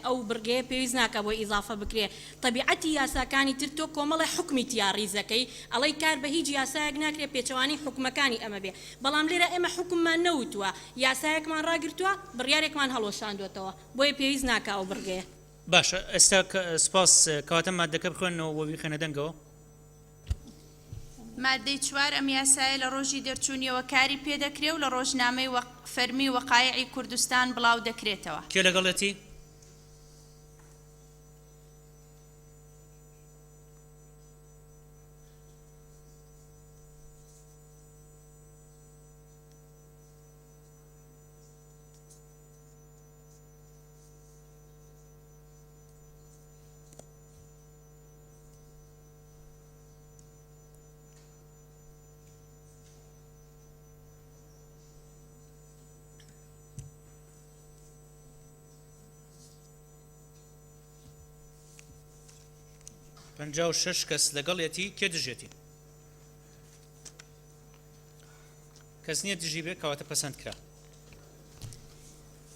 ئەو بڕگەیە پێویست ناکە بۆ ئیزافە بکرێ تەبیعەتی یاساکانی تر تۆ کۆمەڵی حکمی تیاڕیزەکەی ئەڵەی کار بە هیچ یاسایەک ناکرێت پێچەوانی حکومەکانی ئەمە بێ بەڵام لێرە ئێمە حکممان نەوتووە یاسایەکمان ڕاگرتووە بڕیارێکمان هەڵۆشاندوێتەوە بۆیە پێویست ناکە ئەو بڕگەیە. باشە ئێستا سپاس کەواتە مادەکە بخوێنەوە بۆ بیخێنە دەنگەوە. مادەی 4 ئەم یاسایە لە ڕۆژی دەرچوونیەوە کاری پێدەکرێ و لە ڕۆژنامەی فەرمی وەقایعی کوردستان بڵاو دەکرێتەوە. کێ لەگەڵەتی؟ پەنجاو و شەش کەس لەگەڵێتی کێ دژێتی؟ کەس نییە دژی بێ کەواتە پەسەند کرا.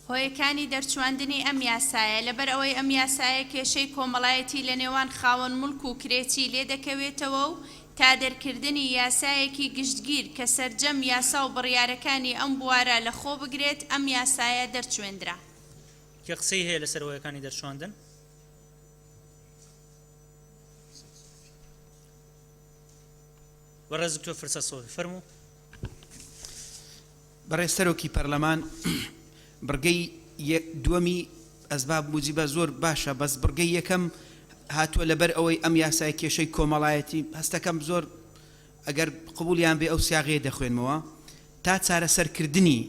هۆیەکانی دەرچواندنی ئەم یاسایە لەبەر ئەوەی ئەم یاسایە کێشەی کۆمەڵایەتی لە نێوان خاوەن مڵک و کرێتی لێ دەکەوێتەوە و تا دەرکردنی یاسایەکی گشتگیر کە سەرجەم یاسا و بڕیارەکانی ئەم بوارە لە خۆ بگرێت ئەم یاسایە دەرچوێندرا. کێ قسەی هەیە لەسەر هۆیەکانی دەرچواندن؟ بەڕێز دکتۆر فرسە سۆفی فەرموو. بەڕێز سەرۆکی پەرلەمان بڕگەی دووەمی ئەسباب موجیبە زۆر باشە بەس بڕگەی یەکەم هاتووە لەبەر ئەوەی ئەم یاسای کێشەی کۆمەڵایەتی هەستەکەم زۆر ئەگەر قبولیان بێ ئەو سیاغەیە دەخوێنمەوە تا چارەسەرکردنی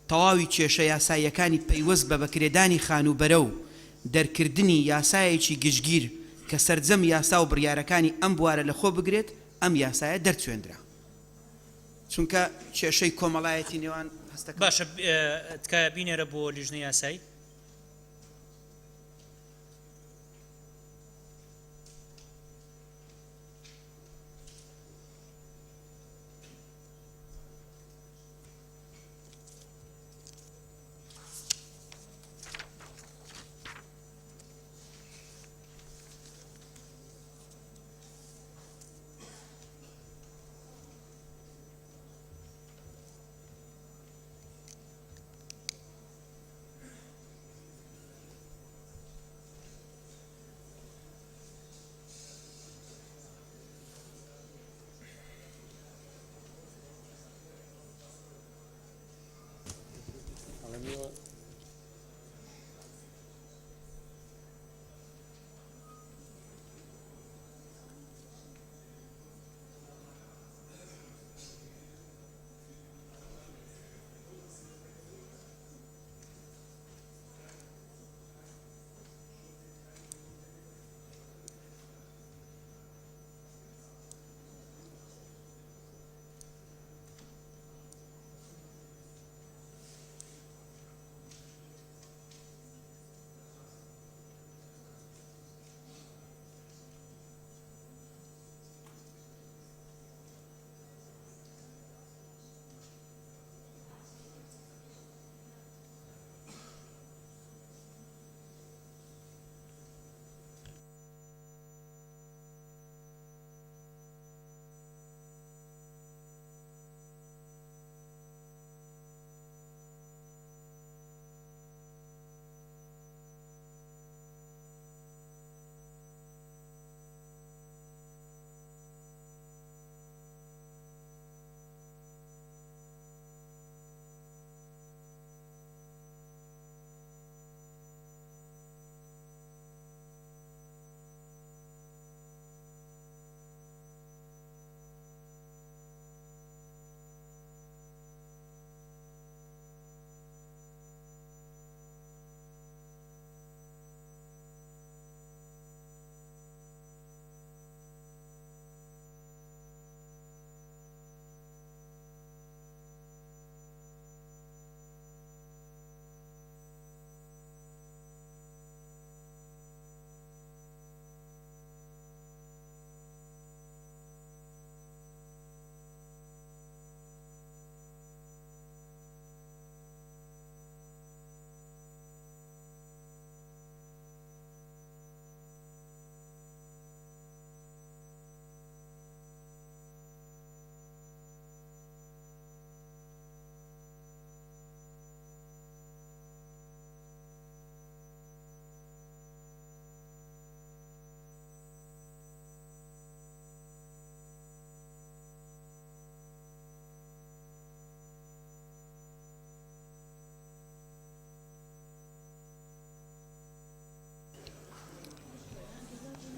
تەواوی کێشە یاساییەکانی پەیوەست بە بەکرێدانی خانوبەرە و دەرکردنی یاسایەکی گشتگیر کە سەرجەم یاسا و بڕیارەکانی ئەم بوارە لە خۆ بگرێت ئەم یاسایە دەرچوێندرا چونکە کێشەی کۆمەڵایەتی نێوان هەستەکە. باشە تکایە بینێرە بۆ لیژنەی یاسایی.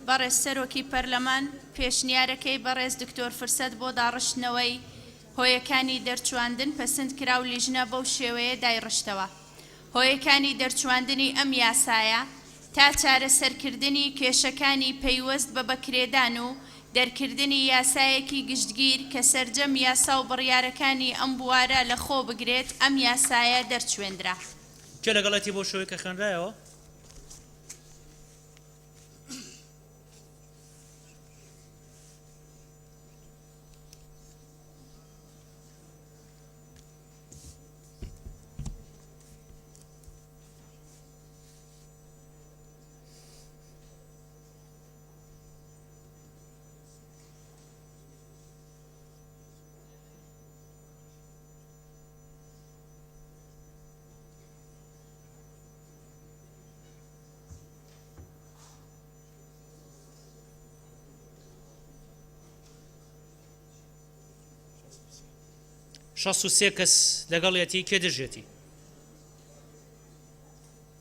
بەڕێز سەرۆکی پەرلەمان پێشنیارەکەی بەڕێز دکتۆر فرسەت بۆ داڕشتنەوەی هۆیەکانی دەرچواندن پەسەند کرا و لیژنە بەو شێوەیە دایڕشتەوە. هۆیەکانی دەرچواندنی ئەم یاسایە تا چارەسەرکردنی کێشەکانی پەیوەست بە بەکرێدان و دەرکردنی یاسایەکی گشتگیر کە سەرجەم یاسا و بڕیارەکانی ئەم بوارە لە خۆ بگرێت ئەم یاسایە دەرچوێندرا. کێ لەگەڵەتی بۆ شەوەی کە خوێنرایەوە؟ شەست و سێ کەس لەگەڵێتی کێ دژێتی؟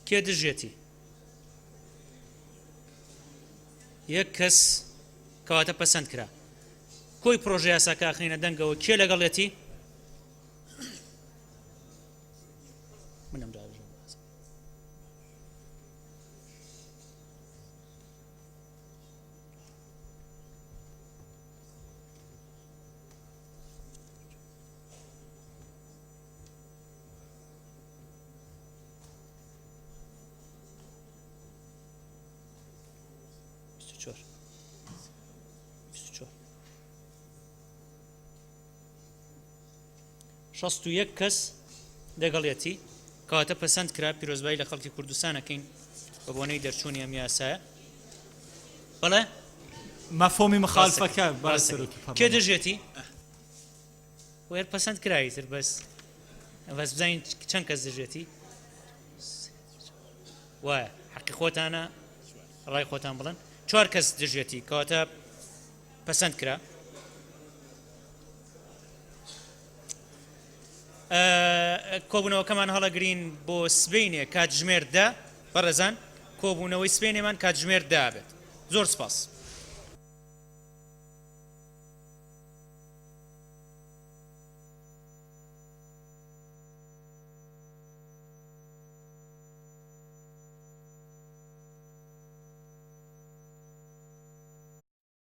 کێ دژێتی؟ یەک کەس کەواتە پەسەند کرا. کۆی پرۆژە یاساکە ئاخرینە دەنگەوە کێ لەگەڵێتی؟ منم دابژم. شەست و یەک کەس لەگەڵێتی کەواتە پەسەند کرا پیرۆزبایی لە خەڵکی کوردستانەکەین بە بۆنەی دەرچوونی ئەم یاسایە. بەڵێ مەفهومی مخالفەکە کێ دژێتی؟ وێر پەسەند کرایتر بەس بزانین چەند کەس دژێتی؟ وایە حەقی خۆتانە ڕای خۆتان بڵن. 4 کەس دژێتی کەواتە پەسەند کرا. کۆبوونەوەکەمان هەڵەگرین بۆ سبەینێ کاتژمێر 10 بەڕێزان کۆبوونەوەی سبەینێمان کاتژمێر 10 بێت. زۆر سپاس.